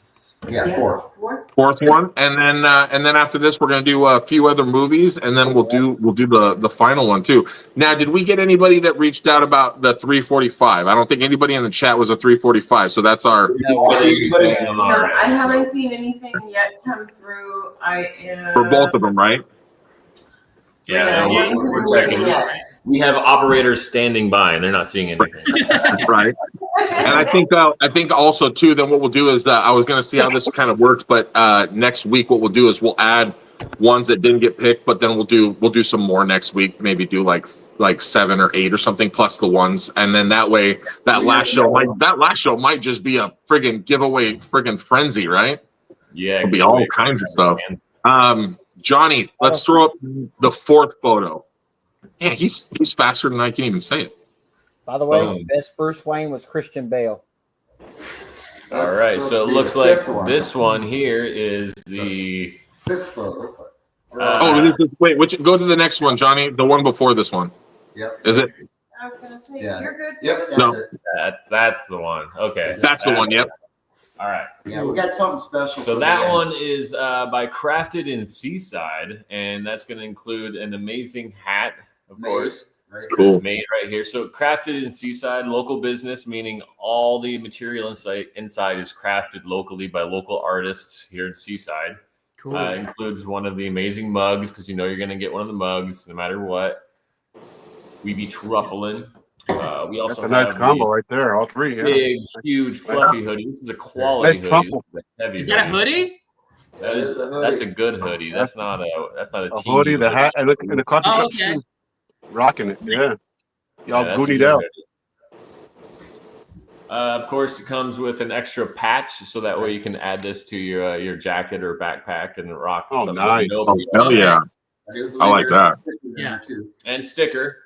fourth one, and then after this, we're gonna do a few other movies, and then we'll do the final one too. Now, did we get anybody that reached out about the 345? I don't think anybody in the chat was a 345, so that's our. No, I haven't seen anything yet come through. For both of them, right? Yeah, we're checking. We have operators standing by, and they're not seeing anything. Right. And I think also too. Then what we'll do is I was going to see how this kind of worked, but next week what we'll do is we'll add ones that didn't get picked, but then we'll do some more next week. Maybe do like like 7 or 8 or something, plus the ones, and then that way that last show might just be a friggin' giveaway friggin' frenzy, right? Yeah, It'll be all kinds of stuff. Johnny, let's throw up the 4th photo. Yeah, he's faster than I can even say it. By the way, best Bruce Wayne was Christian Bale. All right, so it looks like this one here is the 5th photo. Wait, go to the next one, Johnny. The one before this one. Yep. Is it? I was gonna say, Yeah. you're good. Yep. No. That's the one. Okay. That's the one. Yep. All right. Yeah, we got something special. So that one is by Crafted in Seaside, and that's going to include an amazing hat, of course. It's cool. Made right here. So Crafted in Seaside, local business, meaning all the material inside is crafted locally by local artists here in Seaside. Cool. Includes one of the amazing mugs, because you know you're going to get one of the mugs no matter what. We be truffling. We also That's a nice have combo right there, all 3. Yeah. big, huge, fluffy hoodie. This is a quality Nice hoodie. truffle. This is a heavy Is that a hoodie? That's a good hoodie. That's not a A hoodie, the hat, and the coffee cup okay. shoe. Rocking it, yeah. Y'all that's a goonied good out. hoodie. Of course, it comes with an extra patch, so that way you can add this to your jacket or backpack and rock. Oh, something nice. Oh, hell yeah. I like that. Yeah. And sticker.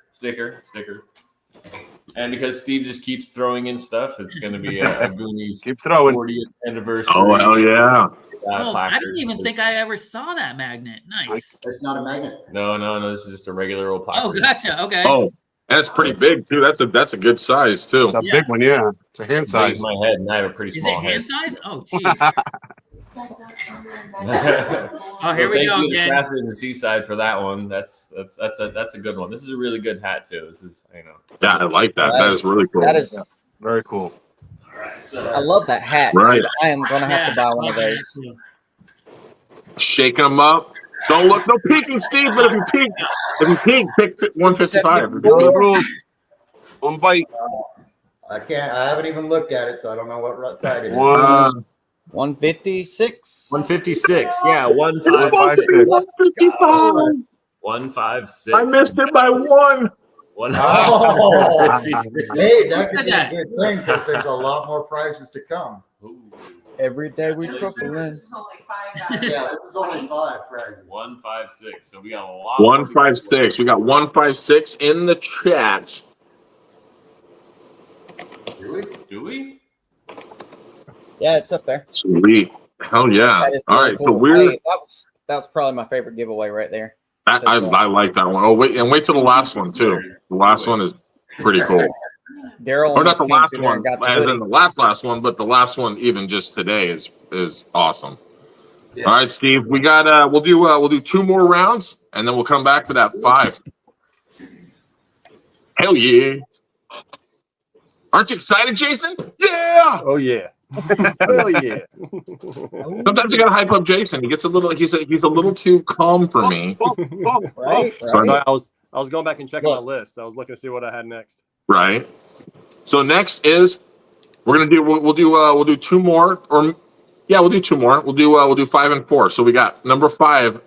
And because Steve just keeps throwing in stuff, it's going to be a Goonies Keep throwing. 40th anniversary. Oh, hell yeah. I didn't even think I ever saw that magnet. Nice. It's not a magnet. No. This is just a regular old placard. Oh, gotcha. Okay. Oh, and it's pretty big too. That's a good size too. A big one, yeah. It's a hand Size size. my head, and I have a pretty Is small it head. hand size? Oh, jeez. Oh, here we go Thank you to again. Crafted in the Seaside for that one. That's a good one. This is a really good hat too. This is Yeah, I like that. That is really cool. That is very cool. I love that hat. Right. I am gonna have to buy one of those. Shaking them up. Don't look, no peeking, Steve. But if you peek, pick 155. Rules. One bite. I haven't even looked at it, so I don't know what side it is. 156. 156. Yeah, 156. 156. I missed it by 1. Oh, 156. hey, that could be a good thing because there's a lot more prizes to come. Every day we truffling. This is only 5 Yeah, this is only 5 prizes. 156. So we got a lot. 156. We got 156 in the chat. Do we? Yeah, it's up there. Sweet. Hell yeah. That is All really right. So cool. we're. Hey, that was probably my favorite giveaway right there. I like that one. Oh, wait till the last one too. The last one is pretty cool. Daryl, Or not the last came through there one, and got the as in hoodie. the last one, but the last one even just today is awesome. Yeah. All right, Steve, we got we'll do 2 more rounds and then we'll come back to that 5. Hell yeah. Aren't you excited, Jason? Yeah. Oh yeah. Hell yeah. Sometimes you gotta hype up Jason. He gets a little he's a little too calm for me. Right? So right? I was going back and checking my list. I was looking to see what I had next. Right. So next is we'll do 2 more, or yeah, we'll do 2 more. We'll do 5 and 4. So we got number 5,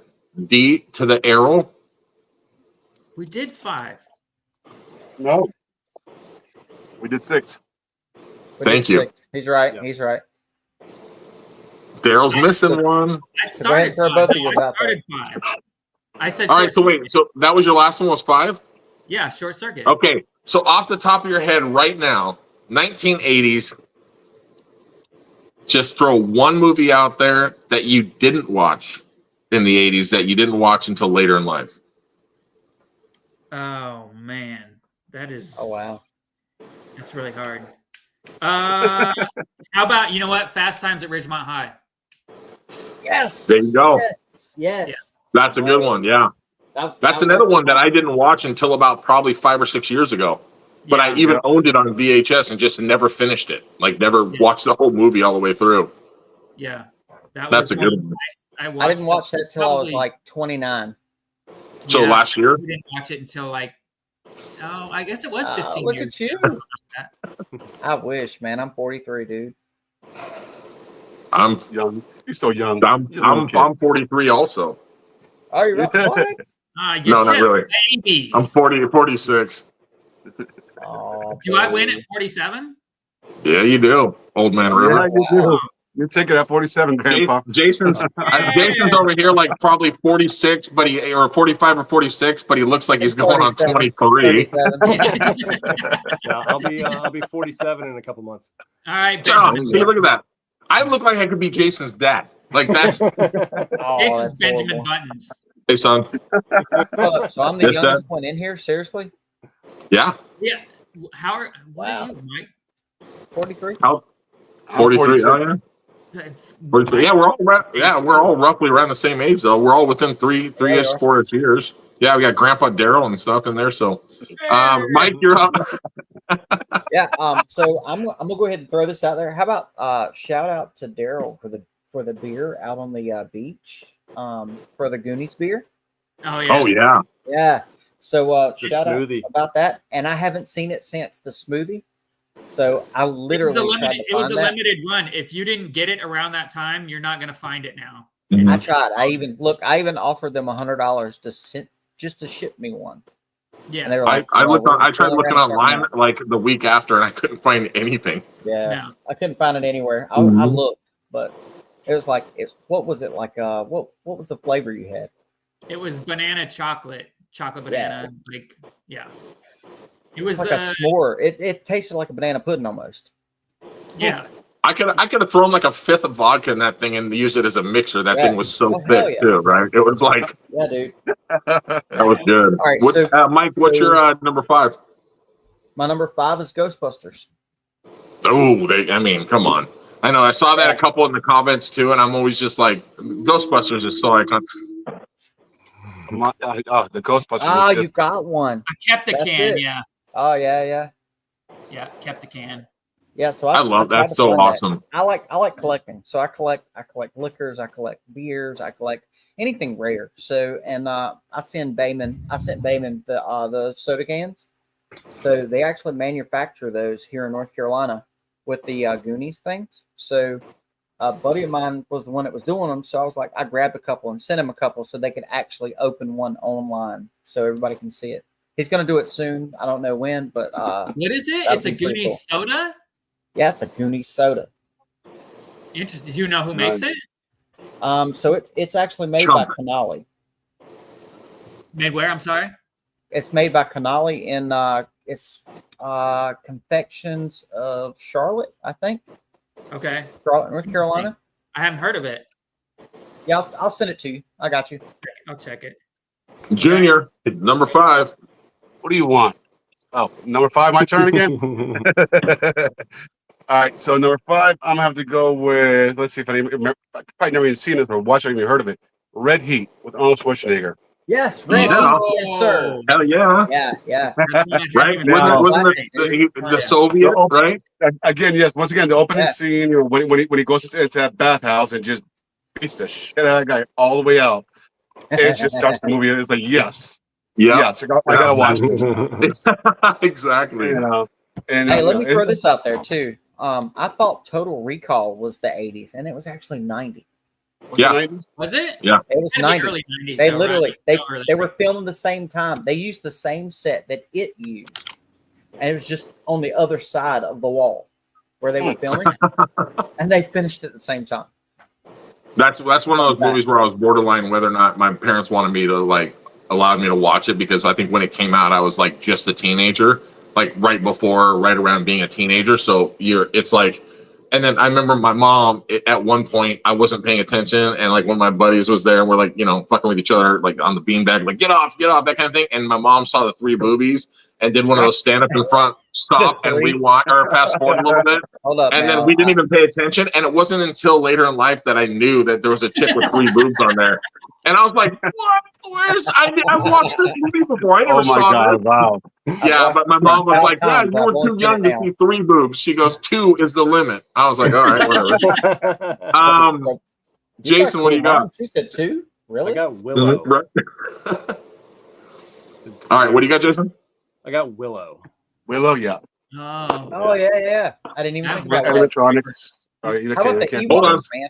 D to the arrow. We did 5. No. We did 6. We Thank did you. 6. He's right. Yeah. He's right. Daryl's missing one. I So go ahead and started throw 5. both of yours out there. I started 5. I said All right, short so wait, circuit. so that was your last one was 5? Yeah, short circuit. Okay. So off the top of your head right now, 1980s, just throw one movie out there that you didn't watch in the 80s that you didn't watch until later in life. Oh man, that is. Oh wow. That's really hard. How about, you know what? Fast Times at Ridgemont High. Yes. There you go. Yes. Yes. Yeah. That's a good one, yeah. That's another one that I didn't watch until about probably 5 or 6 years ago. But I even owned it on VHS and just never finished it. Like never watched the whole movie all the way through. Yeah. That's a good one. I didn't watch that till I was like 29. So last year? We didn't watch it until like, oh, I guess it was 15 Look years. at you. I wish, man. I'm 43, dude. I'm young. You're so young. I'm 43 also. Are you right? What? No, not really. Babies. I'm 40 or 46. Oh, Do I win at 47? Yeah, you do, old man River. Yeah, you do. You take it at 47, Grandpa. Jason's over here like probably 46, but or 45 or 46, but he looks like he's going on 23. Yeah, I'll be 47 in a couple months. All right, Oh, see, look at that. I look like I could be Jason's dad. Like that's Jason's Benjamin horrible. Buttons. hey son. So I'm the Yes, youngest Dad? one in here. Seriously, Yeah. Yeah. What are you, Mike? 43. How? I'm 43. 46. Oh yeah. That's 43. Yeah, we're all roughly around the same age though. We're all within three-ish, we are. 4-ish years. Yeah, we got Grandpa Daryl and stuff in there. So, Mike, you're up. Yeah. So I'm gonna go ahead and throw this out there. How about shout out to Daryl for the beer out on the beach. For the Goonies beer. Oh yeah. Oh yeah. Yeah. So The shout out smoothie. about that. And I haven't seen it since the smoothie. So I literally tried to It was find a that. limited run. If you didn't get it around that time, you're not gonna find it now. I tried. I even offered them $100 to ship me one. Yeah. And they were I like, I tried "We're looking around online something like the week after, and I couldn't find anything. Yeah, No. I couldn't find it anywhere. I Mhm. looked, but it was like, what was it like? What was the flavor you had? It was banana chocolate banana. Like, yeah. It was It's like a s'more. It tasted like a banana pudding almost. yeah. I could have thrown like a fifth of vodka in that thing and used it as a mixer. That Yeah. thing was so Oh, hell thick yeah. too, right? It was like Yeah, dude. that was good. All right, What, so- Mike, what's so- your number 5? My number 5 is Ghostbusters. Oh, I mean, come on. I know I saw that a couple in the comments too, and I'm always just like, Ghostbusters is so iconic. The Ghostbusters. Ah, was you just, got one. I kept the That's can, it. yeah. Oh yeah. Yeah, kept the can. Yeah, so I love tried that. to So find awesome. I like collecting. So I collect liquors, I collect beers, I collect anything rare. So and I sent Bayman the soda cans. So they actually manufacture those here in North Carolina with the Goonies things. So a buddy of mine was the one that was doing them. So I was like, I grabbed a couple and sent him a couple so they could actually open one online so everybody can see it. He's going to do it soon. I don't know when, but What is it? that'd It's a be pretty Goonies soda? yeah, it's a Goonies soda. Interesting. Do you know who makes it? So it's actually made by Canali. Made where? I'm sorry. It's made by Canali in it's Confections of Charlotte, I think. Okay. Charlotte, North Carolina. I haven't heard of it. Yeah, I'll send it to you. I got you. I'll check it. Junior, number 5. what do you want? Oh, number 5, my turn again? All right, so number 5, I'm gonna have to go with. Let's see if I probably never even seen this or watched or even heard of it. Red Heat with Arnold Schwarzenegger. Yes, Red. Yeah. Yes, sir. Hell yeah. Yeah. Right? No. Wasn't it the Soviet, right? Again, yes. Once again, the opening Yeah. scene when he goes into that bathhouse and just beats the shit out of that guy all the way out. It just starts the movie. And it's like, yes, Yeah. yes, I gotta watch this. Exactly. You know, and Hey, let me throw this out there too. I thought Total Recall was the 80s, and it was actually 90. Was Yeah. it 90s? Was it? Yeah. It was It's 90. early 90s. They though, literally right? So early. they were filmed the same time. They used the same set that it used, and it was just on the other side of the wall where they were filming, and they finished at the same time. That's one of those movies where I was borderline whether or not my parents wanted me to like allow me to watch it, because I think when it came out I was like just a teenager, like right around being a teenager. So it's like, and then I remember my mom at one point, I wasn't paying attention, and like one of my buddies was there and we're like, fucking with each other like on the beanbag, like get off, that kind of thing. And my mom saw the 3 boobies and did one of those stand up in front, stop and rewind or fast forward a little bit. Hold up, And now. then we didn't even pay attention. And it wasn't until later in life that I knew that there was a chick with 3 boobs on there. And I was like, what? I watched this movie before. I never saw God! this. Wow. Yeah, but my mom was like, yeah, times. you I've were only too seen young it to now. see 3 boobs. She goes, 2 is the limit. I was like, all right, whatever. Jason, what do you got? She said 2. Really? I got Willow. All right, what do you got, Jason? I got Willow. Willow, yeah. Oh yeah. I didn't even think about that. Animatronics. How about the Hold on. Ewoks, man?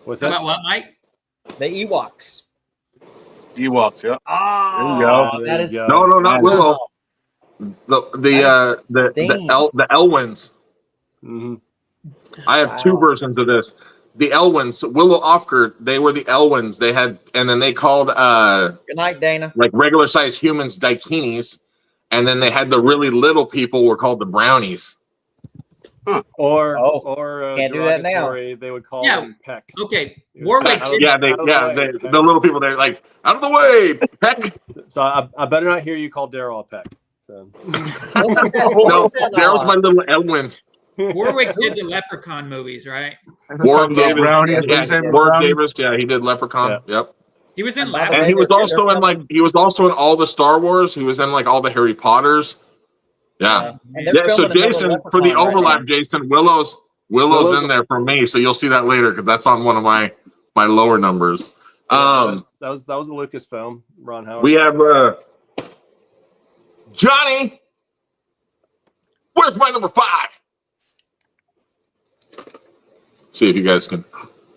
What's How that? about what, Mike? The Ewoks. Ewoks, yeah. Oh, There that you is go. No, not Wow. Willow. The Elwins. Mm-hmm. I have two Wow. versions of this. The Elwins, Willow Offgard, they were the Elwins. They had, and then they called Good night, Dana. like regular sized humans dakinis, and then they had the really little people were called the Brownies. Or can't do that now. derogatory, they would call Yeah. them pecks. Okay, It was Warwick. out of- Yeah, out of the way, Peck. the little people. They're like out of the way, Peck. So I better not hear you call Daryl a peck. So. No, Daryl's my little Elwin. Warwick did the Leprechaun movies, right? Warwick Davis. Brownie, Yeah, what you say, Warwick Brownie? Davis. Yeah, he did Leprechaun. Yeah. Yep. He was in And by the Lab. And he way, was they're also in filming- he was also in all the Star Wars. He was in like all the Harry Potters. Yeah. And they're Yeah. So filming another Jason, for the Leprechaun right overlap, now. Jason, Willow's in there for me. So you'll see that later because that's on one of my lower numbers. That was a Lucasfilm. Ron Howard. We have Johnny. Where's my number 5? See if you guys can.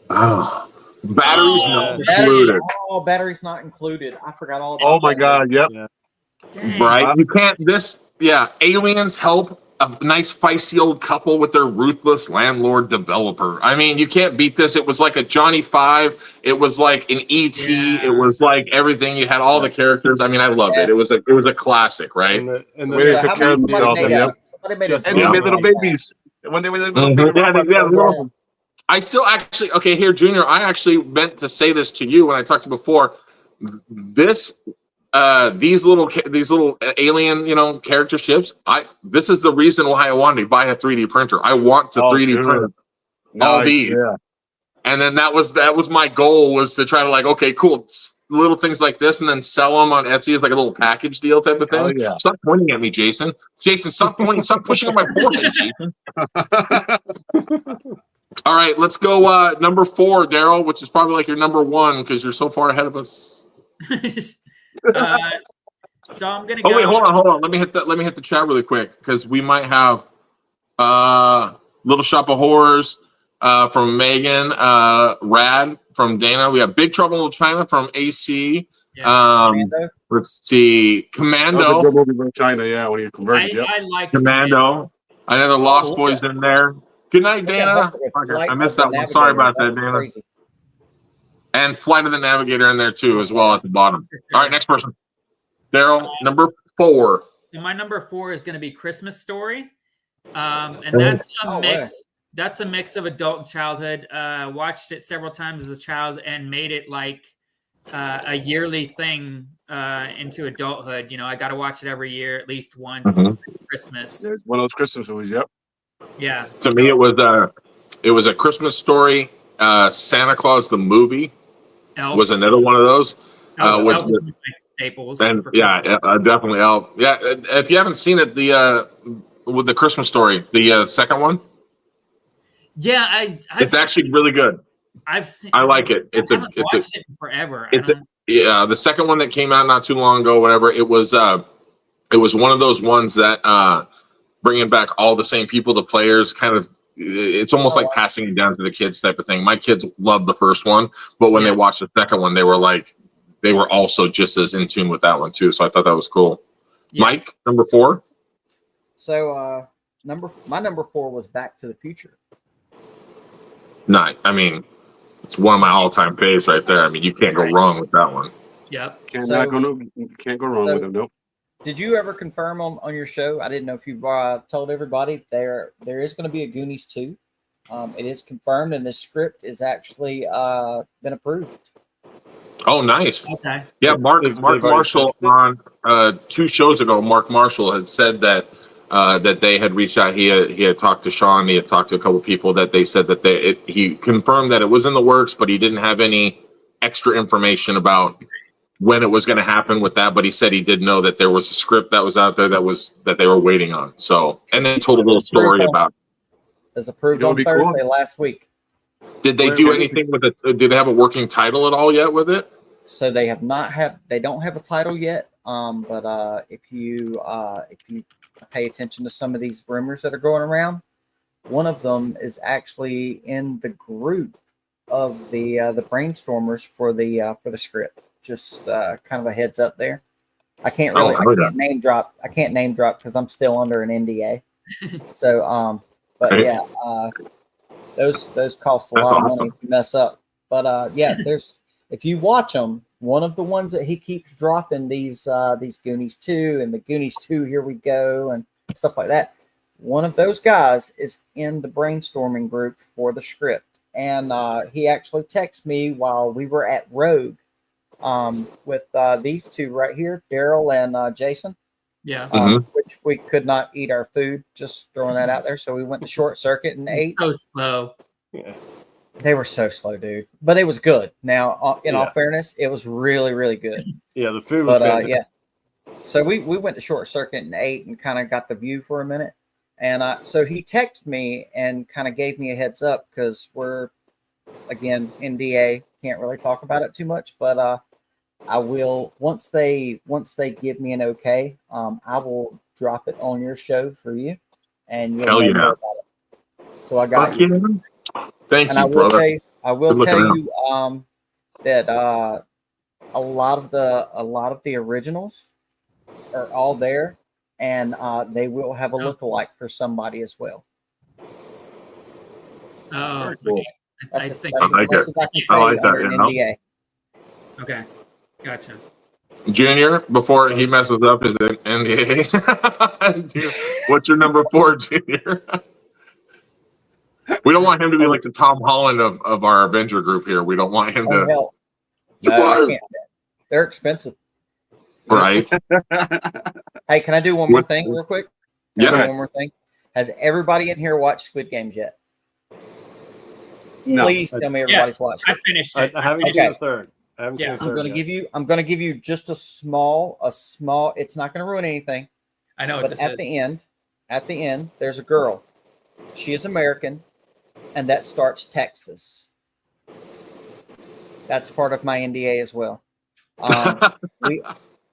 Oh, batteries not included. Batteries not included. I forgot all about Oh my that. God! Yep. Dang. Right? You can't. Aliens help a nice feisty old couple with their ruthless landlord developer. I mean, you can't beat this. It was like a Johnny 5. It was like an ET. Yeah. It was like everything. You had all the characters. I mean, I loved it. It was a classic, right? And the When they So took how care of about somebody themselves, made yep. somebody made a Just- And they Yeah. made little like that. babies. When they were little Mhm. baby Yeah, robots, they were they're awesome. I still actually, okay, here, Junior, I actually meant to say this to you when I talked to you before. These little alien, character ships. This is the reason why I wanted to buy a 3D printer. I want to 3D good. print all Nice, these. yeah. And then that was my goal, was to try to like, okay, cool, little things like this, and then sell them on Etsy as like a little package deal type of thing. Oh, yeah. Stop pointing at me, Jason. Jason, stop pointing. Stop pushing on my forehead, Jason. All right, let's go number 4, Daryl, which is probably like your number 1 because you're so far ahead of us. So I'm gonna go. Oh wait, hold on. Let me hit the chat really quick because we might have Little Shop of Horrors from Megan, Rad from Dana. We have Big Trouble in Little China from AC. Commando? Let's see, That was a Commando. good movie from China, yeah, when he converted. Yep. I like Commando. Another Lost look Boys at- in there. Good night, Look at Dana. that with Flight I missed of that the one. Sorry Navigator. about that, That's Dana. crazy. And Flight of the Navigator in there too, as well at the bottom. All right, next person. Daryl, number 4. So my number 4 is going to be Christmas Story, and that's a mix. That's a mix of adult and childhood. Watched it several times as a child and made it like a yearly thing into adulthood. I got to watch it every year, at least once Mhm. for Christmas. Yeah, it's one of those Christmas movies, yep. Yeah. To me, it was a Christmas Story. Santa Claus the movie Elf. was another one of those. Elf Which was one of my staples. and for yeah, Christmas. definitely Elf. Yeah, if you haven't seen it, with the Christmas Story, the second one, Yeah, it's actually really good. I've seen. I like it. It's I a haven't it's a watched it in forever. it's I a don't- yeah. The second one that came out not too long ago, whatever. It was one of those ones that bringing back all the same people, the players, kind of. It's almost like passing it down to the kids type of thing. My kids loved the first one, but when they watched the second one, they were also just as in tune with that one too. So I thought that was cool. Yeah. Mike, number 4. So my number 4 was Back to the Future. Nice. I mean, it's one of my all-time faves right there. I mean, you can't go wrong with that one. Yep. Can't So- go wrong so- with them, nope. Did you ever confirm on your show? I didn't know if you've told everybody there is going to be a Goonies 2. It is confirmed, and the script is actually been approved. Oh, nice. Okay. Yeah, Mark They've already Marshall finished on 2 shows ago. Mark Marshall had said that they had reached out. He had talked to Sean. He had talked to a couple people that they said that he confirmed that it was in the works, but he didn't have any extra information about when it was going to happen with that. But he said he did know that there was a script that was out there that they were waiting on. So, and then told a little story about. It was approved It'll on be Thursday cool. last week. Did they do anything with it? Did they have a working title at all yet with it? So they don't have a title yet. But if you pay attention to some of these rumors that are going around, one of them is actually in the group of the brainstormers for the script. just kind of a heads up there. I can't really, I can't name drop. I can't name drop because I'm still under an NDA. So, but yeah, those cost a lot of money if you mess up. But yeah, there's if you watch them, one of the ones that he keeps dropping these Goonies 2 and the Goonies 2 Here We Go and stuff like that. One of those guys is in the brainstorming group for the script, and he actually texted me while we were at Rogue with these two right here, Daryl and Jason. Yeah. Which we could not eat our food, just throwing that out there. So we went to Short Circuit and ate. So slow. Yeah. They were so slow, dude. But it was good. Now, in all fairness, it was really, really good. Yeah, the food was fantastic. yeah. So we went to Short Circuit and ate and kind of got the view for a minute. And so he texted me and kind of gave me a heads up because we're, again, NDA, can't really talk about it too much. But I will, once they give me an okay, I will drop it on your show for you. And you'll know more about it. So I got you. Thank you, brother. I will tell you that a lot of the originals are all there, and they will have a lookalike for somebody as well. Oh, cool. That's I think as much as I can say under an NDA. Okay, gotcha. Junior, before he messes up his NDA, what's your number 4, Junior? We don't want him to be like the Tom Holland of our Avenger group here. We don't want him to. Hell. No, I can't. They're expensive. Right. Hey, can I do one more thing real quick? Yeah. One more thing. Has everybody in here watched Squid Games yet? No. Please tell me everybody's watched it. I finished it. I haven't seen the third. I haven't seen the third. I'm gonna give you just a small. It's not gonna ruin anything. I know. But at the end, there's a girl. She is American, and that starts Texas. That's part of my NDA as well.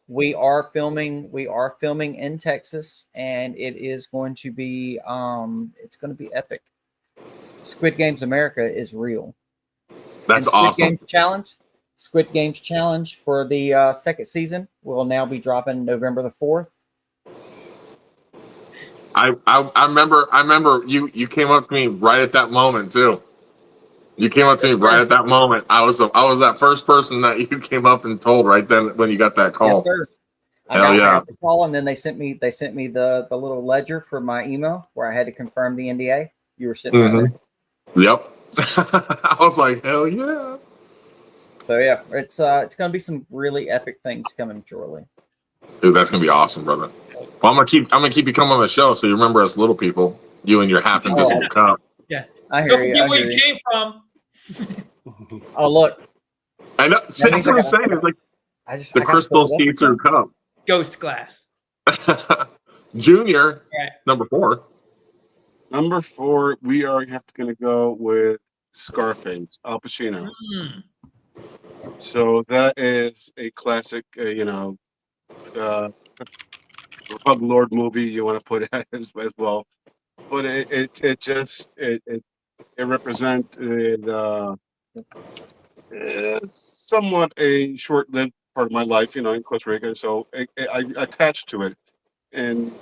We are filming in Texas, and it is going to be it's going to be epic. Squid Games America is real. That's awesome. Squid Games Challenge for the second season will now be dropping November the 4th. I remember you came up to me right at that moment too. You came up to me right at that moment. I was that first person that you came up and told right then when you got that call. Yes, sir. I got the call, and then they sent me the little ledger for my email where I had to confirm the NDA. You were sitting right there. Yep. I was like, hell yeah. So yeah, it's gonna be some really epic things coming shortly. Dude, that's gonna be awesome, brother. Well, I'm gonna keep you coming on the show so you remember us little people. You and your half invisible cup. Yeah. I hear Don't you. forget where you came from. Oh look. I know. That's what I'm saying. It's like the crystal see-through cup. Ghost glass. Junior, number 4. Number 4, we are going to go with Scarface, Al Pacino. So that is a classic, drug lord movie. You want to put it as well, but it represented somewhat a short-lived part of my life, in Costa Rica. So I attached to it, and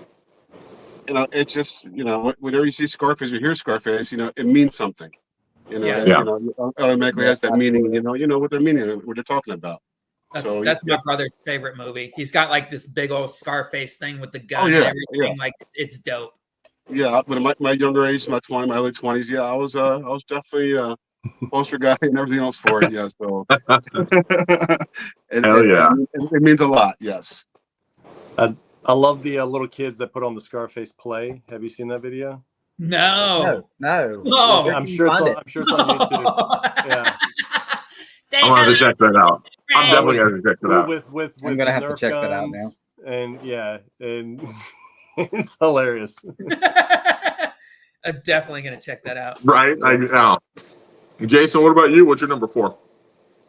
it just, whenever you see Scarface or hear Scarface, it means something. Automatically has that meaning. You know what they're meaning, what they're talking about. That's my brother's favorite movie. He's got like this big old Scarface thing with the gun and everything. Yeah. Like it's dope. Yeah, but my younger age, my early 20s, I was definitely a poster guy and everything else for it. Yeah, so it means a lot. Yes. I love the little kids that put on the Scarface play. Have you seen that video? No. Whoa. I'm sure it's on YouTube. Yeah. I'm gonna have to check that out. I'm definitely gonna check that out. With I'm gonna have to check guns, that out now. And it's hilarious. I'm definitely gonna check that out. Right. Jason, what about you? What's your number 4?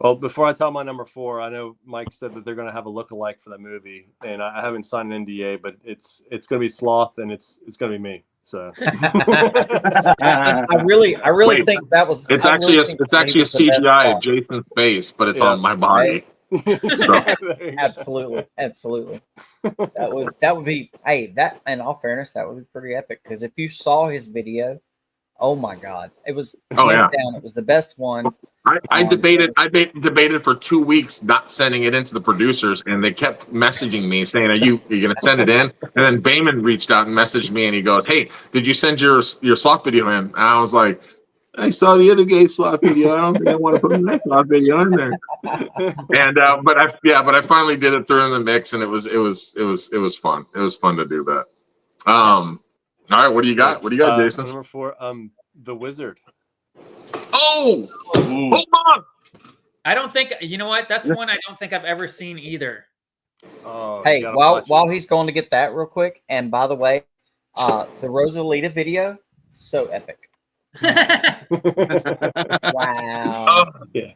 Well, before I tell my number 4, I know Mike said that they're going to have a lookalike for that movie, and I haven't signed an NDA, but it's going to be Sloth, and it's going to be me. So I really think that was. It's actually a CGI of Jason's face, but it's on my body. So, Absolutely. That would be. Hey, that. In all fairness, that would be pretty epic. Because if you saw his video, oh my God, it was hands down. It was the best one. I debated for 2 weeks not sending it into the producers, and they kept messaging me saying, "Are you going to send it in?" And then Bayman reached out and messaged me, and he goes, "Hey, did you send your slot video in?" And I was like, "I saw the other gay slot video. I don't think I want to put my slot video in there." And but I finally did it, threw in the mix, and it was fun. It was fun to do that. All right, what do you got? What do you got, Jason? Number 4, The Wizard. Oh, hold on. I don't think, you know what? That's one I don't think I've ever seen either. Oh, hey, while he's going to get that real quick, and by the way, the Rosalita video, so epic. Wow.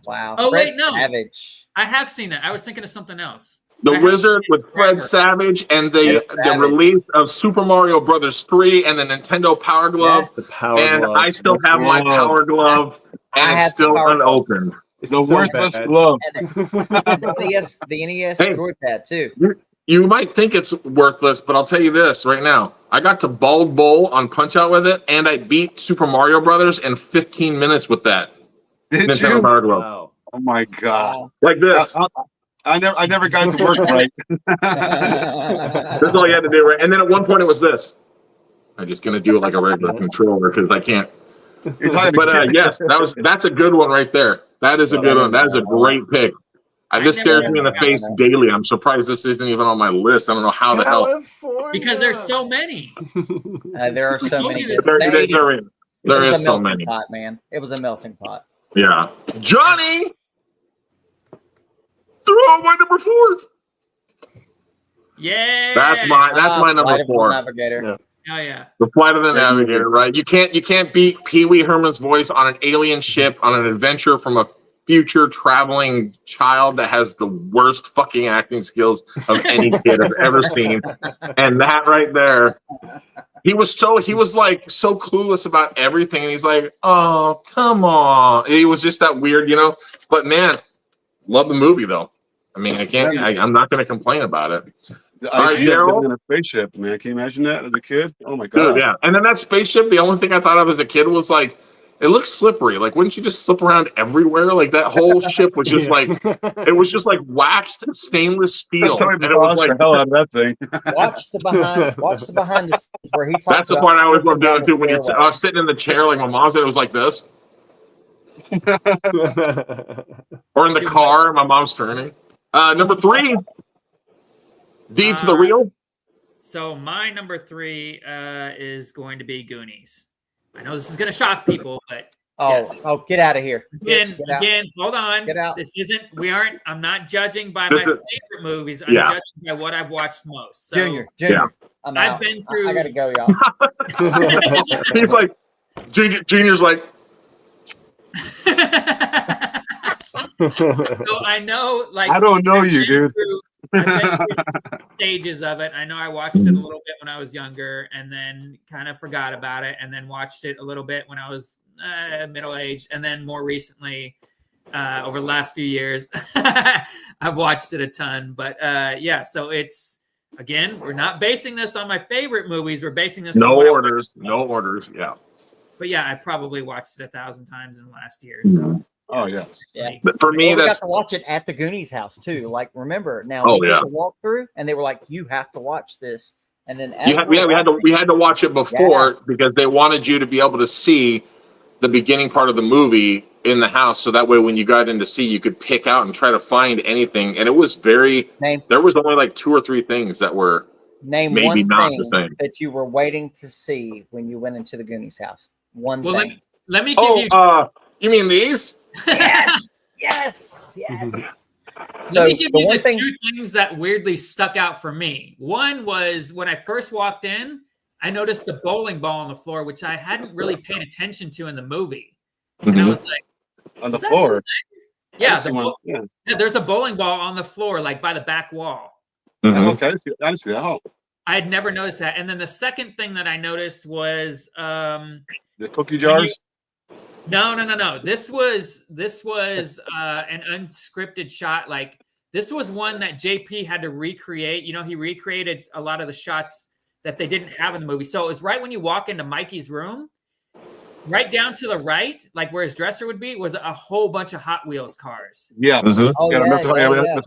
Wow. Oh, Fred wait, no. Savage. I have seen that. I was thinking of something else. The Wizard with Fred Savage and the release of Super Mario Brothers 3 and the Nintendo Power Glove. The Power Glove. I still have my Power Glove, and it's still unopened. The worthless glove. And the NES joypad too. You might think it's worthless, but I'll tell you this right now. I got to Bald Bull on Punch-Out with it, and I beat Super Mario Brothers in 15 minutes with that. Did Nintendo you? Power Glove. Wow. Oh my God! Like this. I never got it to work right. That's all you had to do, right? And then at one point it was this. I'm just gonna do it like a regular controller because I can't. But yes, that's a good one right there. That is a good one. That is a great pick. This stares me in the face daily. I'm surprised this isn't even on my list. I don't know how the hell. Because there's so many. There are so many. There is so many. Pot, man. It was a melting pot. Yeah, Johnny. Throw out my number 4. Yeah. That's my number 4. Navigator. Oh yeah. The Flight of the Navigator, right? You can't beat Pee Wee Herman's voice on an alien ship on an adventure from a future traveling child that has the worst fucking acting skills of any kid I've ever seen. And that right there, he was like so clueless about everything, and he's like, "Oh, come on." He was just that weird, But man, love the movie though. I mean, I'm not going to complain about it. The idea of living in a spaceship, man. Can you imagine that as a kid? Oh my God. Dude, yeah. And then that spaceship, the only thing I thought of as a kid was like, it looks slippery. Like, wouldn't you just slip around everywhere? Like that whole ship was just like, it was just like waxed stainless steel. And it was like, the hell out of that thing. Watch the behind the scenes where he talks. That's the part I always love doing too. When I was sitting in the chair, like my mom said, it was like this. Or in the car, my mom's turning. Number 3, D to the real. So my number 3 is going to be Goonies. I know this is going to shock people, but get out of here. Again, hold on. Get out. I'm not judging by my favorite movies. I'm judging by what I've watched most. So, Junior. I've been through. I gotta go, y'all. He's like, Junior's like. So I know, like, I don't know you, dude. I've been through stages of it. I know I watched it a little bit when I was younger, and then kind of forgot about it, and then watched it a little bit when I was middle-aged, and then more recently, over the last few years, I've watched it a ton. But so it's, again, we're not basing this on my favorite movies. We're basing this on no orders, yeah. But yeah, I probably watched it 1,000 times in the last year. So. Oh yeah. But for me, we got to watch it at the Goonies house too. Like, remember now, we did a walkthrough, and they were like, "You have to watch this." And then we had to watch it before because they wanted you to be able to see the beginning part of the movie in the house, so that way when you got in to see, you could pick out and try to find anything. And it was there was only like 2 or 3 things that were maybe one not thing the same that you were waiting to see when you went into the Goonies house. One thing. Let me give you. You mean these? Yes. Let me give you the 2 things that weirdly stuck out for me. One was when I first walked in, I noticed the bowling ball on the floor, which I hadn't really paid attention to in the movie. And I was like, on the floor. Yeah, there's a bowling ball on the floor, like by the back wall. Mm-hmm. Okay, I see that. I had never noticed that. And then the second thing that I noticed was the cookie jars. No. This was an unscripted shot. Like This was one that JP had to recreate. You know, he recreated a lot of the shots that they didn't have in the movie. So it was right when you walk into Mikey's room, right down to the right, like where his dresser would be, was a whole bunch of Hot Wheels cars. Yeah. Oh, Yeah, yeah. that's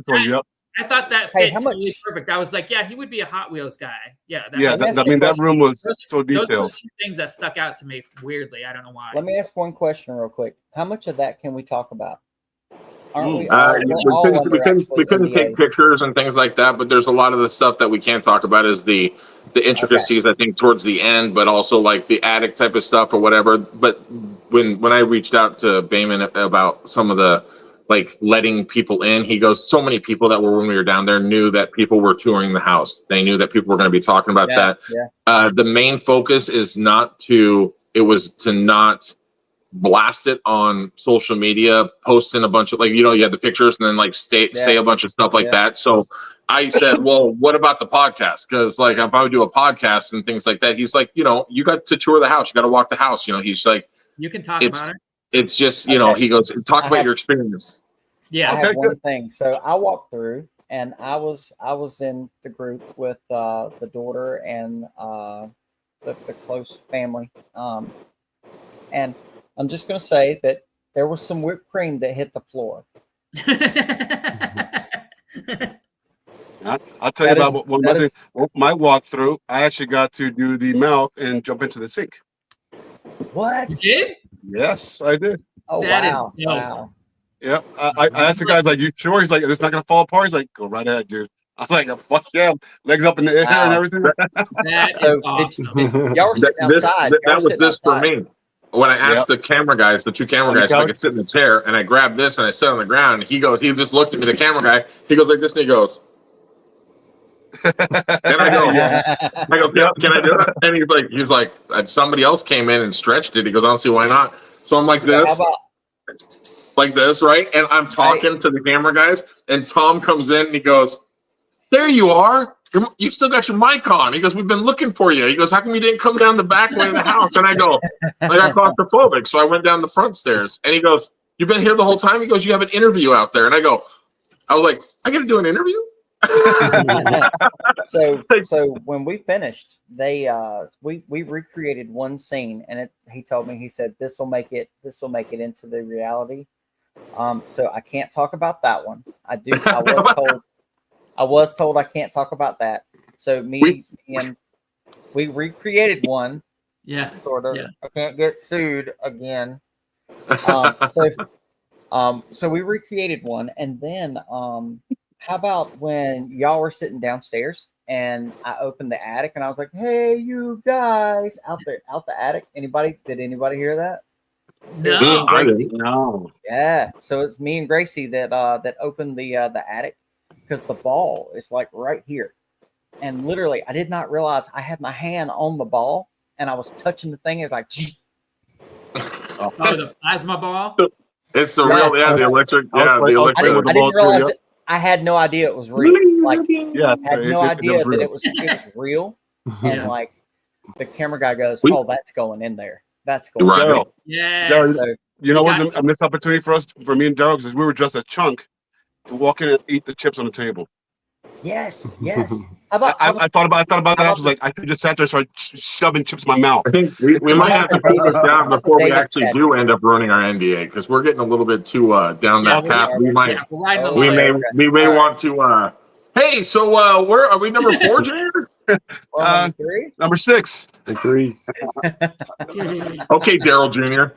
what yep. I thought that Hey, fit how totally much- perfect. I was like, yeah, he would be a Hot Wheels guy. Yeah. Yeah, Let me ask I you a mean, that question. room was so Those were the detailed. two things that stuck out to me weirdly. I don't know why. Let me ask one question real quick. How much of that can we talk about? Aren't we We all, we're all under couldn't actually take NDAs. pictures and things like that, but there's a lot of the stuff that we can't talk about is the intricacies, I think, towards the end, but also like the attic type of stuff or whatever. But when I reached out to Bayman about some of the like letting people in, he goes, so many people that were when we were down there knew that people were touring the house. They knew that people were going to be talking about that. Yeah. The main focus is not to not blast it on social media, posting a bunch of like, you had the pictures and then like say a bunch of stuff like that. So I said, well, what about the podcast? Because like if I would do a podcast and things like that, he's like, you got to tour the house, you got to walk the house. He's like, you can talk about it. It's just, he goes, talk about your experience. Yeah. I have one thing. So I walked through and I was in the group with the daughter and the close family. And I'm just going to say that there was some whipped cream that hit the floor. I'll tell you about one thing. My walkthrough, I actually got to do the mouth and jump into the sink. What? You did? Yes, I did. Oh, That is wow. dope. Wow. Yep. I asked the guys, like, you sure? He's like, it's not going to fall apart? He's like, go right ahead, dude. I was like, fuck yeah. Legs up in the air and everything. That is So awesome. y'all were sitting outside. That was this for me. When I asked the camera guys, the two camera guys, if I could sit in the chair, and I grabbed this and I sat on the ground, and he just looked at me, the camera guy, he goes like this, and he goes, and I go, yeah, can I do it? And he's like, somebody else came in and stretched it. He goes, I don't see why not. So I'm like this, like this, right? And I'm talking to the camera guys, and Tom comes in and he goes, there you are. You still got your mic on. He goes, we've been looking for you. He goes, how come you didn't come down the back way of the house? And I go, I got claustrophobic. So I went down the front stairs. And he goes, you've been here the whole time? He goes, you have an interview out there. And I was like, I got to do an interview? So when we finished, we recreated one scene, and he told me, he said, this will make it into the reality. So I can't talk about that one. I was told I can't talk about that. So we recreated one. Yeah. Sort of. Yeah. I can't get sued again. So we recreated one, and then how about when y'all were sitting downstairs and I opened the attic and I was like, hey, you guys out the attic. Did anybody hear that? No. No. Yeah. So it's me and Gracie that opened the attic, because the ball is like right here. And literally, I did not realize I had my hand on the ball and I was touching the thing. It's like, oh, the plasma ball? It's the real, the electric. Yeah, the electric. I didn't realize it. I had no idea it was real. Like, yeah, I had no idea that it was real. And like, the camera guy goes, oh, that's going in there. That's going in there. Yeah. You know what a missed opportunity for me and Daryl, is we were just a chunk to walk in and eat the chips on the table. Yes. I thought about that. I was like, I could just sat there and start shoving chips in my mouth. I think we might have to put this down before we actually do end up ruining our NDA, because we're getting a little bit too down that path. We may want to. Hey, so where are we? Number 4, Jared? Number 3. Number 6. Agree. Okay, Daryl Jr.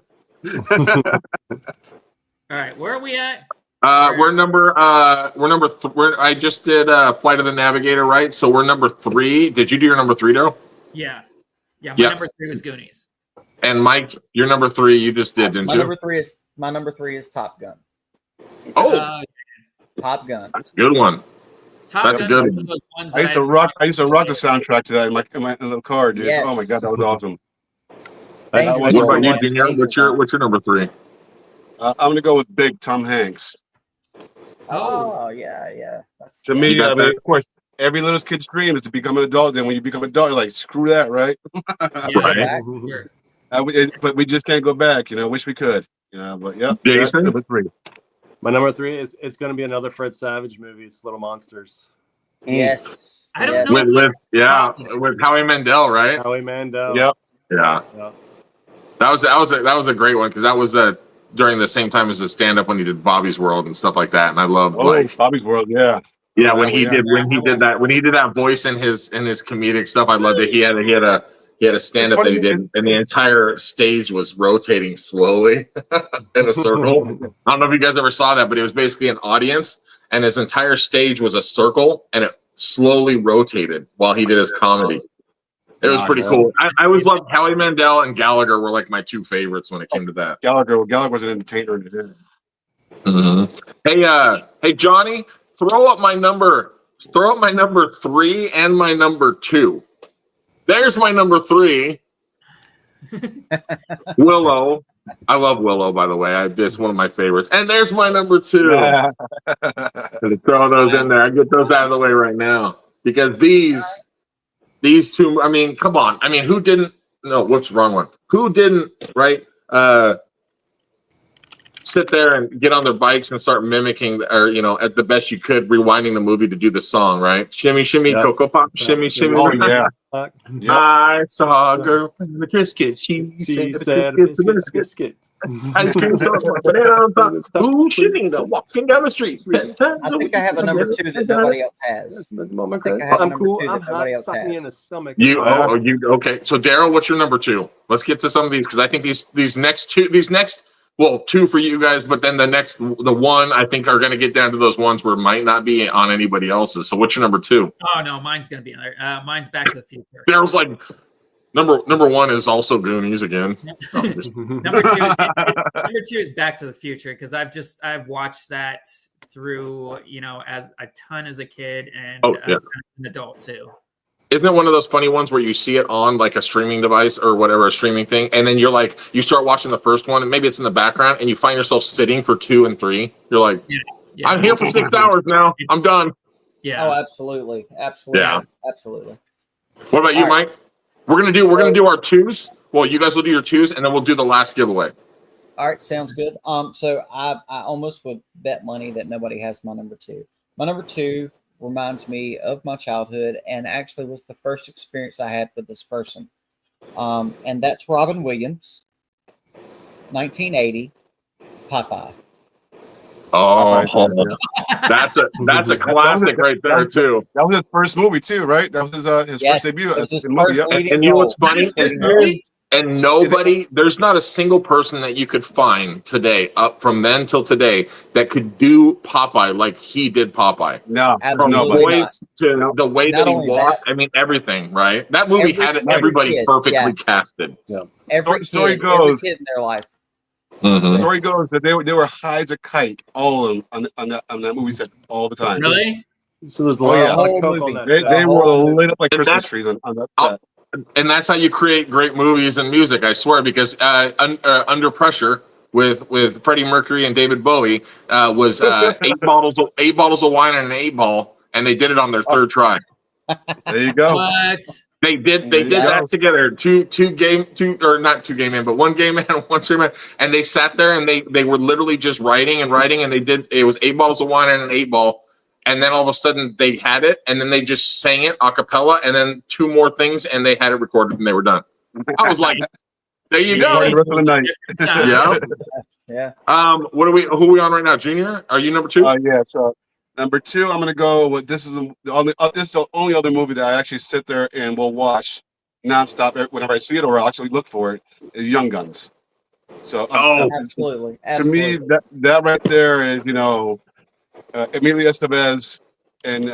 All right, where are we at? We're number. I just did Flight of the Navigator, right? So we're number 3. Did you do your number 3, Daryl? Yeah. My number 3 was Goonies. And Mike, your number 3, you just did, didn't you? My number 3 is Top Gun. Oh, Top Gun. That's a good one. That's a good one. I used to rock the soundtrack to that in my little car, dude. Yes. Oh my god, that was awesome. What about you, Junior? What's your number 3? I'm gonna go with Big Tom Hanks. Oh yeah. That's to me. I mean, of course, every little kid's dream is to become an adult. Then when you become an adult, you're like, screw that, right? Right. But we just can't go back. Wish we could. But yeah. Jason, number 3. My number 3 is it's going to be another Fred Savage movie. It's Little Monsters. Yes. I don't yes. know. With Howie Mandel, right? Howie Mandel. Yep. Yeah. That was a great one because that was during the same time as the stand up when he did Bobby's World and stuff like that, and I loved Bobby's World, yeah. Yeah, when he did that voice in his comedic stuff, I loved it. He had a stand up that he did, and the entire stage was rotating slowly in a circle. I don't know if you guys ever saw that, but it was basically an audience, and his entire stage was a circle, and it slowly rotated while he did his comedy. It was pretty cool. I always loved Howie Mandel and Gallagher were like my 2 favorites when it came to that. Gallagher was an entertainer. Hey, Johnny. Throw up my number 3 and my number 2. There's my number 3. Willow. I love Willow, by the way. It's one of my favorites. And there's my number 2. Gonna throw those in there. I get those out of the way right now. Because these 2, I mean, come on. I mean, who didn't what's the wrong one? Who didn't, right? Sit there and get on their bikes and start mimicking, or at the best you could, rewinding the movie to do the song, right? Shimmy, shimmy, Cocoa Pop, shimmy, shimmy. Oh yeah. I saw a girl in the biscuits. She said biscuits. Ice cream sauce, banana on top. Ooh, Shanita walking down the street. I think I have a number 2 that nobody else has. I'm cool. I'm hot. Suck me in the stomach. Okay. So Daryl, what's your number 2? Let's get to some of these because I think these next 2 for you guys, but then the one I think are going to get down to those ones where it might not be on anybody else's. So what's your number 2? Oh no, mine's going to be on there. Mine's Back to the Future. Daryl's like number 1 is also Goonies again. Number 2 is Back to the Future because I've watched that through as a ton as a kid and an adult too. Isn't it one of those funny ones where you see it on like a streaming device or whatever, a streaming thing, and then you're like, you start watching the first one, and maybe it's in the background, and you find yourself sitting for 2 and 3. You're like, I'm here for 6 hours now. I'm done. Yeah. Oh, absolutely. Yeah. Absolutely. What about you, Mike? We're gonna do our 2s. Well, you guys will do your 2s, and then we'll do the last giveaway. All right, sounds good. So I almost would bet money that nobody has my number 2. My number 2 reminds me of my childhood and actually was the first experience I had with this person. And that's Robin Williams, 1980, Popeye. Oh, that's a classic right there too. That was his first movie too, right? That was his first debut. And you know what's funny? And nobody, there's not a single person that you could find today, up from then till today, that could do Popeye like he did Popeye. No, from the voice to the way that he walked. I mean, everything, right? That movie had everybody perfectly casted. Yeah. Every kid in their life. The story goes that they were high as a kite, all of them on that movie set all the time. Really? So there's whole movie. They were lit up like Christmas trees on that set. And that's how you create great movies and music, I swear, because Under Pressure with Freddie Mercury and David Bowie was 8 bottles of wine and an 8 ball, and they did it on their 3rd try. There you go. What? They did that together. One gay man and one straight man, and they sat there and they were literally just writing, and it was 8 bottles of wine and an 8 ball. And then all of a sudden they had it, and then they just sang it a cappella, and then 2 more things, and they had it recorded, and they were done. I was like, "There you go." The rest of the night. Yeah. Who are we on right now? Junior, are you number 2? Yeah. So number 2, I'm gonna go with this is the only other movie that I actually sit there and will watch nonstop whenever I see it or actually look for it. Is Young Guns. So absolutely. To me, that right there is Emilio Estevez and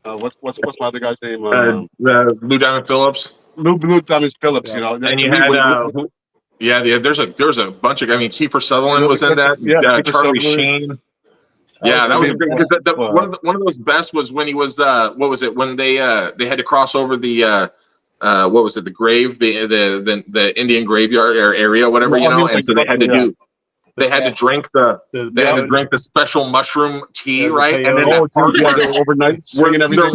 what's my other guy's name? Lou Diamond Phillips. Lou Diamond Phillips. And you had there's a bunch of. I mean, Kiefer Sutherland was in that. Yeah, Charlie Sheen. Yeah, that was a great. One of those best was when he was what was it when they had to cross over the what was it, the grave, the Indian graveyard area, whatever, and so they had to do. They had to drink the special mushroom tea, right? And then overnight swinging everything.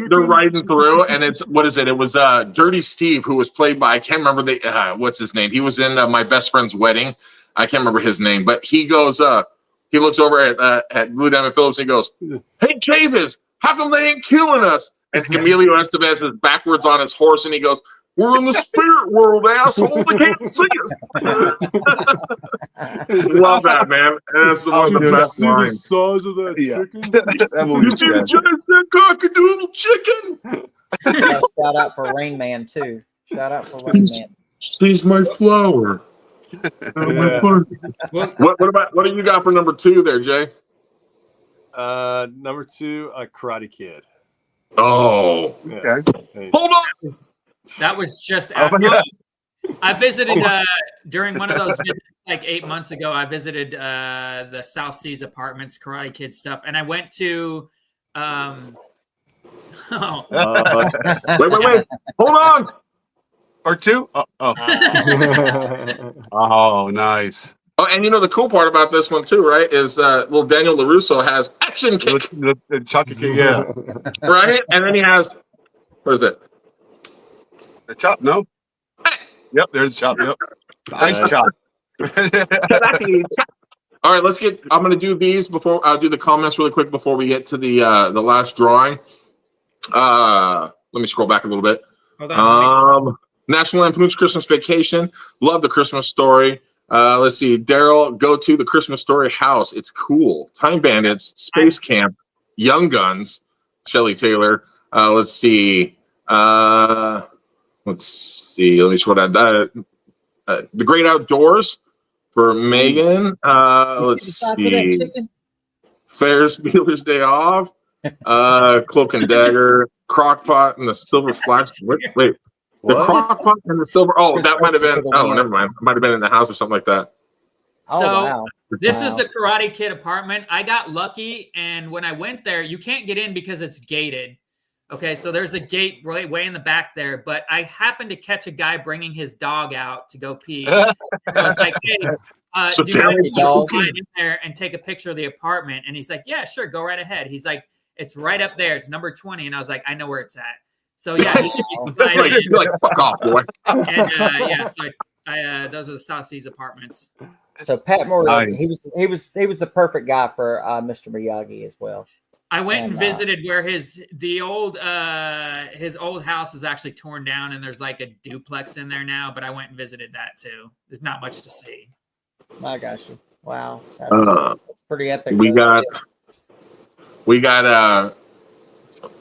They're riding through, and it's what is it? It was Dirty Steve, who was played by I can't remember what's his name. He was in My Best Friend's Wedding. I can't remember his name, but he goes, he looks over at Blue Diamond Phillips and he goes, "Hey, Chavis, how come they ain't killing us?" And Emilio Estevez is backwards on his horse and he goes, "We're in the spirit world, asshole. They can't see us." Love that, man. And that's one of the best lines. size of that chicken? That You movie's see the good. giant cockadoodle chicken? Shout out for Rain Man too. Shout out for Rain Man. Sees my flower. Yeah. What do you got for number 2 there, Jay? Number 2, a Karate Kid. Oh, Yeah. Okay. Hey. hold on. That was just Oh, yeah. I visited during one of those visits like 8 months ago. I visited the South Seas Apartments Karate Kid stuff, and I went to Wait. Hold on. Or 2? Oh, nice. Oh, and you know the cool part about this one too, right? Is little Daniel LaRusso has action kick, The Chucky King, yeah. right? And then he has, what is it? The chop, no? Yep, there's the chop, yep. Ice chop. All right, I'm going to do these before I'll do the comments really quick before we get to the last drawing. Let me scroll back a little bit. hold on. National Lampoon's Christmas Vacation. Love the Christmas Story. Let's see. Daryl, go to the Christmas Story house. It's cool. Time Bandits, Space Camp, Young Guns, Shelley Taylor. Let's see. Let me scroll down. The Great Outdoors for Megan. Let's see. Ferris Bueller's Day Off. Cloak and Dagger. Crockpot and the Silver Flash. Wait. The Crockpot and the Silver. Oh, that might have been. Oh, never mind. Might have been in the house or something like that. Oh, So wow. this is the Karate Kid apartment. I got lucky, and when I went there, you can't get in because it's gated. Okay, so there's a gate way in the back there, but I happened to catch a guy bringing his dog out to go pee. I was like, "Hey, So do you want dog. to get in there and take a picture of the apartment?" And he's like, "Yeah, sure, go right ahead." He's like, "It's right up there. It's number 20." And I was like, "I know where it's at." So yeah, he You're like, fuck off, boy. and yeah, so those are the South Seas Apartments. So Pat Moore, Nice. he was the perfect guy for Mr. Miyagi as well. I went and And, visited where his old house is actually torn down, and there's like a duplex in there now. But I went and visited that too. There's not much to see. I got you. Wow, that's pretty epic. We got.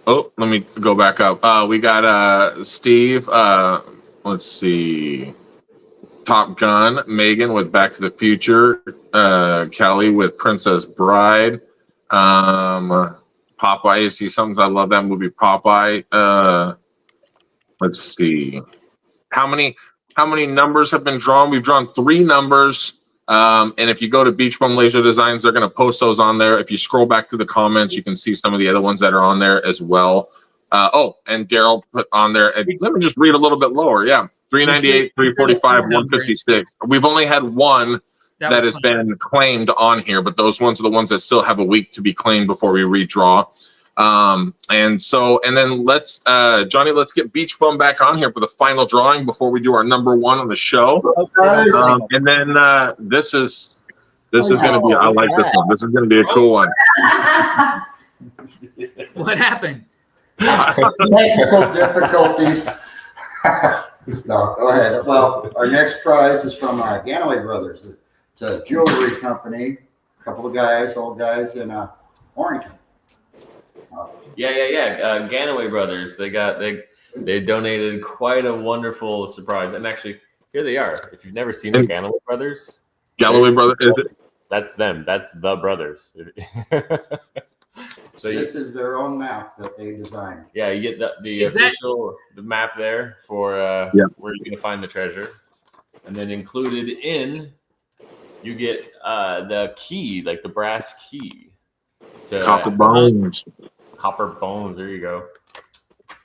Oh, let me go back up. We got Steve. Let's see. Top Gun. Megan with Back to the Future. Kelly with Princess Bride. Popeye. I see something. I love that movie, Popeye. Let's see. How many numbers have been drawn? We've drawn 3 numbers. And if you go to Beach Bum Laser Designs, they're going to post those on there. If you scroll back to the comments, you can see some of the other ones that are on there as well. And Daryl put on there. Let me just read a little bit lower. Yeah, 398, 345, 156. We've only had one that has been claimed on here, but those ones are the ones that still have a week to be claimed before we redraw. And then let's Johnny, let's get Beach Bum back on here for the final drawing before we do our number 1 on the show. And then this is gonna be, I like this one. This is gonna be a cool one. What happened? Technical difficulties. No, go ahead. Well, our next prize is from Ganaway Brothers. It's a jewelry company. A couple of guys, old guys in Warrington. Yeah. Ganaway Brothers. They donated quite a wonderful surprise, and actually, here they are. If you've never seen the Ganaway Brothers, Galloway Brothers, is it? That's them. That's the brothers. So this is their own map that they designed. Yeah, you get the official the map there for where you're gonna find the treasure, and then included in you get the key, like the brass key. Copper bones. Copper bones. There you go.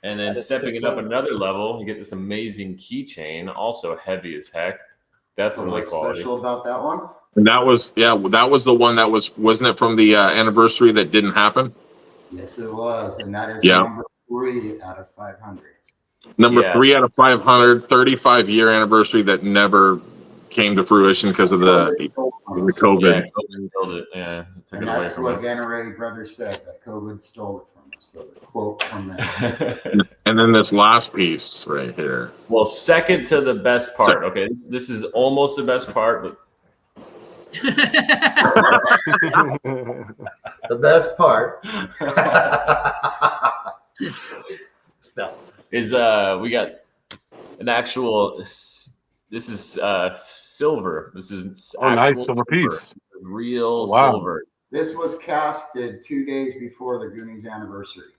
And then stepping it up another level, you get this amazing keychain, also heavy as heck. Definitely quality. Special about that one? And that was the one that wasn't it from the anniversary that didn't happen? Yes, it was, and that is number 3 out of 500. Number 3 out of 500, 35-year anniversary that never came to fruition because of the COVID. Yeah, COVID killed it. Yeah, took And it away that's from what us. Ganaway Brothers said, that COVID stole it from us. So the quote from them. And then this last piece right here. Well, second to the best part. Okay, this is almost the best part, but The best part. no, is we got an actual. This is silver. This is nice silver piece. Real Wow. silver. This was casted 2 days before the Goonies anniversary.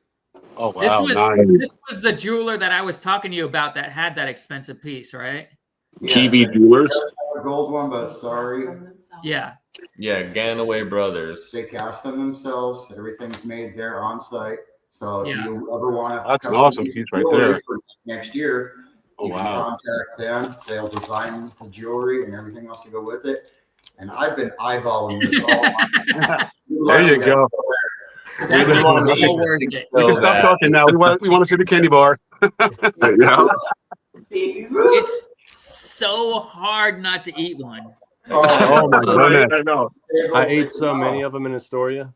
Oh wow, This was the jeweler that I was talking to you about that had that expensive piece, right? TV Jewelers. A gold one, but sorry. Yeah. Yeah, Ganaway Brothers. They cast them themselves. Everything's made there on site. So if Yeah. you ever want to, That's an awesome piece right there. for next year, Oh you can wow. contact them. They'll design the jewelry and everything else to go with it. And I've been eyeballing this all. There you go. That was all worth it. We can stop talking now. We want to see the candy bar. Yeah. It's so hard not to eat one. Oh my goodness. I know. I ate so many of them in Astoria.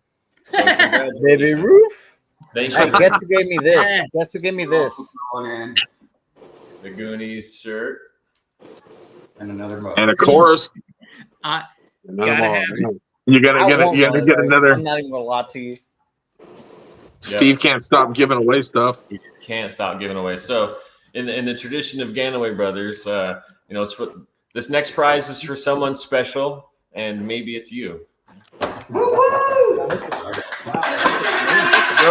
Baby Roof. Thank Hey, you. guess who gave me this? Guess who gave me this? The Goonies shirt. And another mug. And of course, I Another Gotta ball. have it. you gotta I get it. won't You gotta lie, get though. another. I'm not even gonna lie to you. Steve can't stop giving away stuff. You can't stop giving away. So, in the tradition of Ganaway Brothers, it's for this next prize is for someone special, and maybe it's you. Go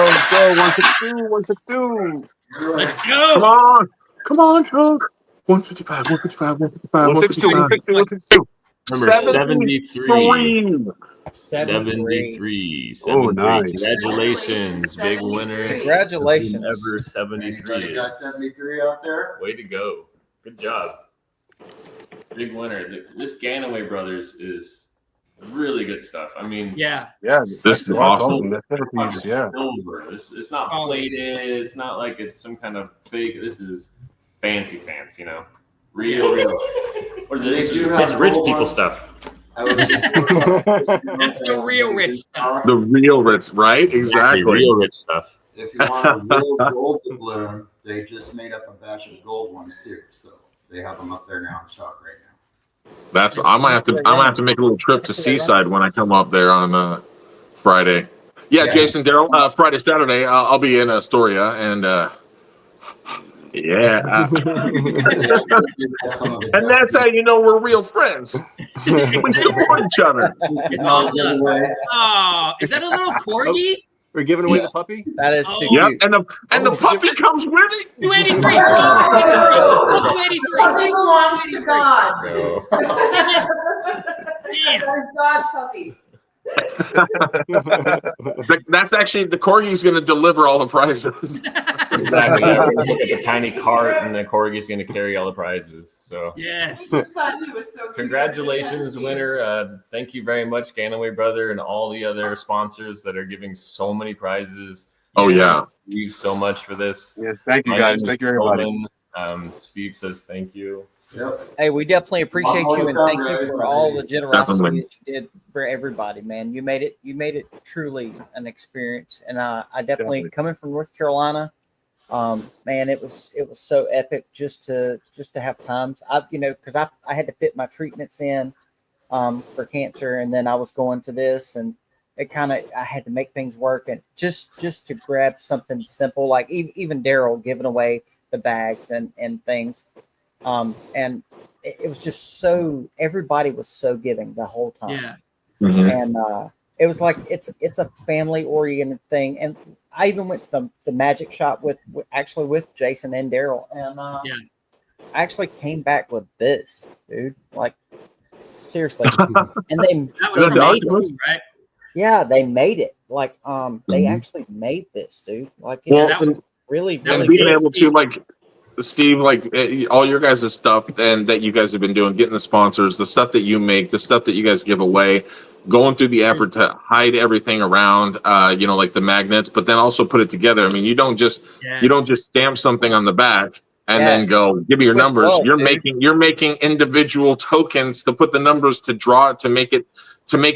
162, 162. let's Come go. on. Come on, Chuck. 155, 155, 155, 162, 155. 162, 162. Number 73. 73. Oh, nice. Congratulations, big winner. Congratulations. Ever Anybody 73. got 73 out there? Way to go. Good job. Big winner. This Ganaway Brothers is really good stuff. I mean, Yeah. Yeah, This is that's awesome. That's silver piece, yeah. silver. It's not plated. It's not like it's some kind of fake. This is fancy, real. What is it? They do have It's rich gold people ones. stuff. I was just That's the real rich stuff. The real Ritz, right? Exactly. Real rich stuff. If you want a real gold doubloon, they just made up a batch of gold ones too. So they have them up there now in stock right now. That's. I might have to make a little trip to Seaside when I come up there on Friday. Yeah, Yeah. Jason, Daryl. Friday, Saturday, I'll be in Astoria, and yeah. And that's how you know we're real friends. We support each other. It's all love. Oh, is that a little corgi? We're giving away the puppy. That is too Oh. Yep, and the puppy comes with it. 283. 283. Puppy belongs to God. No. Damn. That is God's puppy. That's actually the corgi's going to deliver all the prizes. Exactly. Yeah, we're gonna look at the tiny cart, and the corgi's going to carry all the prizes. So, Yes. Just thought he was so cute. congratulations, winner. Thank you very much, Ganaway Brother, and all the other sponsors that are giving so many prizes. Oh, yeah. Steve, so much for this. Yes, thank you My guys. name Thank is you everybody. Roman. Steve says thank you. Yep. Hey, we definitely appreciate you and thank you for all the generosity Definitely. that you did for everybody, man. You made it truly an experience. And I definitely coming from North Carolina, man, it was so epic just to have times. Because I had to fit my treatments in for cancer, and then I was going to this, and I had to make things work, and just to grab something simple like even Daryl giving away the bags and things. And it was just so, everybody was so giving the whole time. Yeah. Mhm. And it was like it's a family oriented thing. And I even went to the magic shop with Jason and Daryl, and Yeah. I actually came back with this, dude. Like seriously, and they That was The from made Octopus? it. right? Yeah, they made it. Like they Mhm. actually made this, dude. Like Well, that was- really, that And was being good, able to, like, Steve, like all your guys' stuff and that you guys have been doing, getting the sponsors, the stuff that you make, the stuff that you guys give away, going through the effort to hide everything around, like the magnets, but then also put it together. I mean, you don't just Yes. stamp something on the back and then go, give me your numbers. Love, you're making individual tokens to put the numbers to draw to make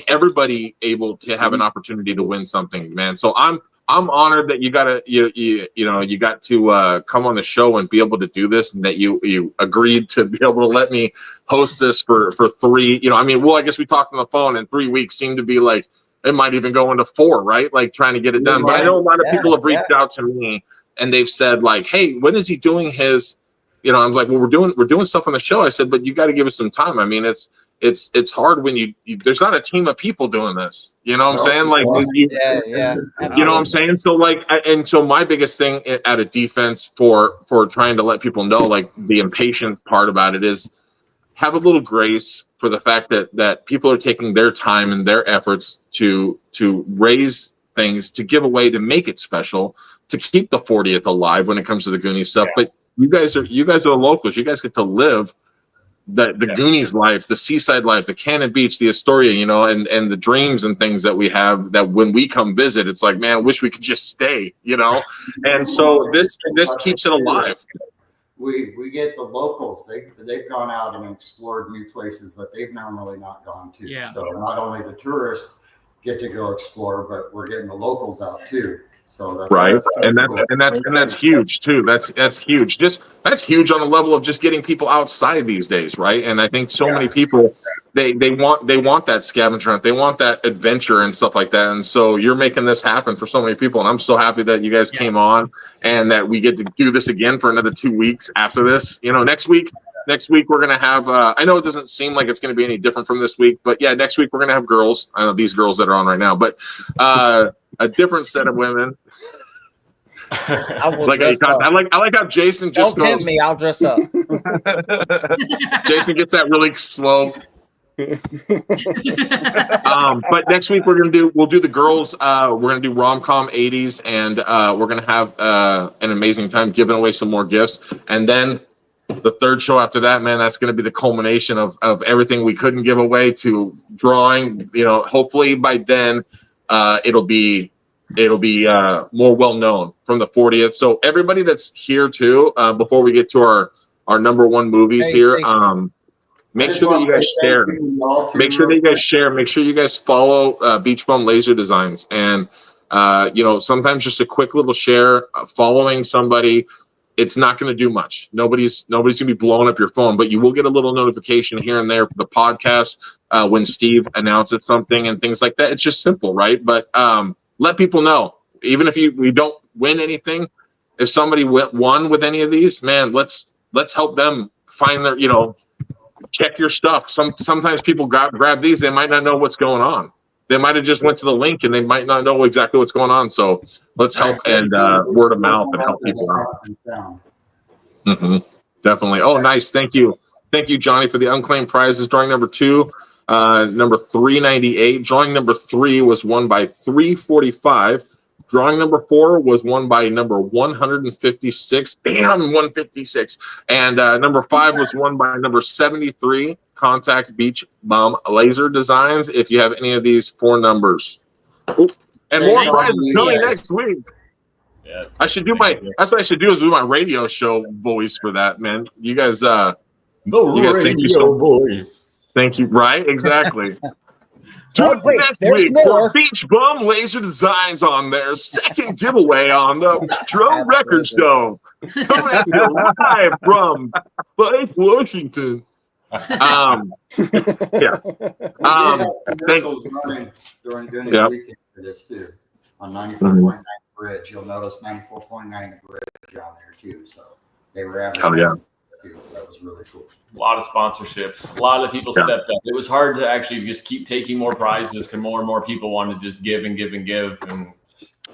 everybody able to have an opportunity to win something, man. So I'm honored that you got to come on the show and be able to do this, and that you agreed to be able to let me host this for 3. I guess we talked on the phone, and 3 weeks seemed to be like it might even go into 4, right? Like trying to get it done. But I know a lot of people have reached out to me and they've said like, "Hey, when is he doing his?" I'm like, "Well, we're doing stuff on the show." I said, "But you got to give us some time." I mean, it's hard when you there's not a team of people doing this. You know what I'm saying? Like, you know what I'm saying? So so my biggest thing at a defense for trying to let people know, like, the impatient part about it is have a little grace for the fact that people are taking their time and their efforts to raise things, to give away, to make it special, to keep the 40th alive when it comes to the Goonies stuff. But you guys are the locals. You guys get to live the Goonies life, the seaside life, the Cannon Beach, the Astoria, and the dreams and things that we have, that when we come visit, it's like, man, I wish we could just stay, And so this keeps it alive. We get the locals. They've gone out and explored new places that they've normally not gone to. Yeah. So not only the tourists get to go explore, but we're getting the locals out too. So that's right, that's and that's huge too. That's huge. That's huge on the level of just getting people outside these days, right? And I think so many people they want that scavenger hunt, they want that adventure and stuff like that. And so you're making this happen for so many people, and I'm so happy that you guys came on and that we get to do this again for another 2 weeks after this. Next week we're gonna have. I know it doesn't seem like it's gonna be any different from this week, but next week we're gonna have girls. I know these girls that are on right now, but a different set of women. I like how Jason just don't tempt me. I'll dress up. Jason gets that really slow. But next week we'll do the girls. We're gonna do rom-com 80s, and we're gonna have an amazing time giving away some more gifts. And then the third show after that, man, that's going to be the culmination of everything we couldn't give away to drawing. Hopefully by then it'll be more well known from the 40th. So everybody that's here too, before we get to our number 1 movies here, make sure that you guys share. Make sure that you guys share. Make sure you guys follow Beach Bum Laser Designs, and sometimes just a quick little share, following somebody. It's not going to do much. Nobody's going to be blowing up your phone, but you will get a little notification here and there for the podcast when Steve announces something and things like that. It's just simple, right? But let people know. Even if we don't win anything, if somebody won with any of these, man, let's help them find their, check your stuff. Sometimes people grab these, they might not know what's going on. They might have just went to the link and they might not know exactly what's going on. So let's help and word of mouth and help people out. Definitely. Oh, nice. Thank you, Johnny, for the unclaimed prizes. Drawing number 2, number 398. Drawing number 3 was won by 345. Drawing number 4 was won by number 156. Damn, 156. And number 5 was won by number 73. Contact Beach Bum Laser Designs. If you have any of these 4 numbers, and more prizes coming next week. Yes. That's what I should do, is do my radio show voice for that, man. You guys, thank you so much. Thank you. Right? Exactly. Tune in next week for Beach Bum Laser Designs on their second giveaway on the Retro Record Show. Coming at you live from Washington. Running during the weekend for this too on 94.9 Bridge. You'll notice 94.9 Bridge on there too. So they were advertising. So that was really cool. A lot of sponsorships. A lot of people stepped up. It was hard to actually just keep taking more prizes because more and more people want to just give and give and give. And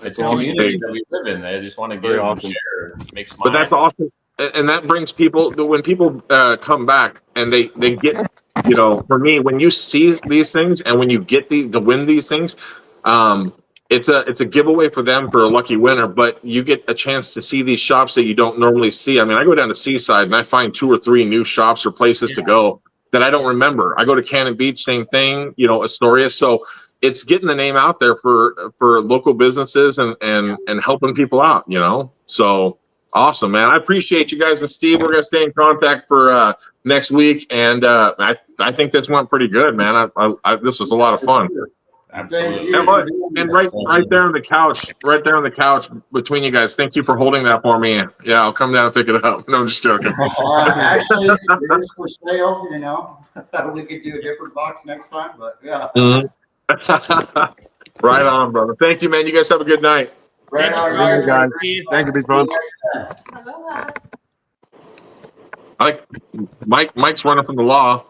it's a community that we live in. They just want to give and share. Make smiles. But that's awesome. And that brings people, when people come back and they get, for me, when you see these things and when you get to win these things, it's a giveaway for them for a lucky winner, but you get a chance to see these shops that you don't normally see. I mean, I go down to Seaside and I find 2 or 3 new shops or places to go that I don't remember. I go to Cannon Beach, same thing, Astoria. So it's getting the name out there for local businesses and helping people out, So Awesome, man. I appreciate you guys. And Steve, we're going to stay in contact for next week. And I think this went pretty good, man. This was a lot of fun. Absolutely. And right there on the couch between you guys. Thank you for holding that for me. Yeah, I'll come down and pick it up. No, I'm just joking. Actually, it is for sale, you know. We could do a different box next time, but yeah. Mm-hmm. Right on, brother. Thank you, man. You guys have a good night. Right on, Thank you, guys. Steve. Thank you, Big Bro. Mike's running from the law.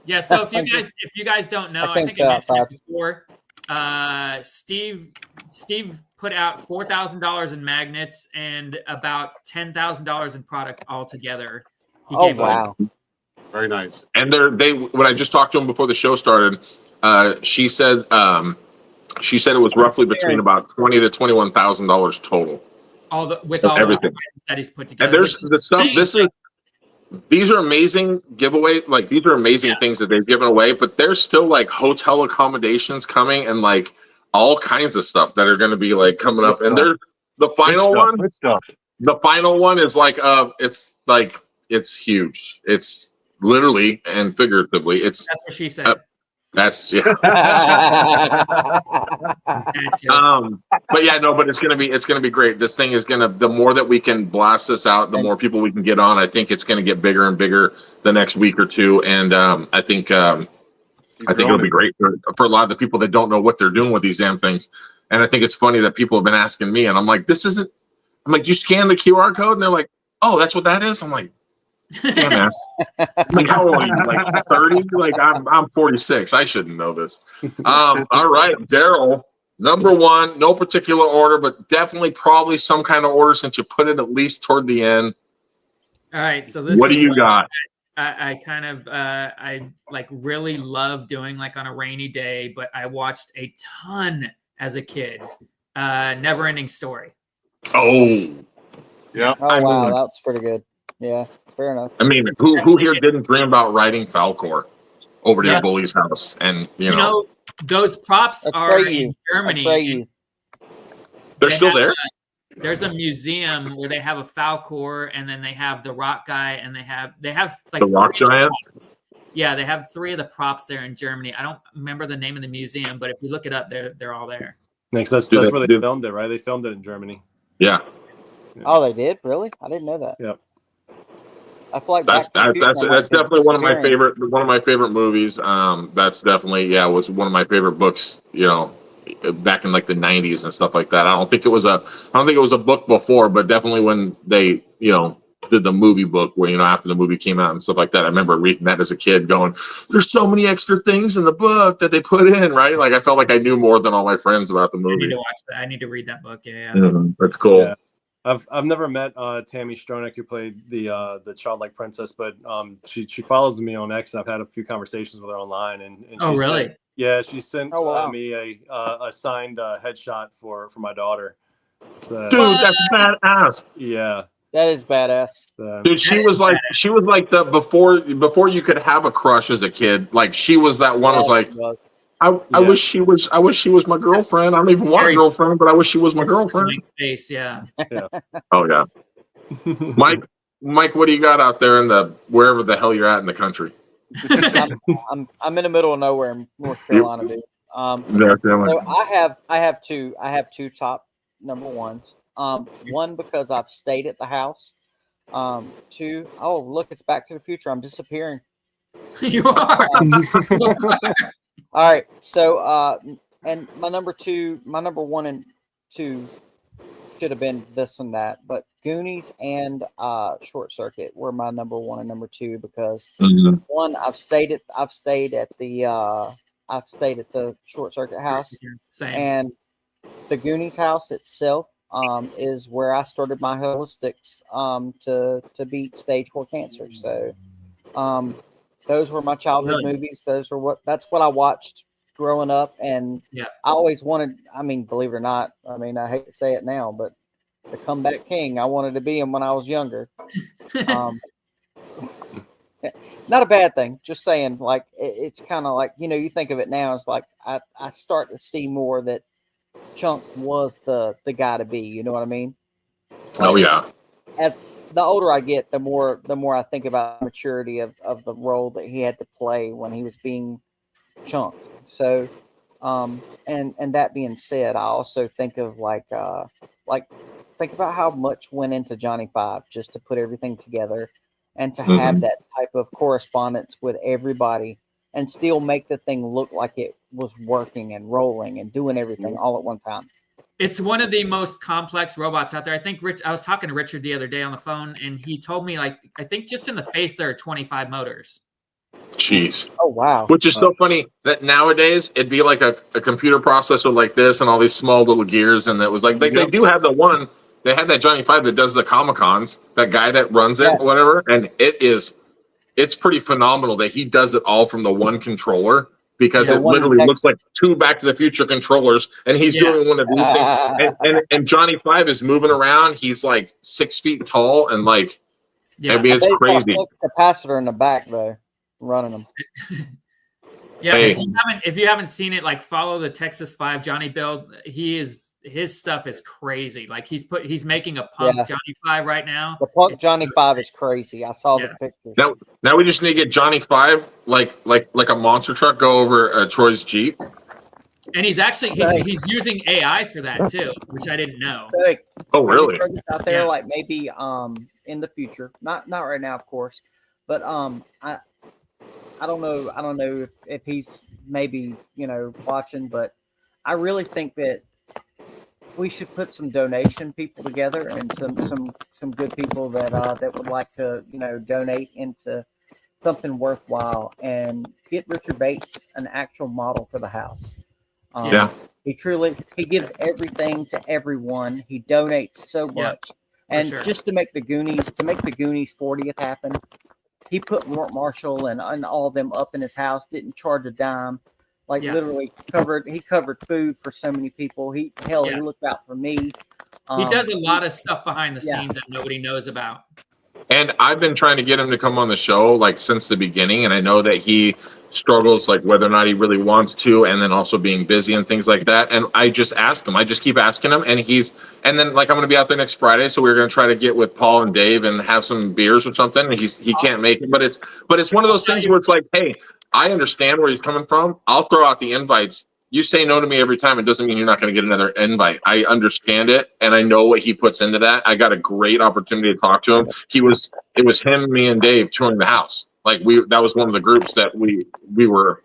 Yeah, so if you guys don't know, I think I mentioned it before. Steve put out $4,000 in magnets and about $10,000 in product altogether. Wow. Very nice. And when I just talked to him before the show started, she said it was roughly between about $20,000 to $21,000 total. With all everything that he's put together. And there's the stuff. These are amazing giveaway. Like these are amazing things that they've given away. But there's still like hotel accommodations coming and like all kinds of stuff that are going to be like coming up. And they're the final one. The final one is like it's huge. It's literally and figuratively. That's what she said. That's yeah. But yeah, no, but it's gonna be great. This thing is the more that we can blast this out, the more people we can get on. I think it's gonna get bigger and bigger the next week or two. And I think it'll be great for a lot of the people that don't know what they're doing with these damn things. And I think it's funny that people have been asking me, and I'm like, you scan the QR code, and they're like, oh, that's what that is. I'm like, damn ass. Like, how old are you? Like 30? Like I'm 46. I shouldn't know this. All right, Daryl, number one, no particular order, but definitely probably some kind of order since you put it at least toward the end. All right, so this. What do you got? I kind of I like really love doing like on a rainy day, but I watched a ton as a kid. Never Ending Story. Oh, yeah. Oh wow, that's pretty good. Yeah, fair enough. I mean, who here didn't dream about riding Falcor over to your bully's house? And you know those props are in Germany. They're still there. There's a museum where they have a Falcor, and then they have the rock guy, and they have like the rock giant. Yeah, they have 3 of the props there in Germany. I don't remember the name of the museum, but if you look it up, they're all there. Next, that's where they filmed it, right? They filmed it in Germany. Yeah. Oh, they did? Really? I didn't know that. Yep. I feel like that's definitely one of my favorite movies. That's definitely was one of my favorite books. You know, back in like the 90s and stuff like that. I don't think it was a book before, but definitely when they did the movie book where after the movie came out and stuff like that. I remember reading that as a kid, going, "There's so many extra things in the book that they put in." Right? Like I felt like I knew more than all my friends about the movie. I need to watch that. I need to read that book. Yeah. Mm-hmm. That's cool. Yeah. I've never met Tammy Stronach, who played the childlike princess, but she follows me on X, and I've had a few conversations with her online. And oh, really? She sent me a signed headshot for my daughter. So, dude, that's badass. Yeah, that is badass. Dude, she was like the before you could have a crush as a kid. Like she was that one. Was like. I wish she was my girlfriend. I don't even want a girlfriend, but I wish she was my girlfriend. Face, yeah. Oh yeah. Mike, what do you got out there in wherever the hell you're at in the country? I'm in the middle of nowhere in North Carolina, dude. So I have two top number ones. One because I've stayed at the house. 2, oh look, it's Back to the Future. I'm disappearing. You are. All right, so and my number 1 and 2 should have been this and that, but Goonies and Short Circuit were my number 1 and number 2 because one, I've stayed at the Short Circuit house. Same. And the Goonies house itself is where I started my holistics to beat stage 4 cancer. So those were my childhood movies. That's what I watched growing up. And I always wanted, I mean, believe it or not, I mean, I hate to say it now, but the Comeback King, I wanted to be him when I was younger. Not a bad thing. Just saying, like, it's kind of like, you think of it now, it's like I start to see more that Chunk was the guy to be. You know what I mean? Oh, yeah. as the older I get, the more I think about the maturity of the role that he had to play when he was being chunked. So, and that being said, I also think of like think about how much went into Johnny Five just to put everything together and to have that type of correspondence with everybody and still make the thing look like it was working and rolling and doing everything all at one time. It's one of the most complex robots out there. I think I was talking to Richard the other day on the phone, and he told me, like, I think just in the face there are 25 motors. Jeez. Oh, wow. Which is so funny that nowadays it'd be like a computer processor like this and all these small little gears. And it was like, they do have they have that Johnny Five that does the Comic-Cons, that guy that runs it, whatever. And it's pretty phenomenal that he does it all from the one controller, because it literally looks like 2 Back to the Future controllers, and he's doing one of these things. And Johnny Five is moving around. He's like 6 feet tall, and like, I mean, it's crazy. Capacitor in the back though, running them. If you haven't seen it, like, follow the Texas 5 Johnny build. His stuff is crazy. Like, he's making a punk Johnny 5 right now. The punk Johnny 5 is crazy. I saw the pictures. Now we just need to get Johnny 5 like a monster truck go over Troy's Jeep. And he's using AI for that too, which I didn't know. Oh, really? Out there, like maybe in the future, not right now, of course, but I don't know if he's maybe watching, but I really think that we should put some donation people together and some good people that would like to donate into something worthwhile and get Richard Bates an actual model for the house. He gives everything to everyone. He donates so much, and just to make the Goonies 40th happen, he put Marshall and all of them up in his house. Didn't charge a dime. Like literally covered food for so many people. He looked out for me. He does a lot of stuff behind the scenes that nobody knows about. And I've been trying to get him to come on the show like since the beginning, and I know that he struggles like whether or not he really wants to, and then also being busy and things like that. And I just ask him. I just keep asking him, and then like I'm going to be out there next Friday, so we're going to try to get with Paul and Dave and have some beers or something. And he can't make it, but it's one of those things where it's like, hey, I understand where he's coming from. I'll throw out the invites. You say no to me every time. It doesn't mean you're not going to get another invite. I understand it, and I know what he puts into that. I got a great opportunity to talk to him. It was him, me, and Dave touring the house. Like that was one of the groups that we were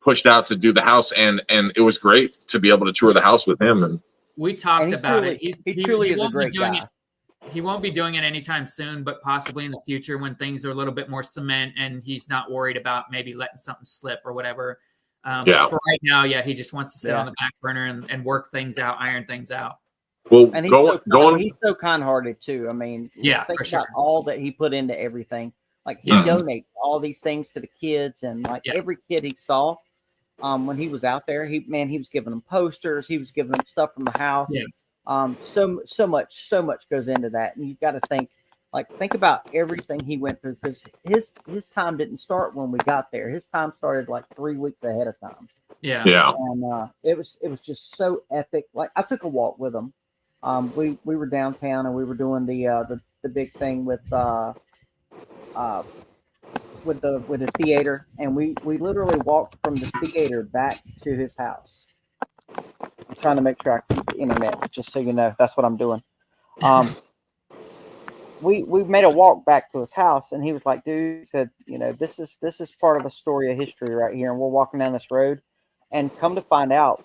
pushed out to do the house, and it was great to be able to tour the house with him. And we talked about it. He truly is a great guy. He won't be doing it anytime soon, but possibly in the future when things are a little bit more cement and he's not worried about maybe letting something slip or whatever. But for right now, he just wants to sit on the back burner and work things out, iron things out. Well, and he's so kind-hearted too. I mean, think about all that he put into everything. Like he donates all these things to the kids, and like every kid he saw, when he was out there, he was giving them posters, he was giving them stuff from the house. So much goes into that, and you've got to think about everything he went through, because his time didn't start when we got there. His time started like 3 weeks ahead of time. And it was just so epic. Like I took a walk with him. We were downtown and we were doing the big thing with the theater, and we literally walked from the theater back to his house. I'm trying to make sure I keep the internet, just so you know. That's what I'm doing. We made a walk back to his house, and he was like, dude, he said, this is part of a story of history right here. And we're walking down this road, and come to find out,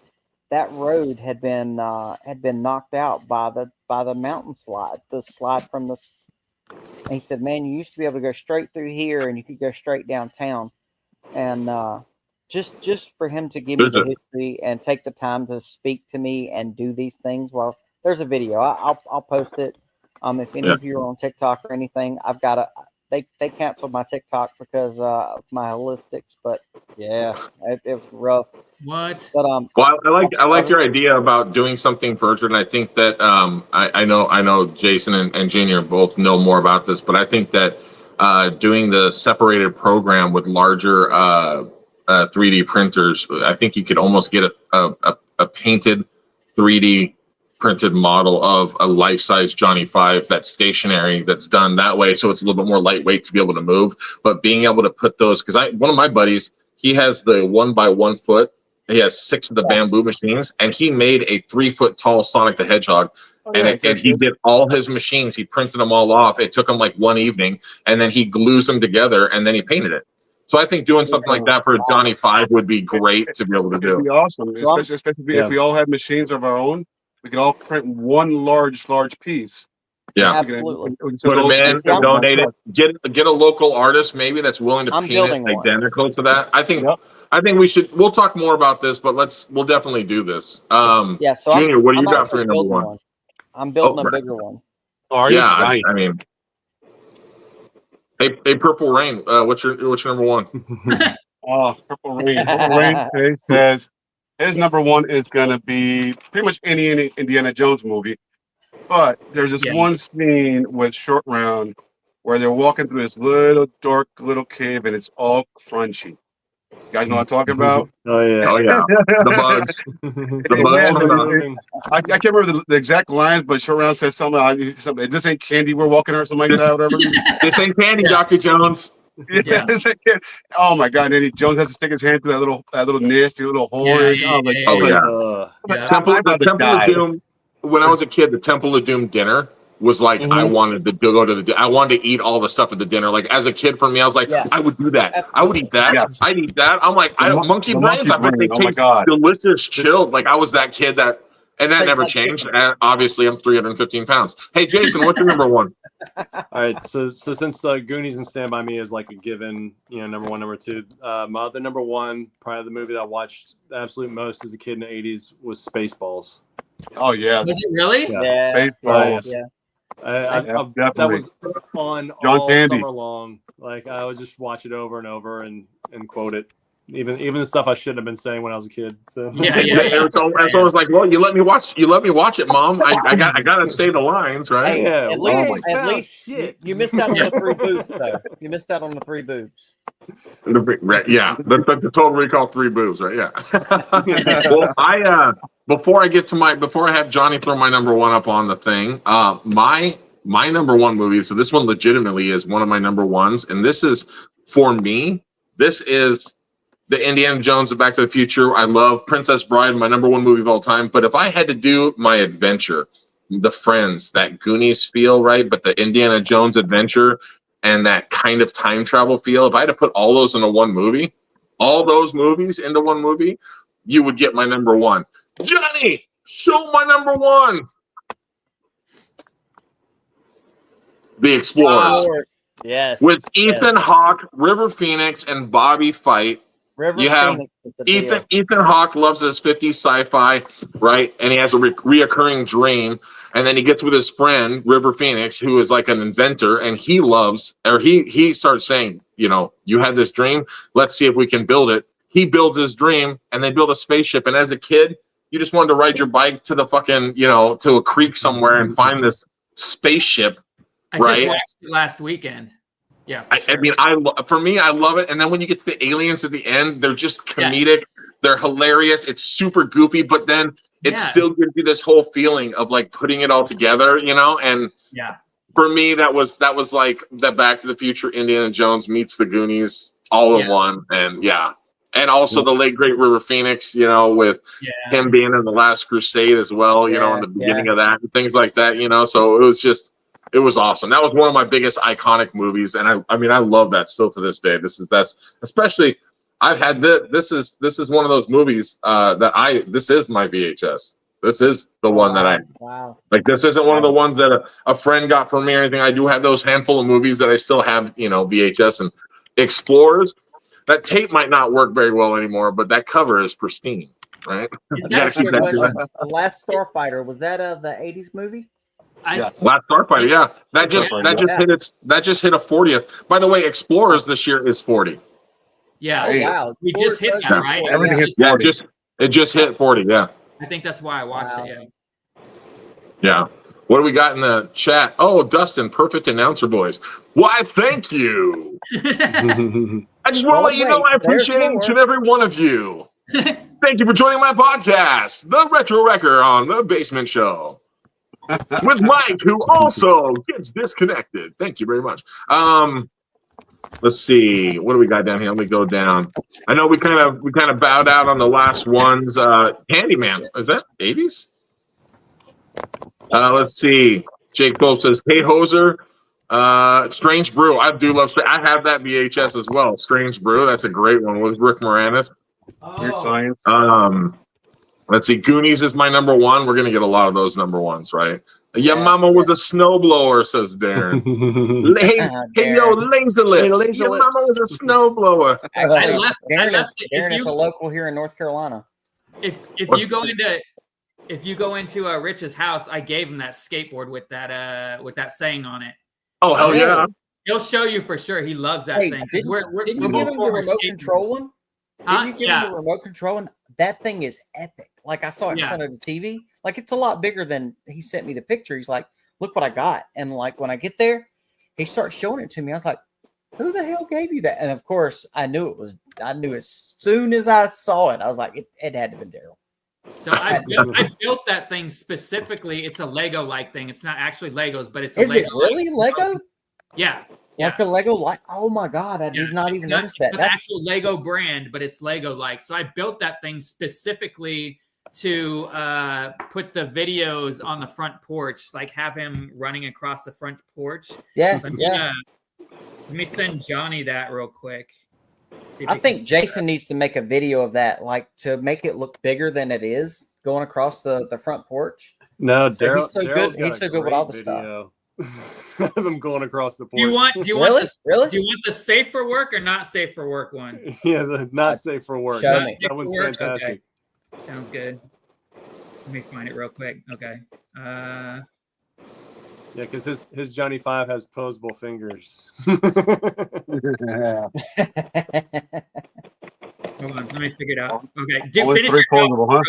that road had been knocked out by the mountain slide, the slide from the. And he said, man, you used to be able to go straight through here, and you could go straight downtown. And just for him to give me the history and take the time to speak to me and do these things. Well, there's a video. I'll post it. If any of you are on TikTok or anything, I've got they canceled my TikTok because of my holistics, but it was rough. What? But well, I like your idea about doing something for Richard, and I think that I know Jason and Junior both know more about this, but I think that doing the separated program with larger 3D printers, I think you could almost get a painted 3D printed model of a life-size Johnny Five that's stationary, that's done that way, so it's a little bit more lightweight to be able to move. But being able to put those, because one of my buddies, he has the 1 by 1 foot. He has 6 of the bamboo machines, and he made a 3-foot tall Sonic the Hedgehog. And he did all his machines. He printed them all off. It took him like one evening, and then he glues them together, and then he painted it. So I think doing something like that for a Johnny Five would be great to be able to do. It'd be awesome, especially if we all had machines of our own. We could all print one large piece. Yeah, absolutely. Put them in, donate it. Get a local artist maybe that's willing to paint it identical to that. I think we should. We'll talk more about this, but we'll definitely do this. So Junior, what do you got for your number one? I'm building a bigger one. Are you? Yeah, I mean, hey, Purple Rain, what's your number one? Purple Rain. Purple Rain says his number one is gonna be pretty much any Indiana Jones movie, but there's this one scene with Short Round where they're walking through this little dark little cave and it's all crunchy. You guys know what I'm talking about? Oh yeah, the bugs. I can't remember the exact lines, but Short Round says something. This ain't candy. We're walking or something like that. Whatever. This ain't candy, Dr. Jones. Yeah. Oh my God! And then Jones has to stick his hand through that little nasty little hole. The Temple of Doom. When I was a kid, the Temple of Doom dinner was like I wanted to go to I wanted to eat all the stuff at the dinner. Like as a kid, for me, I was like, I would do that. I would eat that. I'd eat that. I'm like, monkey brains. I bet they taste delicious, chilled. Like I was that kid that. And that never changed. And obviously, I'm 315 pounds. Hey, Jason, what's your number one? All right. So since Goonies and Stand By Me is like a given, number one, number two, my other number one, probably the movie that I watched the absolute most as a kid in the 80s was Spaceballs. Oh, yeah. Was it really? Yeah. Spaceballs. Yeah. That was fun all summer long. Like I would just watch it over and over and quote it. Even the stuff I shouldn't have been saying when I was a kid. So It's always like, well, you let me watch it, Mom. I gotta say the lines, right? Hey, at least you missed out on the 3 boobs though. You missed out on the 3 boobs. The Total Recall 3 boobs, right? Yeah. Well, before I have Johnny throw my number one up on the thing, my number one movie. So this one legitimately is one of my number ones, and this is for me. This is the Indiana Jones of Back to the Future. I love Princess Bride, my number one movie of all time. But if I had to do my adventure, the Friends, that Goonies feel, right? But the Indiana Jones adventure and that kind of time travel feel, if I had to put all those into one movie, all those movies into one movie, you would get my number one. Johnny, show my number one. The Explorers. Yes. With Ethan Hawke, River Phoenix, and Bobby Fight. You have Ethan Hawke loves his 50s sci-fi, right? And he has a reoccurring dream. And then he gets with his friend, River Phoenix, who is like an inventor. And he starts saying, you had this dream. Let's see if we can build it. He builds his dream and they build a spaceship. And as a kid, you just wanted to ride your bike to the fucking, to a creek somewhere and find this spaceship. I just watched it last weekend. Yeah, I mean, for me, I love it. And then when you get to the aliens at the end, they're just comedic. Yeah. They're hilarious. It's super goofy, but then it still gives you this whole feeling of like putting it all together, And for me, that was like the Back to the Future Indiana Jones meets the Goonies all in one. And and also the late great River Phoenix, with him being in The Last Crusade as well, in the beginning of that and things like that, So it was awesome. That was one of my biggest iconic movies, and I mean I love that still to this day. That's especially I've had this is one of those movies this is my VHS. This is the one that like. This isn't one of the ones that a friend got for me or anything. I do have those handful of movies that I still have, VHS and Explorers. That tape might not work very well anymore, but that cover is pristine, right? The Last Starfighter, was that the 80s movie? Last Starfighter, yeah. That just hit a 40th. By the way, Explorers this year is 40. Yeah. Oh, wow. We just hit that, right? Everything hit 40. It just hit 40, yeah. I think that's why I watched it, Yeah. What do we got in the chat? Oh, Dustin, perfect announcer voice. Why, thank you. I just want to let you know I appreciate each and every one of you. Thank you for joining my podcast, The Retro Rekkr on the Basement Show. With Mike, who also gets disconnected. Thank you very much. Let's see. What do we got down here? Let me go down. I know we kind of bowed out on the last ones. Handyman. Is that 80s? Let's see. Jake Pope says, "Hey Hoser, Strange Brew." I do love. I have that VHS as well. Strange Brew. That's a great one with Rick Moranis. Weird Science. Let's see. Goonies is my number one. We're gonna get a lot of those number ones, right? Yeah, Mama was a snowblower, says Darren. Hey, yo, Laser Lips. Your mama was a snowblower. Actually, I left Darren is a local here in North Carolina. If you go into Rich's house, I gave him that skateboard with that saying on it. Oh hell yeah! He'll show you for sure. He loves that thing. Didn't you give him the remote control one? Didn't you give him the remote control one? That thing is epic. Like I saw it in front of the TV. Like it's a lot bigger than he sent me the picture. He's like, "Look what I got!" And like when I get there, he starts showing it to me. I was like, "Who the hell gave you that?" And of course, I knew as soon as I saw it. I was like, "It had to be Daryl." So I built that thing specifically. It's a Lego-like thing. It's not actually Legos, but it's. Is it really Lego? Yeah. Like the Lego, like, oh my God, I did not even notice that. That's actual Lego brand, but it's Lego-like. So I built that thing specifically to put the videos on the front porch, like have him running across the front porch. Yeah, Let me send Johnny that real quick. I think Jason needs to make a video of that, like to make it look bigger than it is going across the front porch. No, Daryl, he's so good. He's so good with all the stuff. Of him going across the porch. Do you want do you want the safe for work or not safe for work one? Yeah, the not safe for work. Show me. That one's fantastic. Okay. Sounds good. Let me find it real quick. Okay. Yeah, because his Johnny 5 has posable fingers. Hold on, let me figure it out. Okay, finish your posable, huh?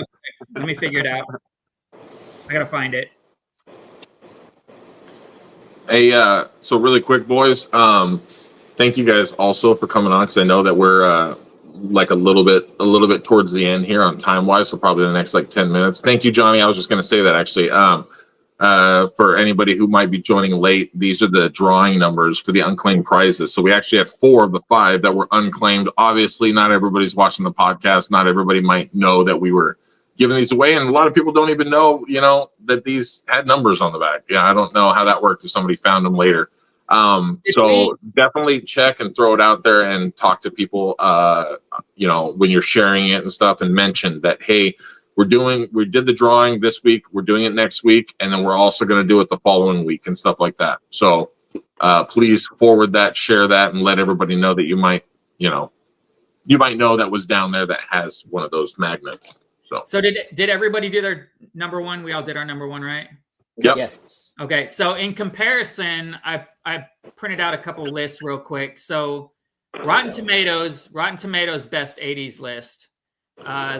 Let me figure it out. I gotta find it. Hey, so really quick, boys. Thank you guys also for coming on because I know that we're like a little bit towards the end here on time wise, so probably the next like 10 minutes. Thank you, Johnny. I was just gonna say that actually. For anybody who might be joining late, these are the drawing numbers for the unclaimed prizes. So we actually had 4 of the 5 that were unclaimed. Obviously, not everybody's watching the podcast. Not everybody might know that we were giving these away, and a lot of people don't even know, that these had numbers on the back. Yeah, I don't know how that worked if somebody found them later. So definitely check and throw it out there and talk to people, when you're sharing it and stuff, and mention that, hey, we did the drawing this week, we're doing it next week, and then we're also going to do it the following week and stuff like that. So please forward that, share that, and let everybody know that you might know that was down there that has one of those magnets. So did everybody do their number one? We all did our number one, right? Yep. Yes. Okay. So in comparison, I printed out a couple lists real quick. So Rotten Tomatoes best 80s list.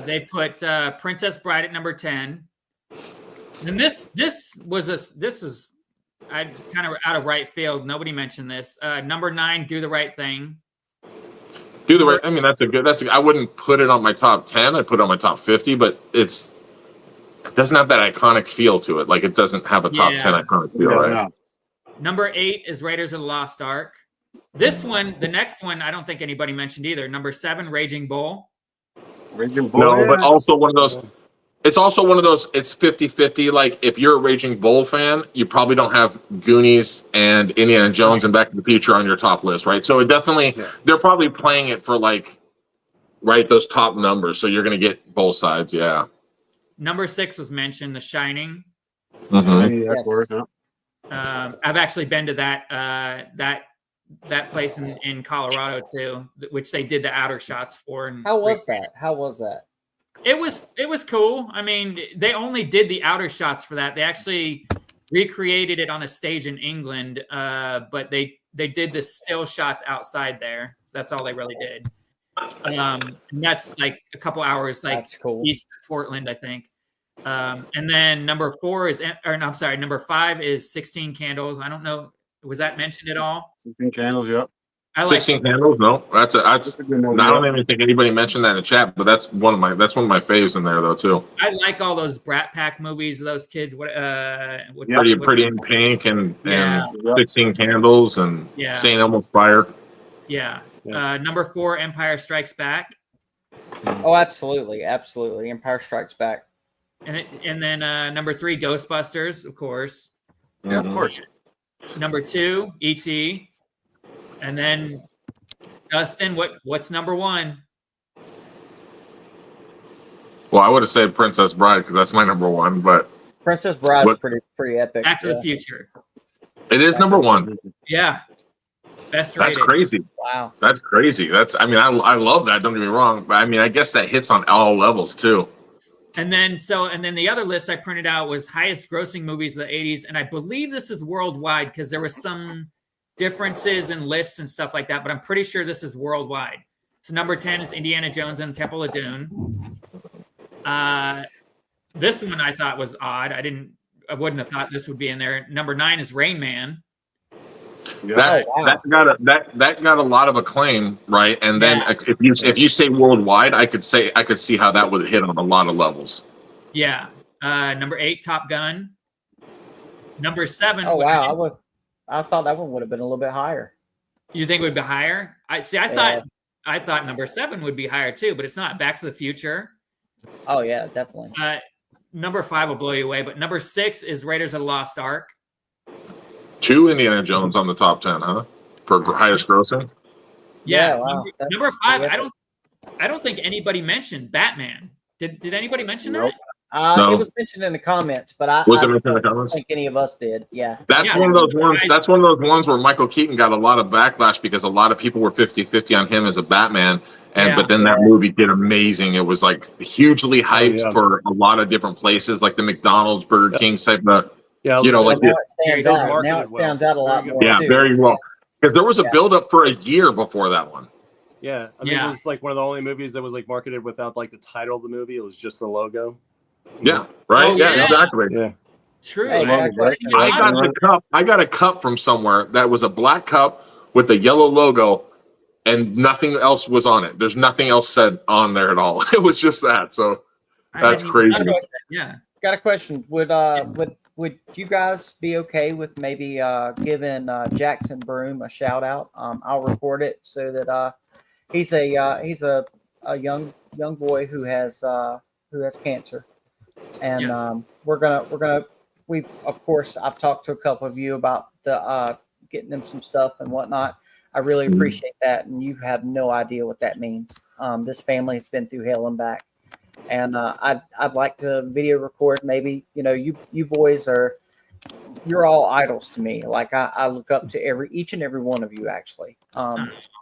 They put Princess Bride at number 10. And this is I kind of out of right field. Nobody mentioned this. Number 9, Do the Right Thing. Do the right. I mean, I wouldn't put it on my top 10. I put it on my top 50, but it doesn't have that iconic feel to it. Like it doesn't have a top 10 iconic feel, right? No. Number 8 is Raiders of the Lost Ark. This one, the next one, I don't think anybody mentioned either. Number 7, Raging Bull. Raging Bull. No, but also one of those. It's also one of those. It's 50-50. Like if you're a Raging Bull fan, you probably don't have Goonies and Indiana Jones and Back to the Future on your top list, right? So it definitely, they're probably playing it for those top numbers. So you're going to get both sides. Yeah. Number 6 was mentioned, The Shining. Mm-hmm. Yes. I've actually been to that place in Colorado too, which they did the outer shots for. And How was that? It was cool. I mean, they only did the outer shots for that. They actually recreated it on a stage in England, but they did the still shots outside there. So that's all they really did. And that's like a couple hours, That's cool. east of Portland, I think. And then number 5 is 16 Candles. I don't know. Was that mentioned at all? 16 Candles, yep. I like 16 Candles. No, that's I don't even think anybody mentioned that in the chat, but that's one of my faves in there though too. I like all those Brat Pack movies. Those kids. Pretty in Pink and 16 Candles and Yeah. St. Elmo's Fire. Yeah. Number 4, Empire Strikes Back. Oh, absolutely, absolutely. Empire Strikes Back. And then number 3, Ghostbusters, of course. Yeah, of course. Number 2, E.T. And then Dustin, what's number 1? Well, I would have said Princess Bride because that's my number 1, but Princess Bride's pretty epic. Back to the Future. It is number 1. Yeah. Best That's rated. crazy. Wow. That's crazy. I love that. Don't get me wrong, but I mean, I guess that hits on all levels too. And then the other list I printed out was highest grossing movies of the 80s. And I believe this is worldwide because there was some differences in lists and stuff like that, but I'm pretty sure this is worldwide. So number 10 is Indiana Jones and the Temple of Doom. This one I thought was odd. I wouldn't have thought this would be in there. Number 9 is Rain Man. That got a lot of acclaim, right? And then if you say worldwide, I could see how that would hit on a lot of levels. Yeah. Number 8, Top Gun. Number 7. Oh wow, I thought that one would have been a little bit higher. You think it would be higher? I thought number 7 would be higher too, but it's not. Back to the Future. Oh yeah, definitely. Number 5 will blow you away, but number 6 is Raiders of the Lost Ark. 2 Indiana Jones on the top 10, huh? For highest grossing. Yeah. Wow, number 5. I don't think anybody mentioned Batman. Did anybody mention that? No. It was mentioned in the comments, but I don't think any of us did. Yeah. That's one of those ones. That's one of those ones where Michael Keaton got a lot of backlash because a lot of people were 50-50 on him as a Batman. But then that movie did amazing. It was like hugely hyped for a lot of different places, like the McDonald's, Burger King type of, now it stands out a lot more. Yeah, too. very well. Because there was a build-up for a year before that one. Yeah, I think it was like one of the only movies that was like marketed without like the title of the movie. It was just the logo. Yeah, right. Oh, yeah, yeah. Exactly. Yeah. True. Hey, I got a cup from somewhere that was a black cup with a yellow logo, and nothing else was on it. There's nothing else said on there at all. It was just that. So that's crazy. Yeah. Got a question. Would you guys be okay with maybe giving Jackson Broom a shout out? I'll record it so that he's a young boy who has cancer, and we of course I've talked to a couple of you about the getting them some stuff and whatnot. I really appreciate that, and you have no idea what that means. This family has been through hell and back. And I'd like to video record. Maybe you boys you're all idols to me. Like I look up to each and every one of you actually,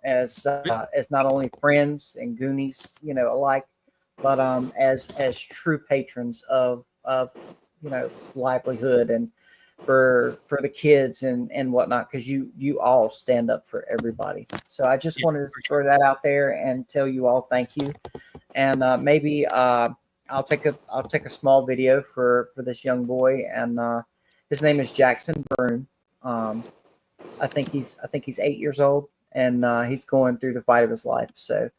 as not only friends and Goonies alike, but as true patrons of livelihood and for the kids and whatnot, because you all stand up for everybody. So I just wanted to throw that out there and tell you all thank you. And maybe I'll take a small video for this young boy, and his name is Jackson Broom. I think he's 8 years old, and he's going through the fight of his life. So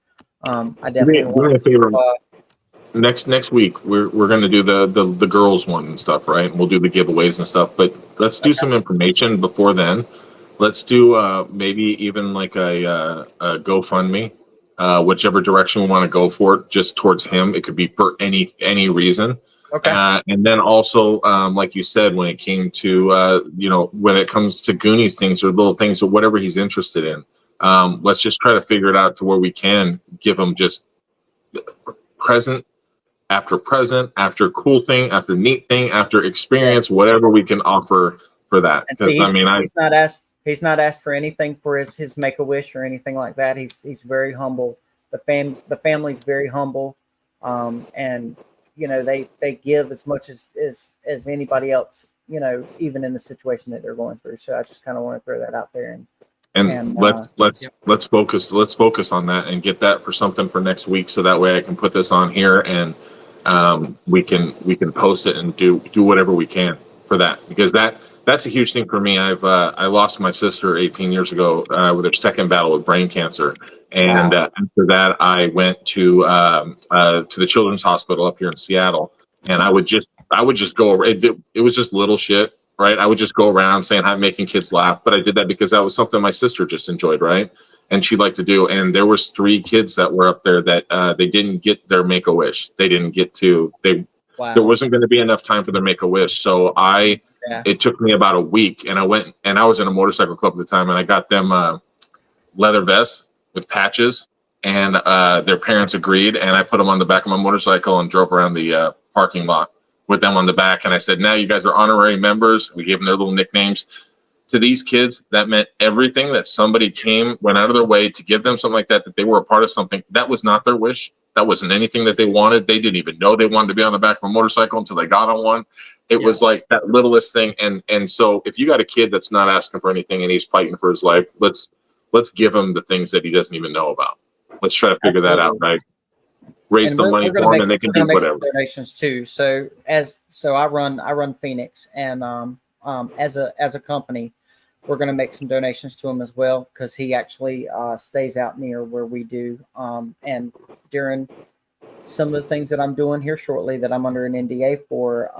I definitely want to. Next week we're going to do the girls one and stuff, right? And we'll do the giveaways and stuff. But let's do some information before then. Let's do maybe even like a GoFundMe. Whichever direction we want to go for it, just towards him. It could be for any reason. Okay. And then also, like you said, when it came to when it comes to Goonies things or little things or whatever he's interested in, let's just try to figure it out to where we can give him just present after cool thing, after neat thing, after experience, whatever we can offer for that. Because he's not asked for anything for his Make-A-Wish or anything like that. He's very humble. The family's very humble, and they give as much as anybody else. Even in the situation that they're going through. So I just kind of want to throw that out there. And let's focus on that and get that for something for next week, so that way I can put this on here and we can post it and do whatever we can for that, because that's a huge thing for me. I lost my sister 18 years ago with her second battle with brain cancer, and after that I went to the Children's Hospital up here in Seattle, and I would just go. It was just little shit, right? I would just go around saying hi, making kids laugh, but I did that because that was something my sister just enjoyed, right? And she liked to do. And there was 3 kids that were up there that they didn't get their Make-A-Wish. They didn't get to. There wasn't going to be enough time for their Make-A-Wish. So it took me about a week, and I went, and I was in a motorcycle club at the time, and I got them leather vests with patches, and their parents agreed, and I put them on the back of my motorcycle and drove around the parking lot with them on the back. And I said, now you guys are honorary members. We gave them their little nicknames. To these kids, that meant everything. That somebody went out of their way to give them something like that they were a part of something. That was not their wish. That wasn't anything that they wanted. They didn't even know they wanted to be on the back of a motorcycle until they got on one. It was like that littlest thing. And so if you got a kid that's not asking for anything and he's fighting for his life, let's give him the things that he doesn't even know about. Let's try to figure that out, right? Raise some money for them, and they can do whatever. Donations too. So I run Phoenix, and as a company, we're going to make some donations to him as well, because he actually stays out near where we do. And during some of the things that I'm doing here shortly that I'm under an NDA for,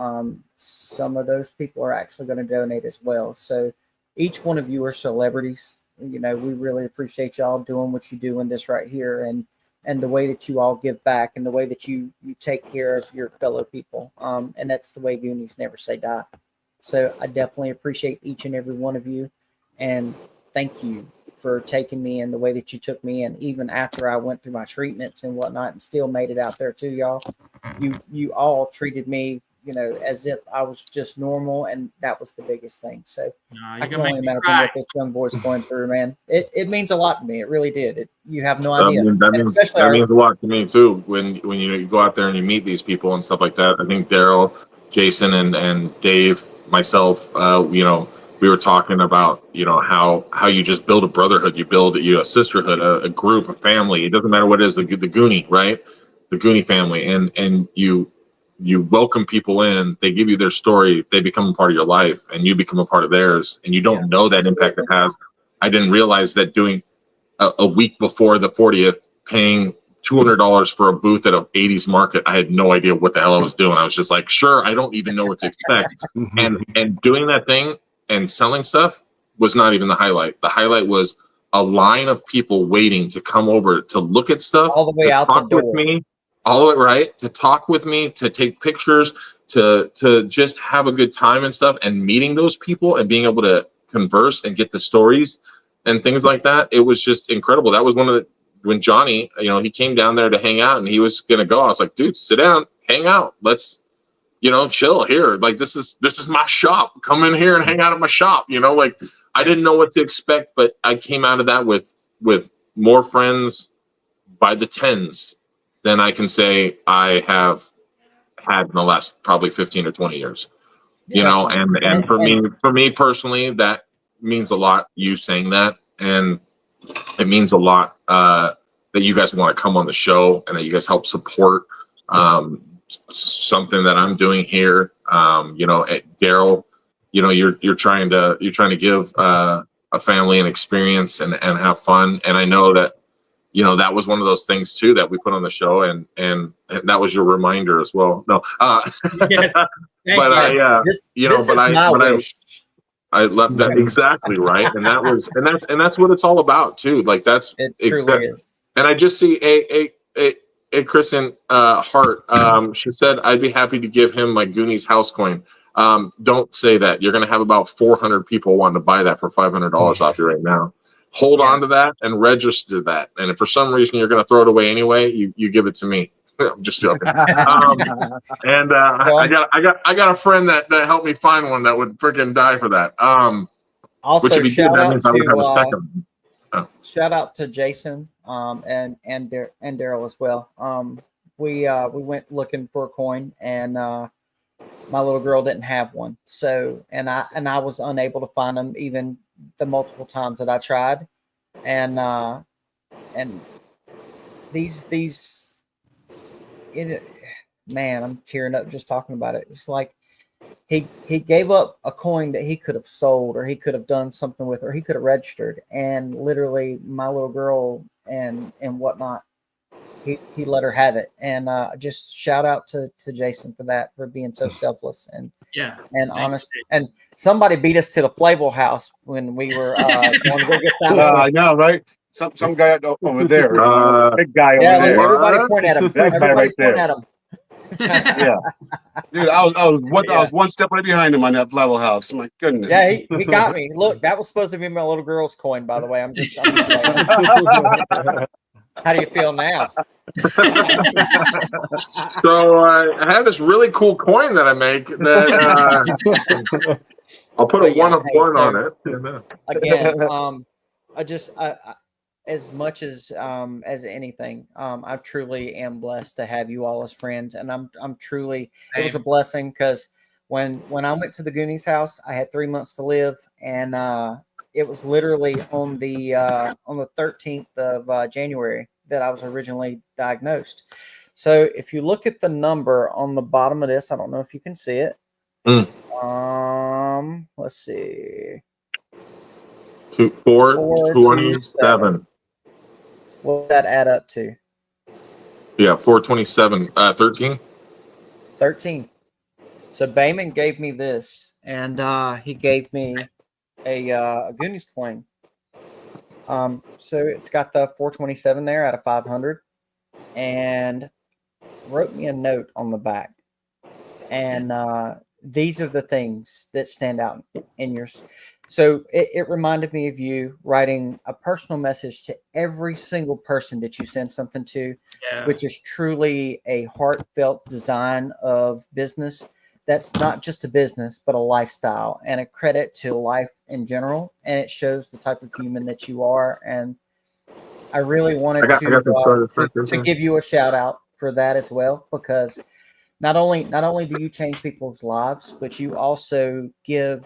some of those people are actually going to donate as well. So each one of you are celebrities. You know, we really appreciate y'all doing what you do in this right here, and the way that you all give back, and the way that you take care of your fellow people. And that's the way Goonies never say die. So I definitely appreciate each and every one of you, and thank you for taking me in the way that you took me in, even after I went through my treatments and whatnot, and still made it out there too, y'all. You all treated me, you know, as if I was just normal, and that was the biggest thing. So I can only imagine what this young boy's going through, man. It means a lot to me. It really did. You have no idea. That means a lot to me too. When you go out there and you meet these people and stuff like that. I think Daryl, Jason, and Dave, myself, you know, we were talking about, you know, how you just build a brotherhood, you build a sisterhood, a group, a family. It doesn't matter what it is, the Goonie, right? The Goonie family, and you welcome people in. They give you their story. They become a part of your life, and you become a part of theirs. And you don't know that impact it has. I didn't realize that doing a week before the 40th, paying $200 for a booth at an 80s market, I had no idea what the hell I was doing. I was just like, sure, I don't even know what to expect. and doing that thing and selling stuff was not even the highlight. The highlight was a line of people waiting to come over to look at stuff, all the way out the door. with me, all of it, right? To talk with me, to take pictures, to just have a good time and stuff, and meeting those people and being able to converse and get the stories and things like that. It was just incredible. That was one of the, when Johnny, you know, he came down there to hang out and he was going to go. I was like, dude, sit down, hang out. Let's, you know, chill here. Like, this is my shop. Come in here and hang out at my shop. You know, like, I didn't know what to expect, but I came out of that with more friends by the tens than I can say I have had in the last probably 15 or 20 years. You know, and for me personally, that means a lot, you saying that, and it means a lot that you guys want to come on the show and that you guys help support something that I'm doing here. You know, Daryl, you know, you're trying to give a family an experience and have fun. And I know that, you know, that was one of those things too that we put on the show, and that was your reminder as well. No, yes. But I love that, exactly, right. And that's what it's all about too. Like, that's it truly is. And I just see a Kristen Hart. She said, I'd be happy to give him my Goonies house coin. Don't say that. You're going to have about 400 people wanting to buy that for $500 off you right now. Hold on to that and register that. And if for some reason you're going to throw it away anyway, you give it to me. I'm just joking. I got a friend that helped me find one that would freaking die for that. Also, which if you shout did, that out means I would have a second. Shout out to Jason and Daryl as well. We went looking for a coin, and my little girl didn't have one. So and I was unable to find them even the multiple times that I tried. And these man, I'm tearing up just talking about it. It's like he gave up a coin that he could have sold, or he could have done something with, or he could have registered. And literally, my little girl and whatnot, he let her have it. And just shout out to Jason for that, for being so selfless and honest. And somebody beat us to the Flavel house when we were going to go get that. I know, right? Some guy over there, big guy over there. Everybody point at him. That guy right there. At him. Yeah, dude, I was one step right behind him on that Flavel house. My goodness. Yeah, he got me. Look, that was supposed to be my little girl's coin, by the way. I'm just saying. How do you feel now? So I have this really cool coin that I make that I'll put a 1 of 1 on it. Again, I as much as anything, I truly am blessed to have you all as friends, and I'm truly. It was a blessing because when I went to the Goonies house, I had 3 months to live, and it was literally on the 13th of January that I was originally diagnosed. So if you look at the number on the bottom of this, I don't know if you can see it. Let's see. 427. What would that add up to? Yeah, 427. 13. 13. So Bayman gave me this, and he gave me a Goonies coin. So it's got the 427 there out of 500, and wrote me a note on the back. And these are the things that stand out in yours. So it reminded me of you writing a personal message to every single person that you send something to, which is truly a heartfelt design of business. That's not just a business, but a lifestyle and a credit to life in general. And it shows the type of human that you are. And I really wanted to give you a shout out for that as well, because not only do you change people's lives, but you also give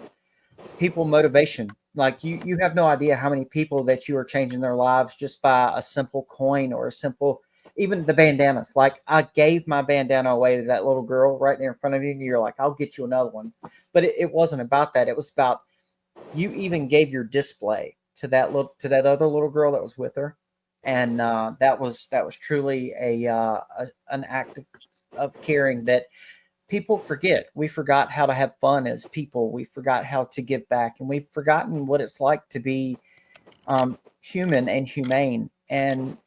people motivation. Like you have no idea how many people that you are changing their lives just by a simple coin or a simple, even the bandanas. Like I gave my bandana away to that little girl right there in front of you, and you're like, I'll get you another one. But it wasn't about that. It was about, you even gave your display to that other little girl that was with her. And that was truly an act of caring that people forget. We forgot how to have fun as people. We forgot how to give back, and we've forgotten what it's like to be human and humane. And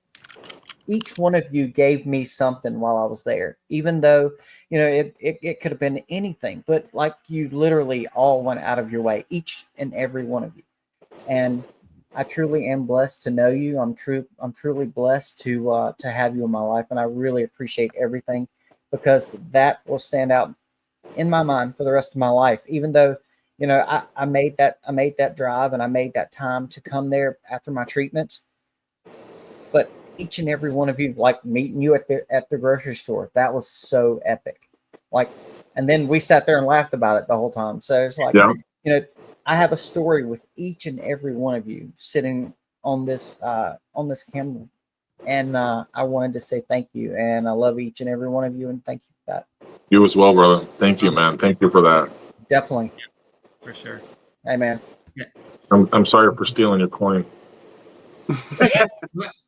each one of you gave me something while I was there, even though, it could have been anything, but like you literally all went out of your way, each and every one of you. And I truly am blessed to know you. I'm truly blessed to have you in my life. And I really appreciate everything, because that will stand out in my mind for the rest of my life. Even though, I made that drive and I made that time to come there after my treatments. But each and every one of you, like meeting you at the grocery store, that was so epic. Like, and then we sat there and laughed about it the whole time. So it's like, I have a story with each and every one of you sitting on this camera. And I wanted to say thank you, and I love each and every one of you, and thank you for that. You as well, brother. Thank you, man. Thank you for that. Definitely. For sure. Hey, man. Yeah. I'm sorry for stealing your coin.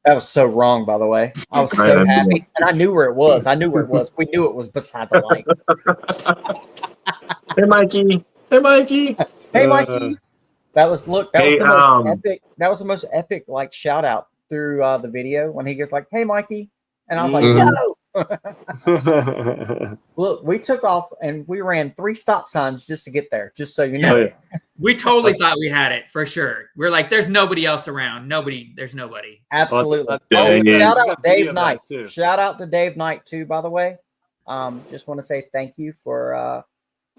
That was so wrong, by the way. I was so happy, and I knew where it was. We knew it was beside the light. Hey, Mikey. Hey, Mikey. Hey, Mikey. That was the most epic. That was the most epic, like, shout out through the video when he goes like, "Hey, Mikey," and I was like, "No." Look, we took off and we ran 3 stop signs just to get there. Just so you know, we totally thought we had it for sure. We're like, "There's nobody else around. There's nobody." Absolutely. Shout out Dave Knight. Shout out to Dave Knight too. By the way, just want to say thank you for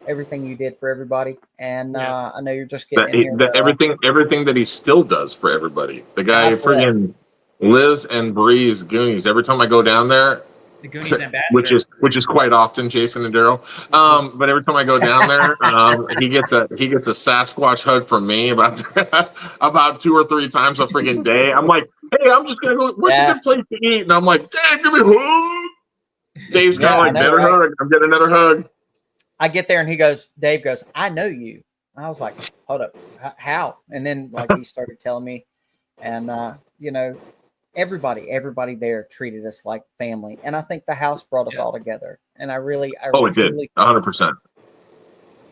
everything you did for everybody, and I know you're just getting in here. Everything that he still does for everybody. The guy friggin' lives and breathes Goonies. Every time I go down there, the Goonies ambassador, which is quite often, Jason and Daryl. But every time I go down there, he gets a Sasquatch hug from me about 2 or 3 times a friggin' day. I'm like, hey, I'm just gonna go. What's a good place to eat? And I'm like, Dave, give me a hug. Dave's kind of like, better hug. I'm getting another hug. I get there and Dave goes, I know you. I was like, hold up, how? And then like he started telling me, and you know, everybody there treated us like family, and I think the house brought us all together. And I it did, 100%.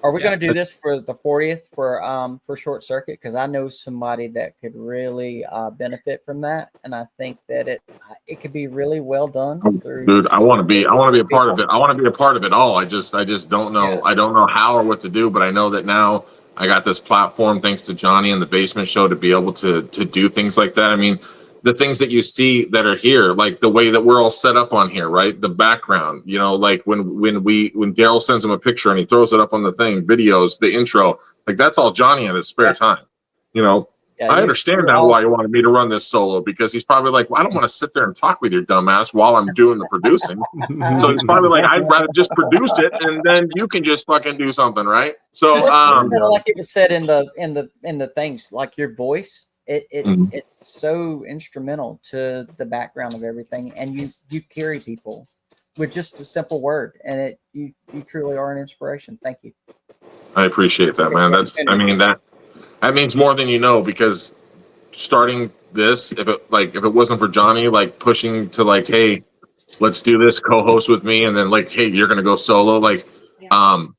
Are we going to do this for the 40th for Short Circuit? Because I know somebody that could really benefit from that, and I think that it could be really well done. Dude, I want to be a part of it. I want to be a part of it all. I just don't know. Yeah. I don't know how or what to do, but I know that now I got this platform thanks to Johnny and the Basement Show to be able to do things like that. I mean, the things that you see that are here, like the way that we're all set up on here, right? The background, you know, like when Daryl sends him a picture and he throws it up on the thing, videos, the intro, like that's all Johnny in his spare time. You know, I understand now why you wanted me to run this solo, because he's probably like, well, I don't want to sit there and talk with your dumbass while I'm doing the producing. So he's probably like, I'd rather just produce it and then you can just fucking do something, right? So like it was said in the things, like your voice. It's so instrumental to the background of everything, and you carry people with just a simple word, and you truly are an inspiration. Thank you. I appreciate that, man. That means more than you know, because starting this, if it wasn't for Johnny like pushing to like, hey, let's do this, co-host with me, and then like, hey, you're gonna go solo, like.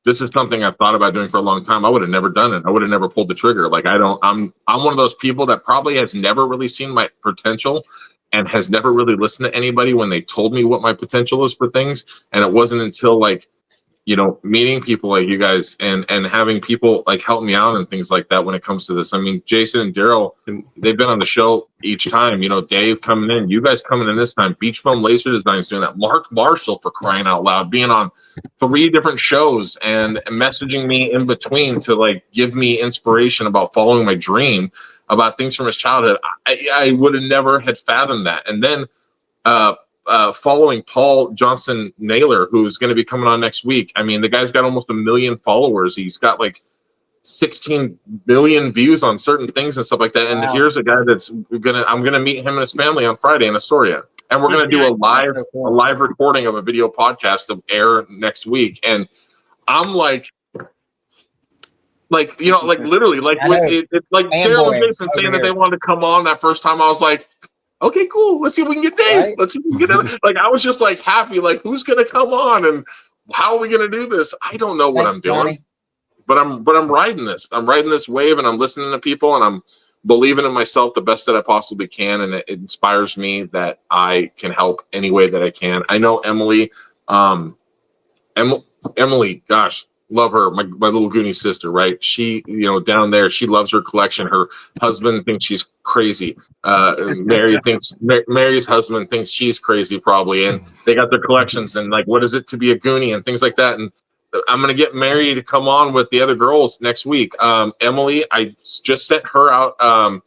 This is something I've thought about doing for a long time. I would have never done it. I would have never pulled the trigger. Like I'm one of those people that probably has never really seen my potential and has never really listened to anybody when they told me what my potential is for things. And it wasn't until like, you know, meeting people like you guys and having people like help me out and things like that when it comes to this. I mean, Jason and Daryl, they've been on the show each time, you know, Dave coming in, you guys coming in this time, Beach Bum Laser Design's doing that, Mark Marshall, for crying out loud, being on 3 different shows and messaging me in between to like give me inspiration about following my dream, about things from his childhood. I would have never had fathomed that. And then following Paul Johnson Naylor, who's going to be coming on next week. I mean, the guy's got almost 1 million followers. He's got like 16 billion views on certain things and stuff like that. And wow. Here's a guy I'm gonna meet him and his family on Friday in Astoria, and we're gonna do a live recording of a video podcast to air next week. And I'm like you know, like literally, like like Daryl and Jason saying that they wanted to come on that first time. I was like, okay, cool. Let's see if we can get Dave. Right? Let's see if we can get him. Like, I was just like happy. Like, who's gonna come on and how are we gonna do this? I don't know what I'm doing, Johnny. But I'm riding this. I'm riding this wave, and I'm listening to people, and I'm believing in myself the best that I possibly can, and it inspires me that I can help any way that I can. I know Emily. Emily, gosh. Love her, my little Goonie sister, right? She, you know, down there, she loves her collection. Her husband thinks she's crazy. Mary's husband thinks she's crazy, probably. And they got their collections and like, what is it to be a Goonie and things like that. And I'm gonna get Mary to come on with the other girls next week. Emily, I just sent her out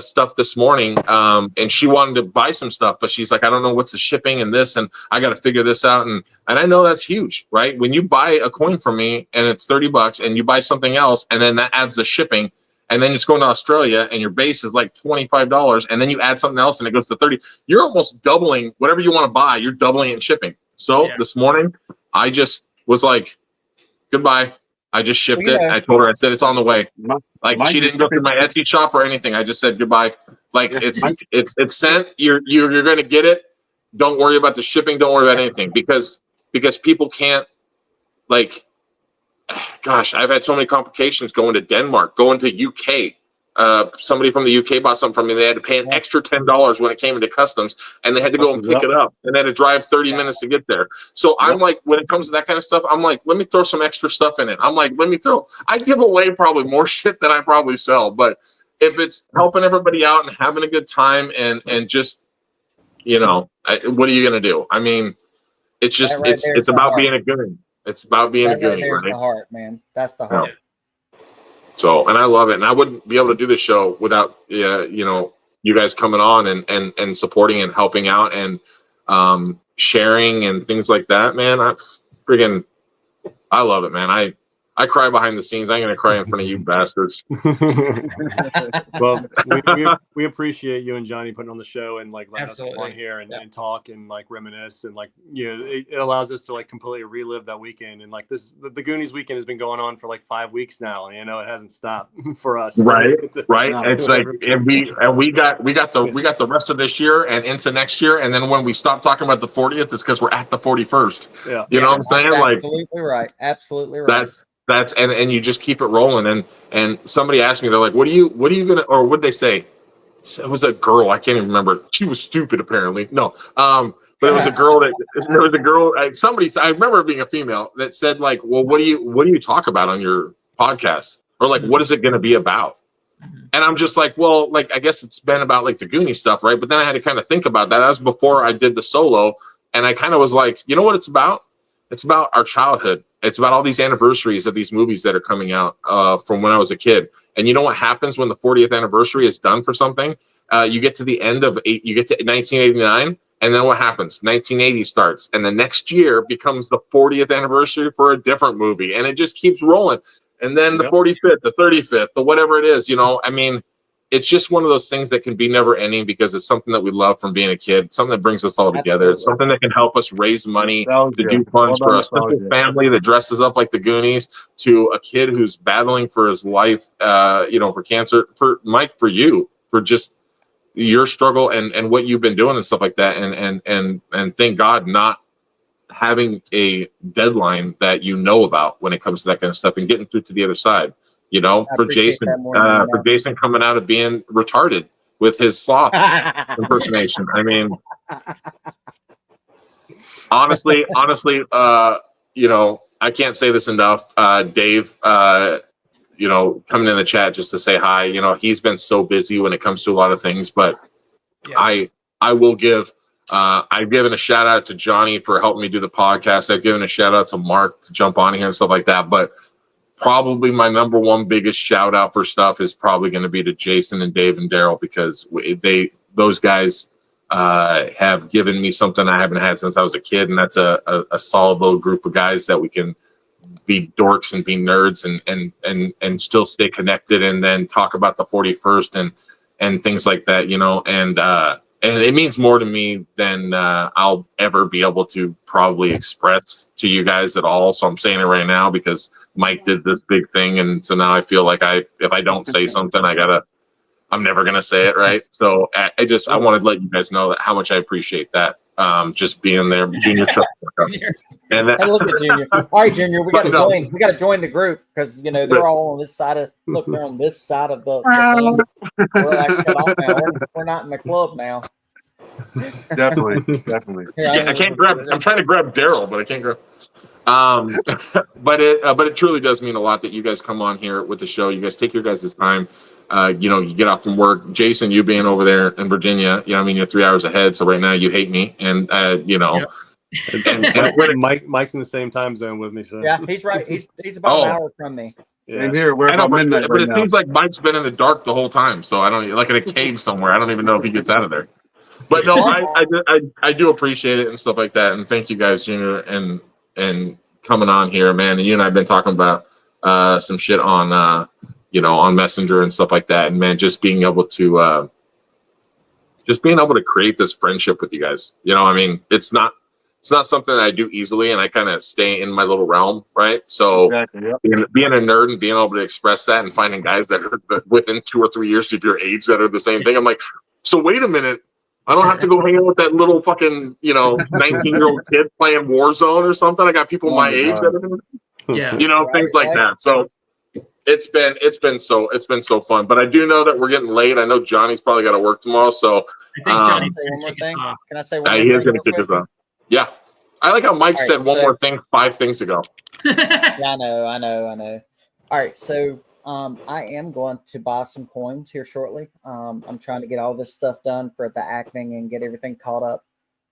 stuff this morning, and she wanted to buy some stuff, but she's like, I don't know what's the shipping and this, and I got to figure this out. And I know that's huge, right? When you buy a coin from me and it's $30 and you buy something else, and then that adds the shipping, and then it's going to Australia and your base is like $25, and then you add something else and it goes to 30, you're almost doubling whatever you want to buy. You're doubling it in shipping. So this morning I just was like, goodbye. I just shipped it. I told her, I said, it's on the way. Like, she didn't go through my Etsy shop or anything. I just said goodbye. Like, it's sent. You're going to get it. Don't worry about the shipping. Don't worry about anything, because people can't, like, gosh, I've had so many complications going to Denmark, going to UK. Somebody from the UK bought something from me. They had to pay an extra $10 when it came into customs, and they had to go and pick it up, and they had to drive 30 minutes to get there. So I'm like, when it comes to that kind of stuff, I'm like, let me throw some extra stuff in it. I'm like, I give away probably more shit than I probably sell, but if it's helping everybody out and having a good time and just, you know, what are you gonna do? I mean, it's just it's about being a goon. It's about being a goon. There's the heart, man. That's the heart. Yeah. So, and I love it, and I wouldn't be able to do this show without, you know, you guys coming on and supporting and helping out and sharing and things like that, man. I love it, man. I I cry behind the scenes. I ain't gonna cry in front of you bastards. Well, we appreciate you and Johnny putting on the show and like letting us come on here and talk and like reminisce and like it allows us to like completely relive that weekend and like the Goonies weekend has been going on for like 5 weeks now and it hasn't stopped for us. Right. It's like and we got the rest of this year and into next year, and then when we stop talking about the 40th, it's because we're at the 41st. Yeah, you know what I'm saying? Absolutely right. Absolutely right. That's and you just keep it rolling. And somebody asked me, they're like, what are you gonna, or what'd they say? It was a girl, I can't even remember. She was stupid apparently. No, but it was a girl somebody, I remember it being a female that said like, well, what do you talk about on your podcast, or like what is it going to be about? And I'm just like, well, like I guess it's been about like the Goonies stuff, right? But then I had to kind of think about that. That was before I did the solo, and I kind of was like, you know what it's about? It's about our childhood. It's about all these anniversaries of these movies that are coming out from when I was a kid. And you know what happens when the 40th anniversary is done for something? You get to the end of you get to 1989, and then what happens? 1980 starts, and the next year becomes the 40th anniversary for a different movie, and it just keeps rolling. And then the 45th, the 35th, the whatever it is, I mean, it's just one of those things that can be never ending because it's something that we love from being a kid. It's something that brings us all together. Absolutely. It's something that can help us raise money to do funds for a simple family that dresses up like the Goonies, to a kid who's battling for his life, for cancer, for Mike, for you, for just your struggle and what you've been doing and stuff like that. And thank God not having a deadline that about when it comes to that kind of stuff and getting through to the other side. For Jason coming out of being retarded with his sloth impersonation. I mean, honestly, I can't say this enough. Dave, coming in the chat just to say hi. He's been so busy when it comes to a lot of things, but I will give. I've given a shout out to Johnny for helping me do the podcast. I've given a shout out to Mark to jump on here and stuff like that, but probably my number one biggest shout out for stuff is probably going to be to Jason and Dave and Daryl, because those guys have given me something I haven't had since I was a kid, and that's a solid little group of guys that we can be dorks and be nerds and still stay connected, and then talk about the 41st and things like that, and it means more to me than I'll ever be able to probably express to you guys at all. So I'm saying it right now because Mike did this big thing, and so now I feel like if I don't say something, I'm never gonna say it, right? So I wanted to let you guys know that how much I appreciate that. Just being there, Junior. And look at Junior. All right, Junior, we got to join. We got to join the group because they're all on this side of. Look, they're on this side of the we're like cut off now. We're not in the club now. Definitely. I can't grab. I'm trying to grab Daryl, but I can't grab. But it truly does mean a lot that you guys come on here with the show. You guys take your guys' time. You get off from work. Jason, you being over there in Virginia, you're 3 hours ahead. So right now you hate me, and Yep. And Mike's in the same time zone with me. So yeah, he's right. He's about an hour from me. Same here. We're about midnight. But it seems like Mike's been in the dark the whole time. So I don't like in a cave somewhere. I don't even know if he gets out of there. But no, I do appreciate it and stuff like that. And thank you guys, Junior, and coming on here, man. And you and I have been talking about some shit on on Messenger and stuff like that. And man, just being able to create this friendship with you guys. I mean, it's not something that I do easily, and I kind of stay in my little realm, right? So exactly, yep. being a nerd and being able to express that and finding guys that are within 2 or 3 years of your age that are the same thing. I'm like, so wait a minute. I don't have to go hang out with that little fucking, 19-year-old kid playing Warzone or something. I got people my age that are, things like that. So it's been so fun. But I do know that we're getting late. I know Johnny's probably got to work tomorrow. So I think Johnny's one more thing. Can I say one more thing? He is going to kick us off. Yeah. I like how Mike said one more thing 5 things ago. Yeah, I know. All right, so I am going to buy some coins here shortly. I'm trying to get all this stuff done for the acting and get everything caught up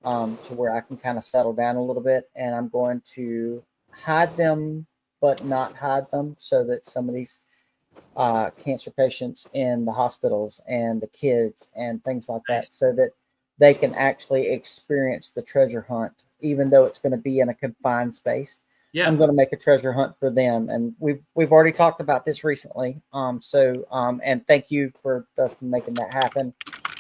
to where I can kind of settle down a little bit. And I'm going to hide them, but not hide them, so that some of these cancer patients in the hospitals and the kids and things like that, so that they can actually experience the treasure hunt, even though it's going to be in a confined space. Yeah. I'm going to make a treasure hunt for them, and we've already talked about this recently. And thank you for Dustin making that happen,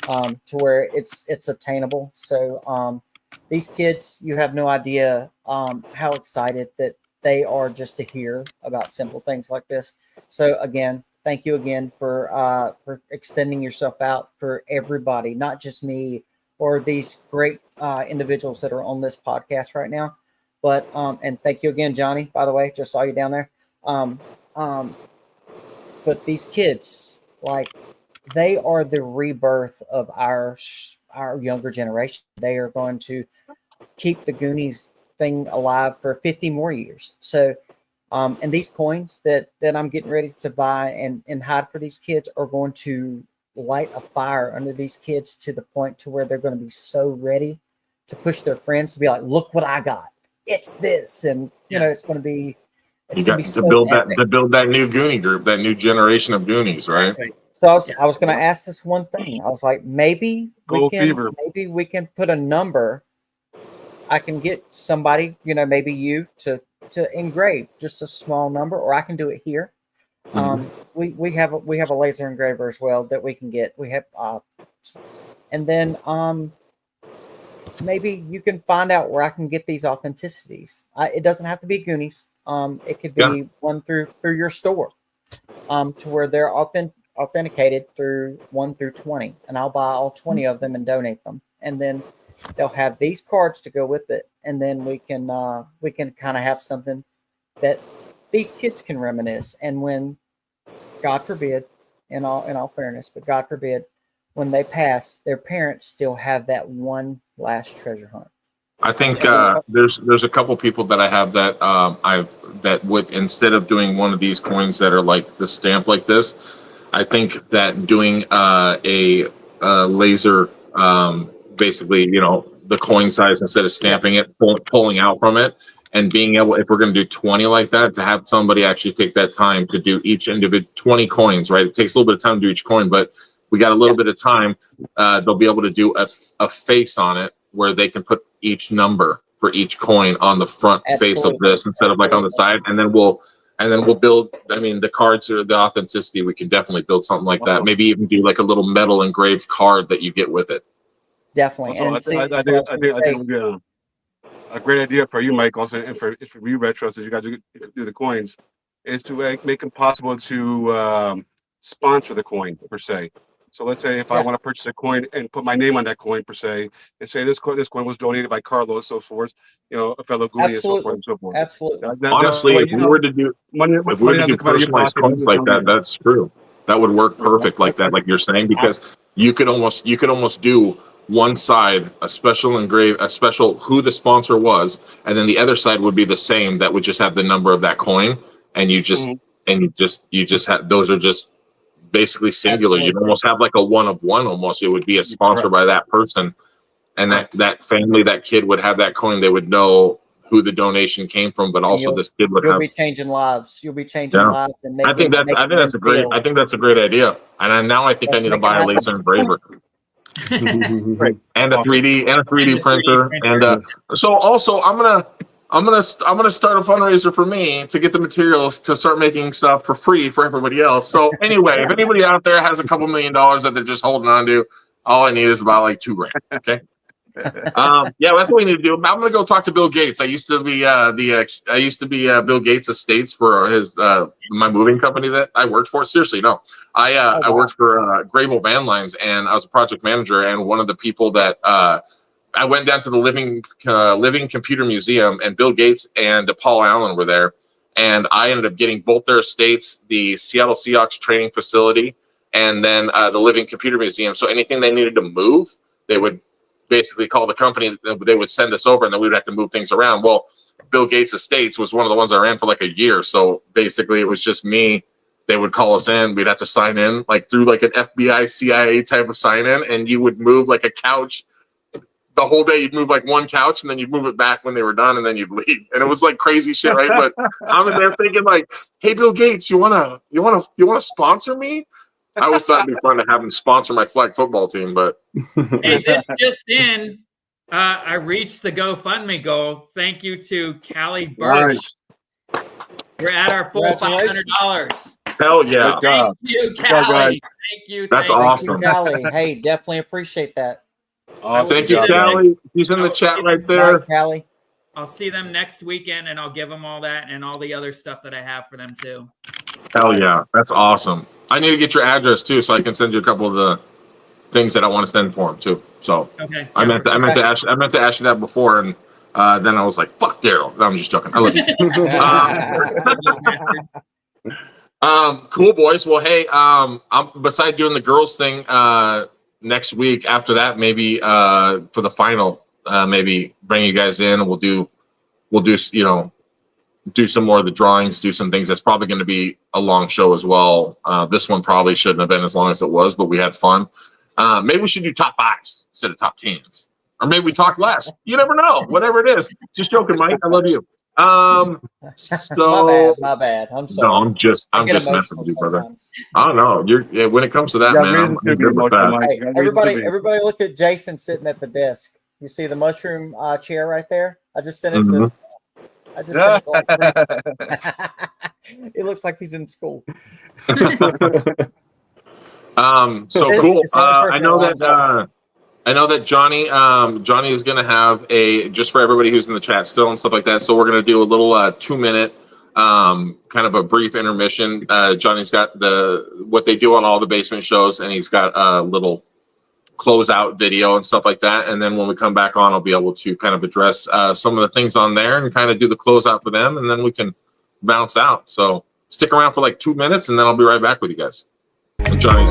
to where it's attainable. So these kids, you have no idea how excited that they are just to hear about simple things like this. So again, thank you again for extending yourself out for everybody, not just me or these great individuals that are on this podcast right now. But and thank you again, Johnny. By the way, just saw you down there. But these kids, like, they are the rebirth of our younger generation. They are going to keep the Goonies thing alive for 50 more years. So, and these coins that I'm getting ready to buy and hide for these kids are going to light a fire under these kids to the point to where they're going to be so ready to push their friends to be like, look what I got. It's this. And, you know, it's going to be, you got to build that new Goonie group, that new generation of Goonies, right? So I was going to ask this one thing. I was like, maybe we can put a number. I can get somebody, you know, maybe you to engrave just a small number, or I can do it here. We have a laser engraver as well that we can get. We have, and then maybe you can find out where I can get these authenticities. It doesn't have to be Goonies. It could be one through your store, to where they're authenticated through 1 through 20, and I'll buy all 20 of them and donate them, and then they'll have these cards to go with it, and then we can kind of have something that these kids can reminisce. And when, God forbid, in all fairness, but God forbid, when they pass, their parents still have that one last treasure hunt. I think there's a couple people that I have that that would, instead of doing one of these coins that are like the stamp like this, I think that doing a laser, basically, you know, the coin size, instead of stamping it, pulling out from it, and being able, if we're going to do 20 like that, to have somebody actually take that time to do each individual 20 coins, right? It takes a little bit of time to do each coin, but we got a little bit of time. They'll be able to do a face on it where they can put each number for each coin on the front face of this instead of like on the side, and then we'll build, I mean, the cards are the authenticity. We can definitely build something like that. Maybe even do like a little metal engraved card that you get with it. Definitely. Also, I think it would be a great idea for you, Mike, also, and for you retros, as you guys do the coins, is to make it possible to sponsor the coin per se. So let's say if I want to purchase a coin and put my name on that coin per se, and say this coin was donated by Carlos, so forth, you know, a fellow Goonie, and so forth and so forth. Absolutely. Honestly, if we were to do personalized coins like that, that's true. That would work perfect like that, like you're saying, because you could almost do one side a special who the sponsor was, and then the other side would be the same, that would just have the number of that coin, and you just have, those are just basically singular. You'd almost have like a one of one almost. It would be a sponsor by that person, and that family, that kid would have that coin. They would know who the donation came from, but also this kid would be changing lives. You'll be changing lives, and I think that's a great idea. And now I think I need to buy a laser engraver. And a 3D printer. And so also I'm gonna start a fundraiser for me to get the materials to start making stuff for free for everybody else. So anyway, if anybody out there has a couple $1 million that they're just holding on to, all I need is about like $2,000. Okay. Yeah, that's what we need to do. I'm gonna go talk to Bill Gates. I used to be Bill Gates' estates for his my moving company that I worked for. Seriously, no, I worked for Grable Van Lines, and I was a project manager. And one of the people that I went down to the Living Computer Museum, and Bill Gates and Paul Allen were there, and I ended up getting both their estates, the Seattle Seahawks training facility, and then the Living Computer Museum. So anything they needed to move, they would basically call the company, they would send us over, and then we would have to move things around. Well, Bill Gates' estates was one of the ones I ran for like a year. So basically it was just me. They would call us in. We'd have to sign in like through like an FBI, CIA type of sign in. And you would move like a couch the whole day. You'd move like one couch, and then you'd move it back when they were done, and then you'd leave. And it was like crazy shit, right? But I'm in there thinking like, hey, Bill Gates, you wanna sponsor me? I always thought it'd be fun to have him sponsor my flag football team, but hey, this just in, I reached the GoFundMe goal. Thank you to Callie Birch. Nice. We're at our full $500. Hell yeah. Good job. Thank you, Good job, Callie. guys. Thank you. That's thank awesome. You. Callie. Hey, definitely appreciate that. Awesome Thank you, job, Callie. guys. He's in the chat right Bye, there. Callie. I'll see them next weekend, and I'll give them all that and all the other stuff that I have for them too. Hell yeah. That's awesome. I need to get your address too, so I can send you a couple of the things that I want to send for him too. So Okay. I meant to ask you that before, and then I was like, "Fuck Daryl." No, I'm just joking. I love you. Cool, boys. Well, hey, I'm beside doing the girls thing next week. After that, maybe for the final, maybe bring you guys in, and we'll do do some more of the drawings, do some things. That's probably going to be a long show as well. This one probably shouldn't have been as long as it was, but we had fun. Maybe we should do top 5s instead of top 10s, or maybe we talk less. You never know. Whatever it is. Just joking, Mike. I love you. So my bad. I'm sorry. no, I'm just messing with you, brother. I don't know. When it comes to that, man, I'm good with that. Hey, everybody look at Jason sitting at the desk. You see the mushroom chair right there? I just sent it to it looks like he's in school. So cool. I know that Johnny is going to have just for everybody who's in the chat still and stuff like that. So we're going to do a little 2-minute kind of a brief intermission. Johnny's got what they do on all the basement shows, and he's got a little closeout video and stuff like that. And then when we come back on, I'll be able to kind of address some of the things on there and kind of do the closeout for them, and then we can bounce out. So stick around for like 2 minutes, and then I'll be right back with you guys. Johnny.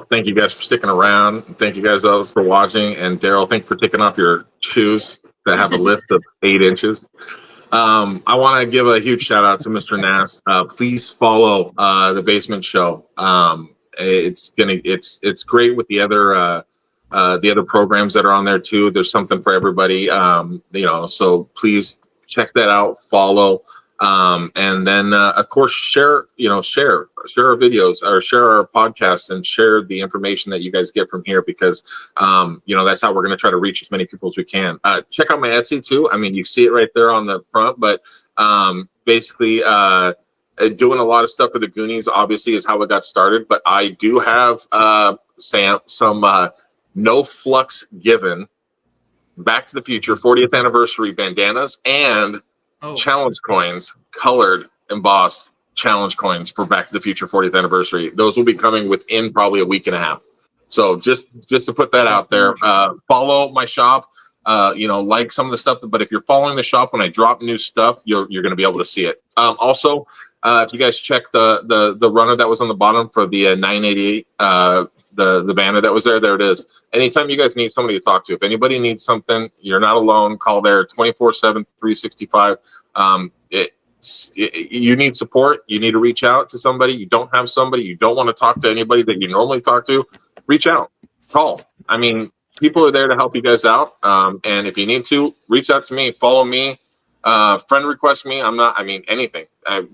Thank you guys for sticking around. Thank you guys all for watching. And Daryl, thank you for taking off your shoes that have a lift of 8 inches. I want to give a huge shout out to Mr. Nass. Please follow the Basement Show. It's great with the other programs that are on there too. There's something for everybody. So please check that out. Follow. And then of course share our videos or share our podcast and share the information that you guys get from here, because that's how we're going to try to reach as many people as we can. Check out my Etsy too. I mean, you see it right there on the front, but basically doing a lot of stuff for the Goonies obviously is how it got started, but I do have some no flux given Back to the Future 40th anniversary bandanas and challenge coins, colored, embossed challenge coins for Back to the Future 40th anniversary. Those will be coming within probably a week and a half. So just to put that out there, follow my shop, like some of the stuff. But if you're following the shop when I drop new stuff, you're going to be able to see it. Also, if you guys check the runner that was on the bottom for the 988, the banner that was there it is. Anytime you guys need somebody to talk to, if anybody needs something, you're not alone. Call there 24/7, 365. You need support. You need to reach out to somebody. You don't have somebody. You don't want to talk to anybody that you normally talk to. Reach out. Call. I mean, people are there to help you guys out. And if you need to, reach out to me. Follow me. Friend request me. Anything. I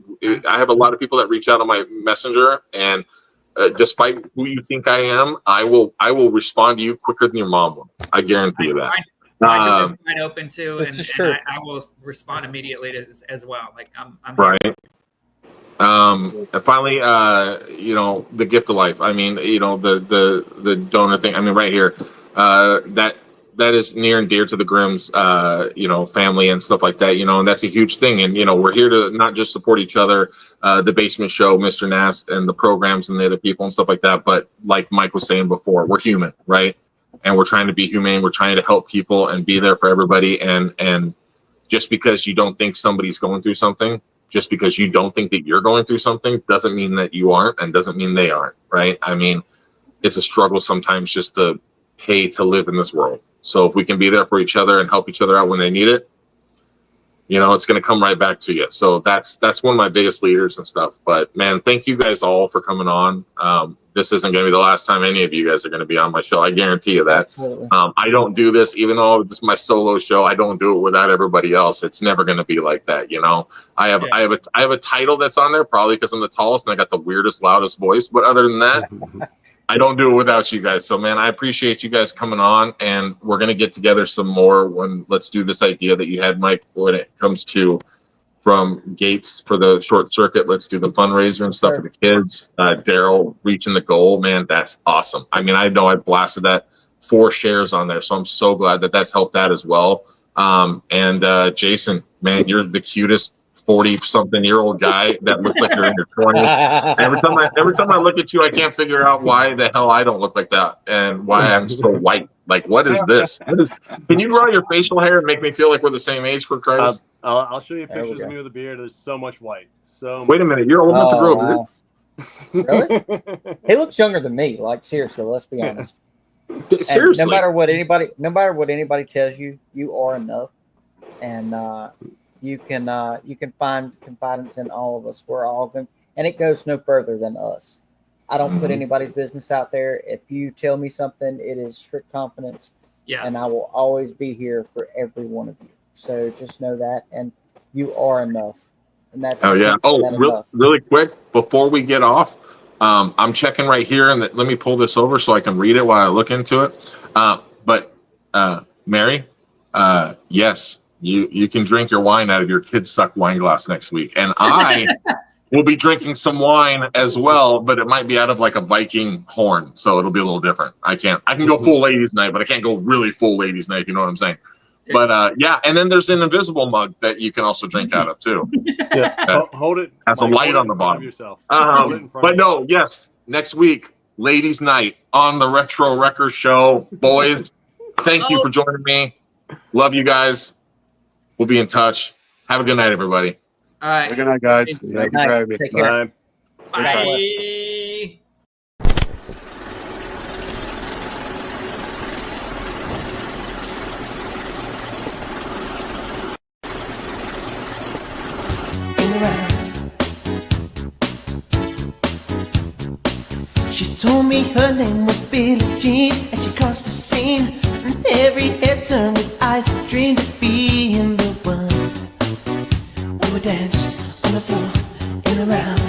have a lot of people that reach out on my messenger, and despite who you think I am, I will respond to you quicker than your mom will. I guarantee you that. My door is wide open too, this is and true. I will respond immediately as well. Like I'm right. And finally, the gift of life. I mean, the donor thing. I mean, right here, that is near and dear to the Grimms, family and stuff like that, and that's a huge thing. And, we're here to not just support each other, the Basement Show, Mr. Nast, and the programs and the other people and stuff like that. But like Mike was saying before, we're human, right? And we're trying to be humane. We're trying to help people and be there for everybody. And just because you don't think somebody's going through something, just because you don't think that you're going through something, doesn't mean that you aren't, and doesn't mean they aren't, right? I mean, it's a struggle sometimes just to pay to live in this world. So if we can be there for each other and help each other out when they need it, it's going to come right back to you. So that's one of my biggest leaders and stuff. But man, thank you guys all for coming on. This isn't going to be the last time any of you guys are going to be on my show. I guarantee you that. Absolutely. I don't do this, even though this is my solo show. I don't do it without everybody else. It's never going to be like that. I have a title that's on there probably because I'm the tallest and I got the weirdest, loudest voice. But other than that, I don't do it without you guys. So man, I appreciate you guys coming on, and we're going to get together some more let's do this idea that you had, Mike, when it comes to from Gates for the short circuit. Let's do the fundraiser and stuff for the kids. Daryl reaching the goal, man, that's awesome. I mean, I know I blasted that 4 shares on there, so I'm so glad that that's helped that as well. And Jason, man, you're the cutest 40-something-year-old guy that looks like you're in your 20s. Every time I look at you, I can't figure out why the hell I don't look like that and why I'm so white. Like, what is this? Can you grow your facial hair and make me feel like we're the same age, for Christ? I'll show you pictures of me with a beard. There's so much white. Wait a minute, you're old enough to grow a beard? Really? He looks younger than me. Like, seriously, let's be honest. Seriously, no matter what anybody tells you, you are enough, and you can find confidence in all of us. We're all good, and it goes no further than us. I don't put anybody's business out there. If you tell me something, it is strict confidence. Yeah. And I will always be here for every one of you. So just know that, and you are enough. And that's really quick before we get off, I'm checking right here, and let me pull this over so I can read it while I look into it. But Mary, yes, you can drink your wine out of your kid's suck wine glass next week, and I will be drinking some wine as well, but it might be out of like a Viking horn, so it'll be a little different. I can go full ladies night, but I can't go really full ladies night, if you know what I'm saying. But and then there's an invisible mug that you can also drink out of too. Yeah. Hold it. Has a light on the bottom. But no, yes, next week, ladies night on the Retro Rekkr show. Boys, thank you for joining me. Love you guys. We'll be in touch. Have a good night, everybody. All right. Good night, guys. Good night. Take care. Bye. Bye. She told me her name was Billie Jean, and she crossed the scene. And every head turned with eyes that dreamed of being the one who would dance around.